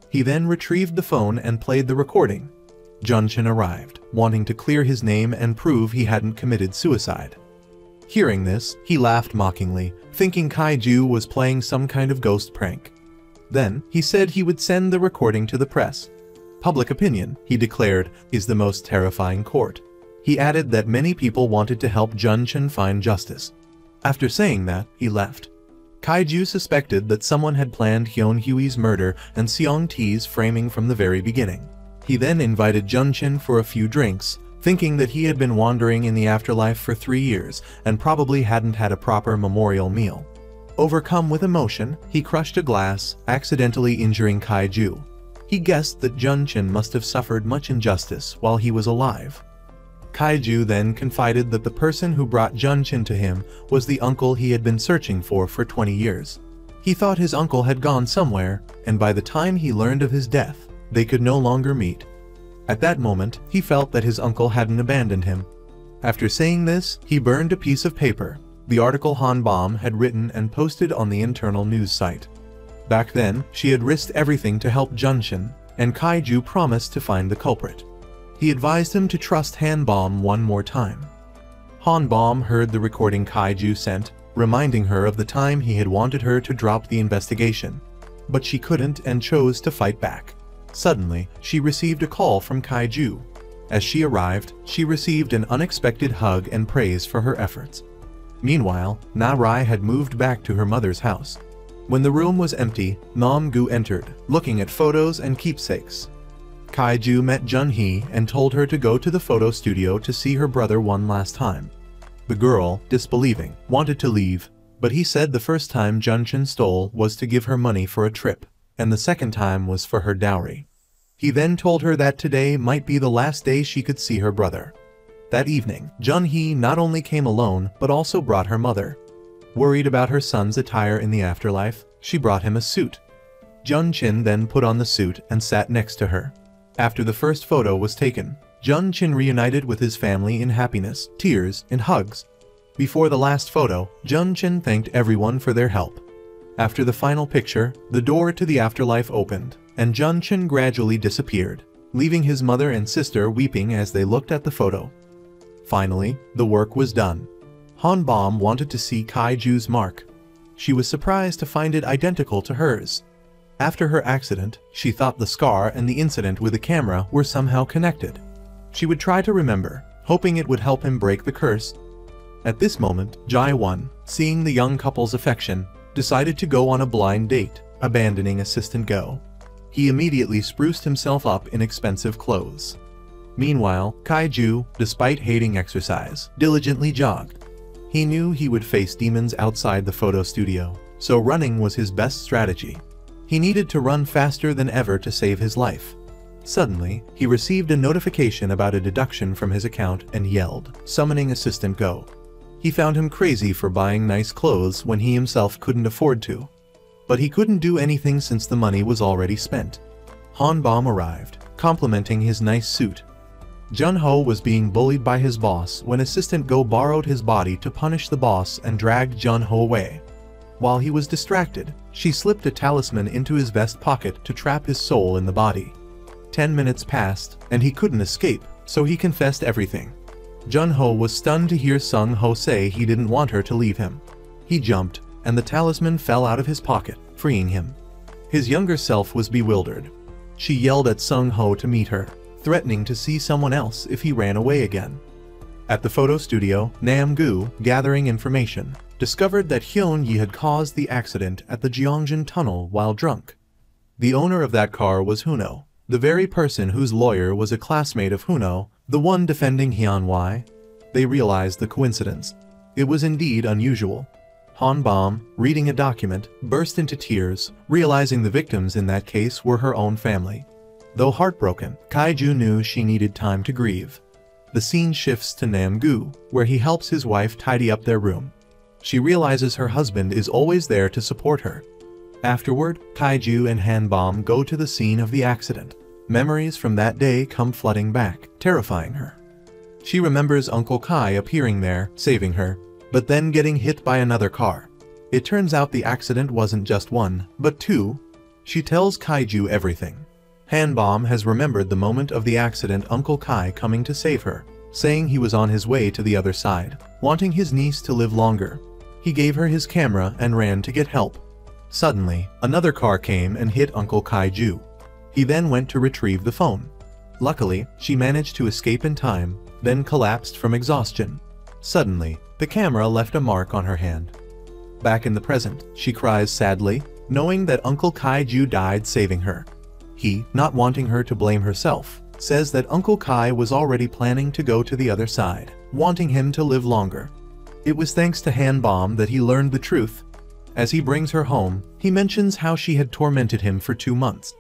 He then retrieved the phone and played the recording. Jun Chen arrived, wanting to clear his name and prove he hadn't committed suicide. Hearing this, he laughed mockingly, thinking Kaiju was playing some kind of ghost prank. Then, he said he would send the recording to the press. Public opinion, he declared, is the most terrifying court. He added that many people wanted to help Jun Chen find justice. After saying that, he left. Kaiju suspected that someone had planned Hyun Hui's murder and Seong Ti's framing from the very beginning. He then invited Jun Chen for a few drinks, thinking that he had been wandering in the afterlife for 3 years and probably hadn't had a proper memorial meal. Overcome with emotion, he crushed a glass, accidentally injuring Kaiju. He guessed that Jun Chen must have suffered much injustice while he was alive. Kaiju then confided that the person who brought Jun Chen to him was the uncle he had been searching for 20 years. He thought his uncle had gone somewhere, and by the time he learned of his death, they could no longer meet. At that moment, he felt that his uncle hadn't abandoned him. After saying this, he burned a piece of paper, the article Han Bom had written and posted on the internal news site. Back then, she had risked everything to help Jun Chen, and Kaiju promised to find the culprit. He advised him to trust Han Bom one more time. Han Bom heard the recording Kaiju sent, reminding her of the time he had wanted her to drop the investigation. But she couldn't and chose to fight back. Suddenly, she received a call from Kaiju. As she arrived, she received an unexpected hug and praise for her efforts. Meanwhile, Na Rai had moved back to her mother's house. When the room was empty, Nam Gu entered, looking at photos and keepsakes. Kaiju met Jun Hee and told her to go to the photo studio to see her brother one last time. The girl, disbelieving, wanted to leave, but he said the first time Jun Chen stole was to give her money for a trip, and the second time was for her dowry. He then told her that today might be the last day she could see her brother. That evening, Jun-hee not only came alone but also brought her mother. Worried about her son's attire in the afterlife, she brought him a suit. Jun-chin then put on the suit and sat next to her. After the first photo was taken, Jun-chin reunited with his family in happiness, tears, and hugs. Before the last photo, Jun-chin thanked everyone for their help. After the final picture, the door to the afterlife opened, and Jun-chin gradually disappeared, leaving his mother and sister weeping as they looked at the photo. Finally, the work was done. Han Bom wanted to see Kai-ju's mark. She was surprised to find it identical to hers. After her accident, she thought the scar and the incident with the camera were somehow connected. She would try to remember, hoping it would help him break the curse. At this moment, Jae-won, seeing the young couple's affection, decided to go on a blind date, abandoning Assistant Go. He immediately spruced himself up in expensive clothes. Meanwhile, Kai-ju, despite hating exercise, diligently jogged. He knew he would face demons outside the photo studio, so running was his best strategy. He needed to run faster than ever to save his life. Suddenly, he received a notification about a deduction from his account and yelled, summoning Assistant Go. He found him crazy for buying nice clothes when he himself couldn't afford to. But he couldn't do anything since the money was already spent. Han Bom arrived, complimenting his nice suit. Jun-ho was being bullied by his boss when Assistant Go borrowed his body to punish the boss and dragged Jun-ho away. While he was distracted, she slipped a talisman into his vest pocket to trap his soul in the body. 10 minutes passed, and he couldn't escape, so he confessed everything. Jun-ho was stunned to hear Sung-ho say he didn't want her to leave him. He jumped, and the talisman fell out of his pocket, freeing him. His younger self was bewildered. She yelled at Sung-ho to meet her, threatening to see someone else if he ran away again. At the photo studio, Nam-gu, gathering information, discovered that Hyun-yi had caused the accident at the Gyeongjin Tunnel while drunk. The owner of that car was Huno, the very person whose lawyer was a classmate of Huno, the one defending Hyun-yi. They realized the coincidence. It was indeed unusual. Han Bom, reading a document, burst into tears, realizing the victims in that case were her own family. Though heartbroken, Kai-ju knew she needed time to grieve. The scene shifts to Nam-gu, where he helps his wife tidy up their room. She realizes her husband is always there to support her. Afterward, Kai-ju and Han Bom go to the scene of the accident. Memories from that day come flooding back, terrifying her. She remembers Uncle Kai appearing there, saving her, but then getting hit by another car. It turns out the accident wasn't just one, but two. She tells Kai-ju everything. Han Bom has remembered the moment of the accident, Uncle Kai coming to save her, saying he was on his way to the other side, wanting his niece to live longer. He gave her his camera and ran to get help. Suddenly, another car came and hit Uncle Kai-ju. He then went to retrieve the phone. Luckily, she managed to escape in time, then collapsed from exhaustion. Suddenly, the camera left a mark on her hand. Back in the present, she cries sadly, knowing that Uncle Kai-ju died saving her. He, not wanting her to blame herself, says that Uncle Kai was already planning to go to the other side, wanting him to live longer. It was thanks to Han Bom that he learned the truth. As he brings her home, he mentions how she had tormented him for 2 months.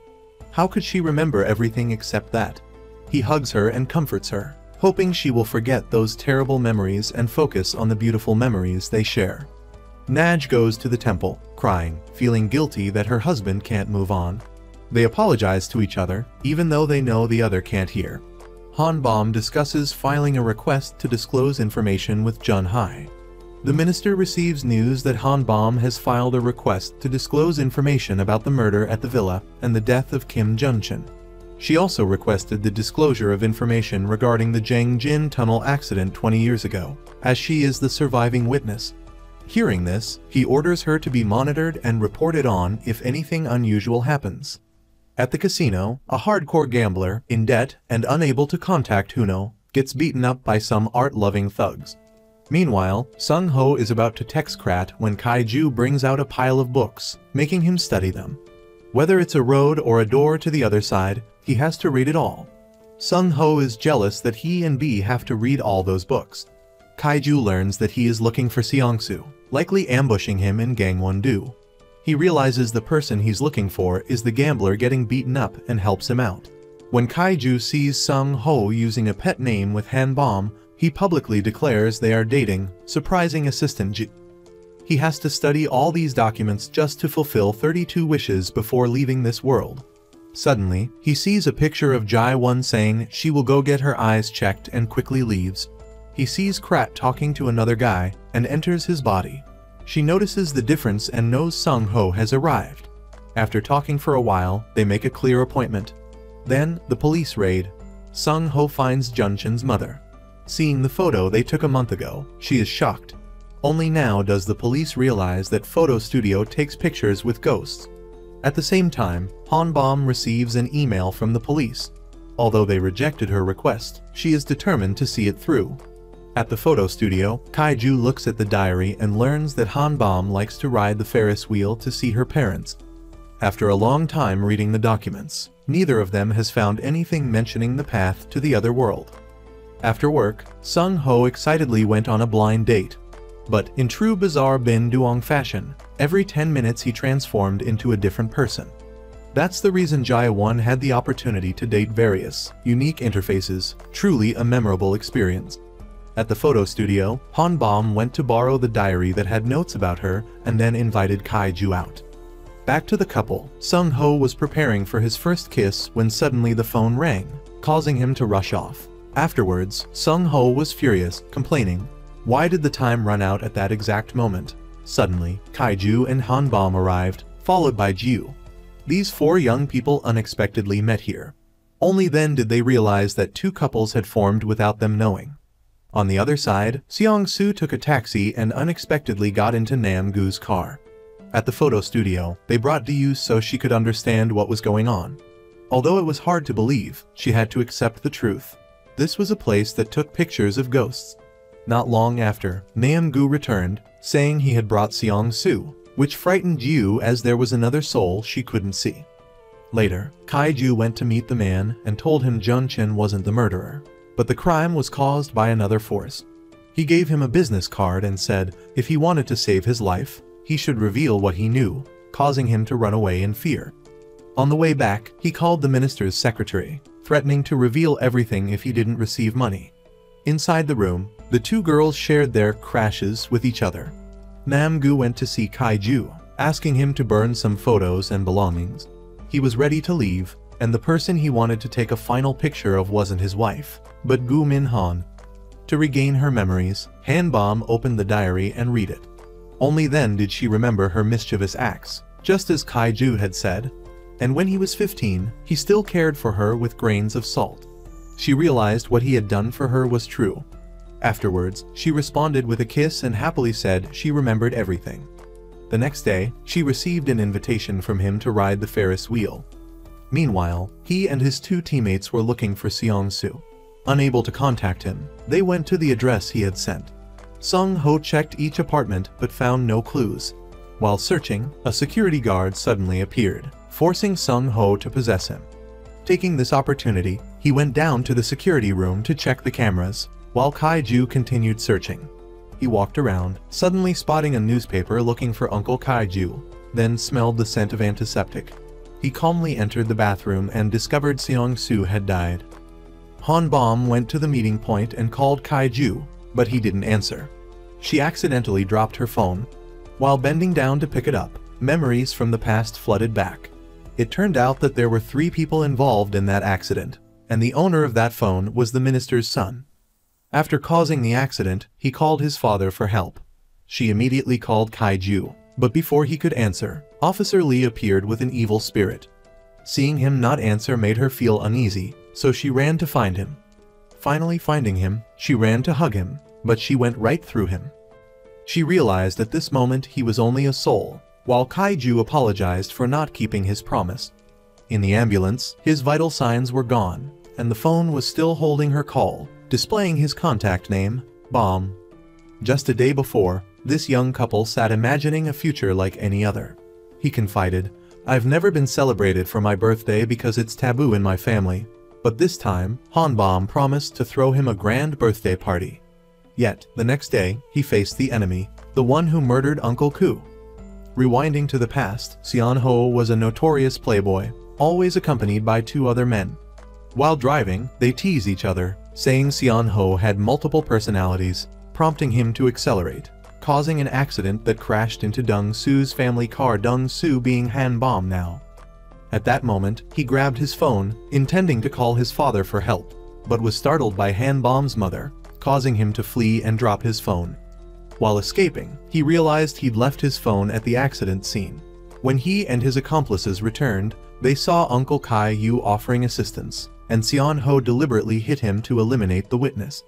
How could she remember everything except that? He hugs her and comforts her, hoping she will forget those terrible memories and focus on the beautiful memories they share. Naj goes to the temple, crying, feeling guilty that her husband can't move on. They apologize to each other, even though they know the other can't hear. Han Bom discusses filing a request to disclose information with Jun-hai. The minister receives news that Han Bom has filed a request to disclose information about the murder at the villa and the death of Kim Jun-chin. She also requested the disclosure of information regarding the Gyeongjin Tunnel accident 20 years ago, as she is the surviving witness. Hearing this, he orders her to be monitored and reported on if anything unusual happens. At the casino, a hardcore gambler, in debt and unable to contact Huno, gets beaten up by some art-loving thugs. Meanwhile, Sung-ho is about to text Krat when Kai-ju brings out a pile of books, making him study them. Whether it's a road or a door to the other side, he has to read it all. Sung-ho is jealous that he and B have to read all those books. Kai-ju learns that he is looking for Seong-su, likely ambushing him in Gangwon-do. He realizes the person he's looking for is the gambler getting beaten up and helps him out. When Kai-ju sees Sung-ho using a pet name with Han Bom, He publicly declares they are dating, surprising assistant Ji. He has to study all these documents just to fulfill 32 wishes before leaving this world. Suddenly, he sees a picture of Jae-won saying she will go get her eyes checked and quickly leaves. He sees Krat talking to another guy and enters his body. She notices the difference and knows Sung-ho has arrived. After talking for a while, they make a clear appointment. Then, the police raid. Sung-ho finds Junchin's mother. Seeing the photo they took a month ago, she is shocked. Only now does the police realize that photo studio takes pictures with ghosts. At the same time, Hanbom receives an email from the police. Although they rejected her request, she is determined to see it through. At the photo studio, Kaiju looks at the diary and learns that Hanbom likes to ride the Ferris wheel to see her parents. After a long time reading the documents, neither of them has found anything mentioning the path to the other world. After work, Sung-ho excitedly went on a blind date. But in true bizarre Bin Duong fashion, every 10 minutes he transformed into a different person. That's the reason Jae-won had the opportunity to date various, unique interfaces, truly a memorable experience. At the photo studio, Hanbom went to borrow the diary that had notes about her and then invited Kaiju out. Back to the couple, Sung-ho was preparing for his first kiss when suddenly the phone rang, causing him to rush off. Afterwards, Sung-ho was furious, complaining, "Why did the time run out at that exact moment?" Suddenly, Kaiju and Hanbom arrived, followed by Jiu. These four young people unexpectedly met here. Only then did they realize that two couples had formed without them knowing. On the other side, Seong-soo took a taxi and unexpectedly got into Nam-gu's car. At the photo studio, they brought Diyu so she could understand what was going on. Although it was hard to believe, she had to accept the truth. This was a place that took pictures of ghosts. Not long after, Nam-gu returned, saying he had brought Seong-soo, which frightened Jiu as there was another soul she couldn't see. Later, Kaiju went to meet the man and told him Junchin wasn't the murderer, but the crime was caused by another force. He gave him a business card and said if he wanted to save his life, he should reveal what he knew, causing him to run away in fear. On the way back, he called the minister's secretary, threatening to reveal everything if he didn't receive money. Inside the room, the two girls shared their crashes with each other. Nam-gu went to see Kaiju, asking him to burn some photos and belongings. He was ready to leave, and the person he wanted to take a final picture of wasn't his wife, but Gu Min-han. To regain her memories, Hanbom opened the diary and read it. Only then did she remember her mischievous acts, just as Kaiju had said. And when he was 15, he still cared for her with grains of salt. She realized what he had done for her was true. Afterwards, she responded with a kiss and happily said she remembered everything. The next day, she received an invitation from him to ride the Ferris wheel. Meanwhile, he and his two teammates were looking for Seong-soo. Unable to contact him, they went to the address he had sent. Sung-ho checked each apartment but found no clues. While searching, a security guard suddenly appeared, forcing Sung-ho to possess him. Taking this opportunity, he went down to the security room to check the cameras, while Kaiju continued searching. He walked around, suddenly spotting a newspaper looking for Uncle Kaiju, then smelled the scent of antiseptic. He calmly entered the bathroom and discovered Seong-soo had died. Hanbom went to the meeting point and called Kaiju, but he didn't answer. She accidentally dropped her phone. While bending down to pick it up, memories from the past flooded back. It turned out that there were 3 people involved in that accident, and the owner of that phone was the minister's son. After causing the accident, he called his father for help. She immediately called Kaiju, but before he could answer, Officer Lee appeared with an evil spirit. Seeing him not answer made her feel uneasy, so she ran to find him. Finally finding him, she ran to hug him, but she went right through him. She realized at this moment he was only a soul, while Kaiju apologized for not keeping his promise. In the ambulance, his vital signs were gone, and the phone was still holding her call, displaying his contact name, Bomb. Just a day before, this young couple sat imagining a future like any other. He confided, "I've never been celebrated for my birthday because it's taboo in my family, but this time, Hanbom promised to throw him a grand birthday party." Yet, the next day, he faced the enemy, the one who murdered Uncle Koo. Rewinding to the past, Seong-ho was a notorious playboy, always accompanied by 2 other men. While driving, they tease each other, saying Seon Ho had multiple personalities, prompting him to accelerate, causing an accident that crashed into Dong Su's family car, Dong Su being Han Bom now. At that moment, he grabbed his phone, intending to call his father for help, but was startled by Han Bom's mother, causing him to flee and drop his phone. While escaping, he realized he'd left his phone at the accident scene. When he and his accomplices returned, they saw Uncle Kai Yu offering assistance, and Seon Ho deliberately hit him to eliminate the witness.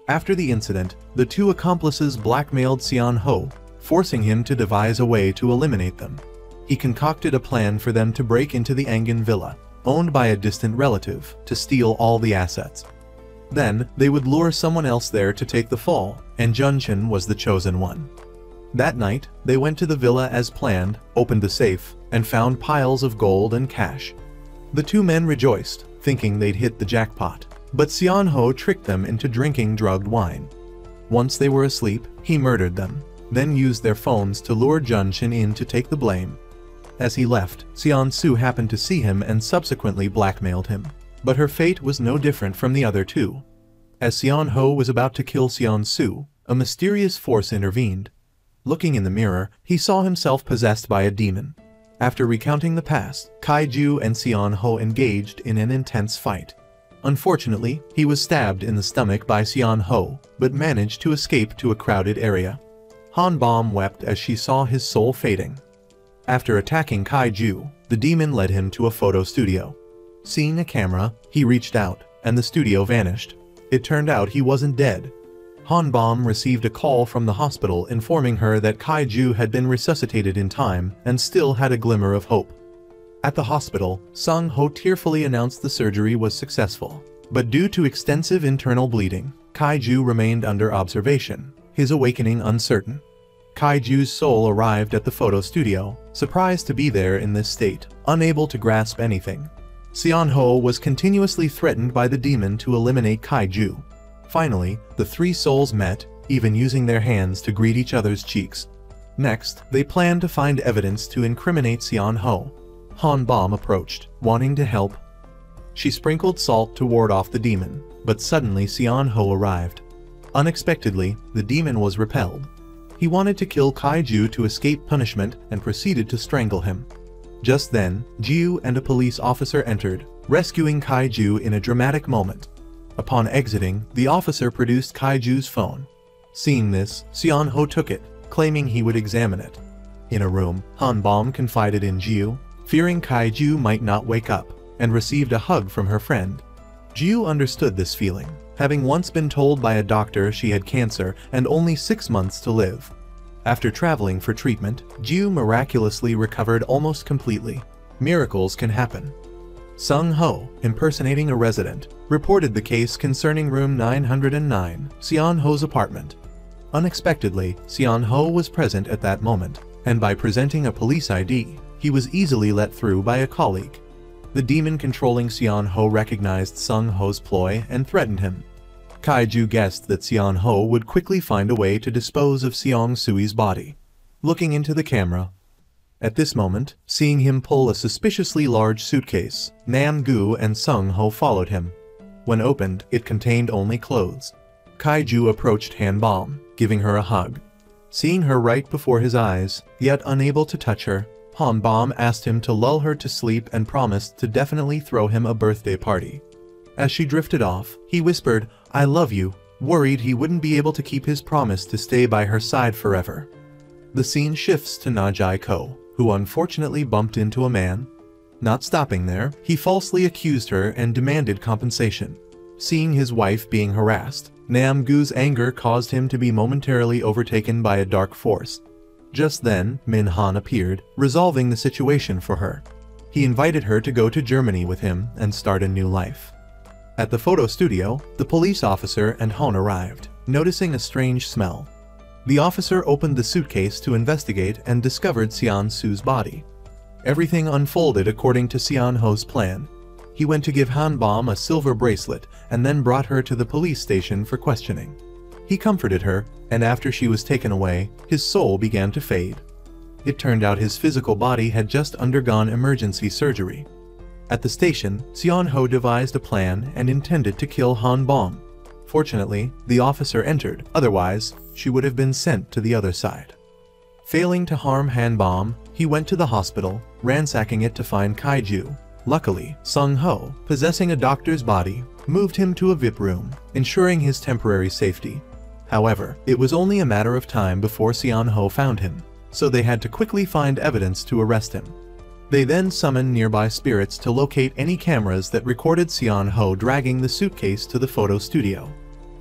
After the incident, the two accomplices blackmailed Seon Ho, forcing him to devise a way to eliminate them. He concocted a plan for them to break into the Angan villa, owned by a distant relative, to steal all the assets. Then, they would lure someone else there to take the fall, and Junchen was the chosen one. That night, they went to the villa as planned, opened the safe, and found piles of gold and cash. The two men rejoiced, thinking they'd hit the jackpot, but Seon Ho tricked them into drinking drugged wine. Once they were asleep, he murdered them, then used their phones to lure Junchen in to take the blame. As he left, Seon Su happened to see him and subsequently blackmailed him. But her fate was no different from the other two. As Seon Ho was about to kill Seon Su, a mysterious force intervened. Looking in the mirror, he saw himself possessed by a demon. After recounting the past, Kaiju and Seon Ho engaged in an intense fight. Unfortunately, he was stabbed in the stomach by Seon Ho, but managed to escape to a crowded area. Han Bom wept as she saw his soul fading. After attacking Kaiju, the demon led him to a photo studio. Seeing a camera, he reached out, and the studio vanished. It turned out he wasn't dead. Han Bom received a call from the hospital informing her that Kaiju had been resuscitated in time and still had a glimmer of hope. At the hospital, Sung Ho tearfully announced the surgery was successful. But due to extensive internal bleeding, Kaiju remained under observation, his awakening uncertain. Kaiju's soul arrived at the photo studio, surprised to be there in this state, unable to grasp anything. Seon Ho was continuously threatened by the demon to eliminate Kaiju. Finally, the three souls met, even using their hands to greet each other's cheeks. Next, they planned to find evidence to incriminate Seon Ho. Han Bom approached, wanting to help. She sprinkled salt to ward off the demon, but suddenly Seon Ho arrived. Unexpectedly, the demon was repelled. He wanted to kill Kaiju to escape punishment and proceeded to strangle him. Just then, Jiu and a police officer entered, rescuing Kaiju in a dramatic moment. Upon exiting, the officer produced Kaiju's phone. Seeing this, Seon Ho took it, claiming he would examine it. In a room, Han Bom confided in Jiu, fearing Kaiju might not wake up, and received a hug from her friend. Jiu understood this feeling, having once been told by a doctor she had cancer and only 6 months to live. After traveling for treatment, Jiu miraculously recovered almost completely. Miracles can happen. Sung Ho, impersonating a resident, reported the case concerning room 909, Seon Ho's apartment. Unexpectedly, Seon Ho was present at that moment, and by presenting a police ID, he was easily let through by a colleague. The demon controlling Seon Ho recognized Sung Ho's ploy and threatened him. Kaiju guessed that Seon Ho would quickly find a way to dispose of Seong Sui's body. Looking into the camera. At this moment, seeing him pull a suspiciously large suitcase, Nam Gu and Sung Ho followed him. When opened, it contained only clothes. Kaiju approached Han Bom, giving her a hug. Seeing her right before his eyes, yet unable to touch her, Han Bom asked him to lull her to sleep and promised to definitely throw him a birthday party. As she drifted off, he whispered, "I love you," worried he wouldn't be able to keep his promise to stay by her side forever. The scene shifts to Na Jai Ko, who unfortunately bumped into a man. Not stopping there, he falsely accused her and demanded compensation. Seeing his wife being harassed, Nam Gu's anger caused him to be momentarily overtaken by a dark force. Just then, Min Han appeared, resolving the situation for her. He invited her to go to Germany with him and start a new life. At the photo studio, the police officer and Hon arrived, noticing a strange smell. The officer opened the suitcase to investigate and discovered Seon Su's body. Everything unfolded according to Seon Ho's plan. He went to give Han Bom a silver bracelet and then brought her to the police station for questioning. He comforted her, and after she was taken away, his soul began to fade. It turned out his physical body had just undergone emergency surgery. At the station, Seon Ho devised a plan and intended to kill Han Bom, Fortunately, the officer entered, otherwise, she would have been sent to the other side. Failing to harm Han Bom, he went to the hospital, ransacking it to find Kaiju. Luckily, Sung Ho, possessing a doctor's body, moved him to a VIP room, ensuring his temporary safety. However, it was only a matter of time before Seon Ho found him, so they had to quickly find evidence to arrest him. They then summoned nearby spirits to locate any cameras that recorded Seon Ho dragging the suitcase to the photo studio.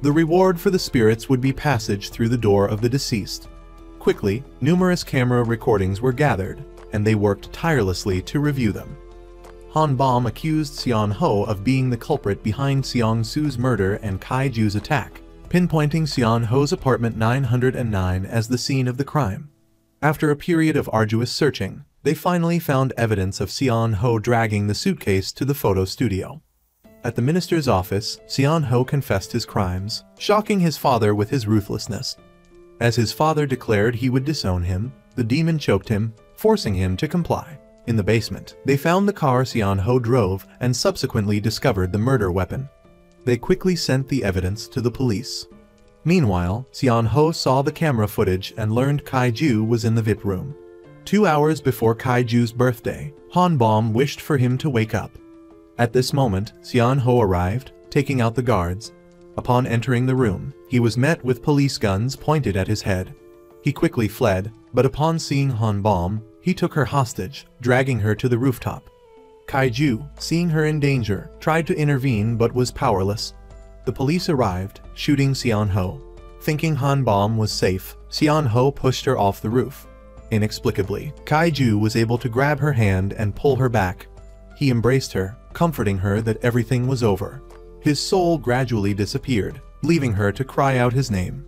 The reward for the spirits would be passage through the door of the deceased. Quickly, numerous camera recordings were gathered, and they worked tirelessly to review them. Han Bom accused Seon Ho of being the culprit behind Seong Su's murder and Kaiju's attack, pinpointing Seon Ho's apartment 909 as the scene of the crime. After a period of arduous searching, they finally found evidence of Seon Ho dragging the suitcase to the photo studio. At the minister's office, Seon Ho confessed his crimes, shocking his father with his ruthlessness. As his father declared he would disown him, the demon choked him, forcing him to comply. In the basement, they found the car Seon Ho drove and subsequently discovered the murder weapon. They quickly sent the evidence to the police. Meanwhile, Seon Ho saw the camera footage and learned Kaiju was in the VIP room. 2 hours before Kaiju's birthday, Han Bom wished for him to wake up. At this moment, Seon Ho arrived, taking out the guards. Upon entering the room, he was met with police guns pointed at his head. He quickly fled, but upon seeing Han Bom, he took her hostage, dragging her to the rooftop. Kaiju, seeing her in danger, tried to intervene but was powerless. The police arrived, shooting Seon Ho. Thinking Han Bom was safe, Seon Ho pushed her off the roof. Inexplicably, Kaiju was able to grab her hand and pull her back. He embraced her, comforting her that everything was over. His soul gradually disappeared, leaving her to cry out his name.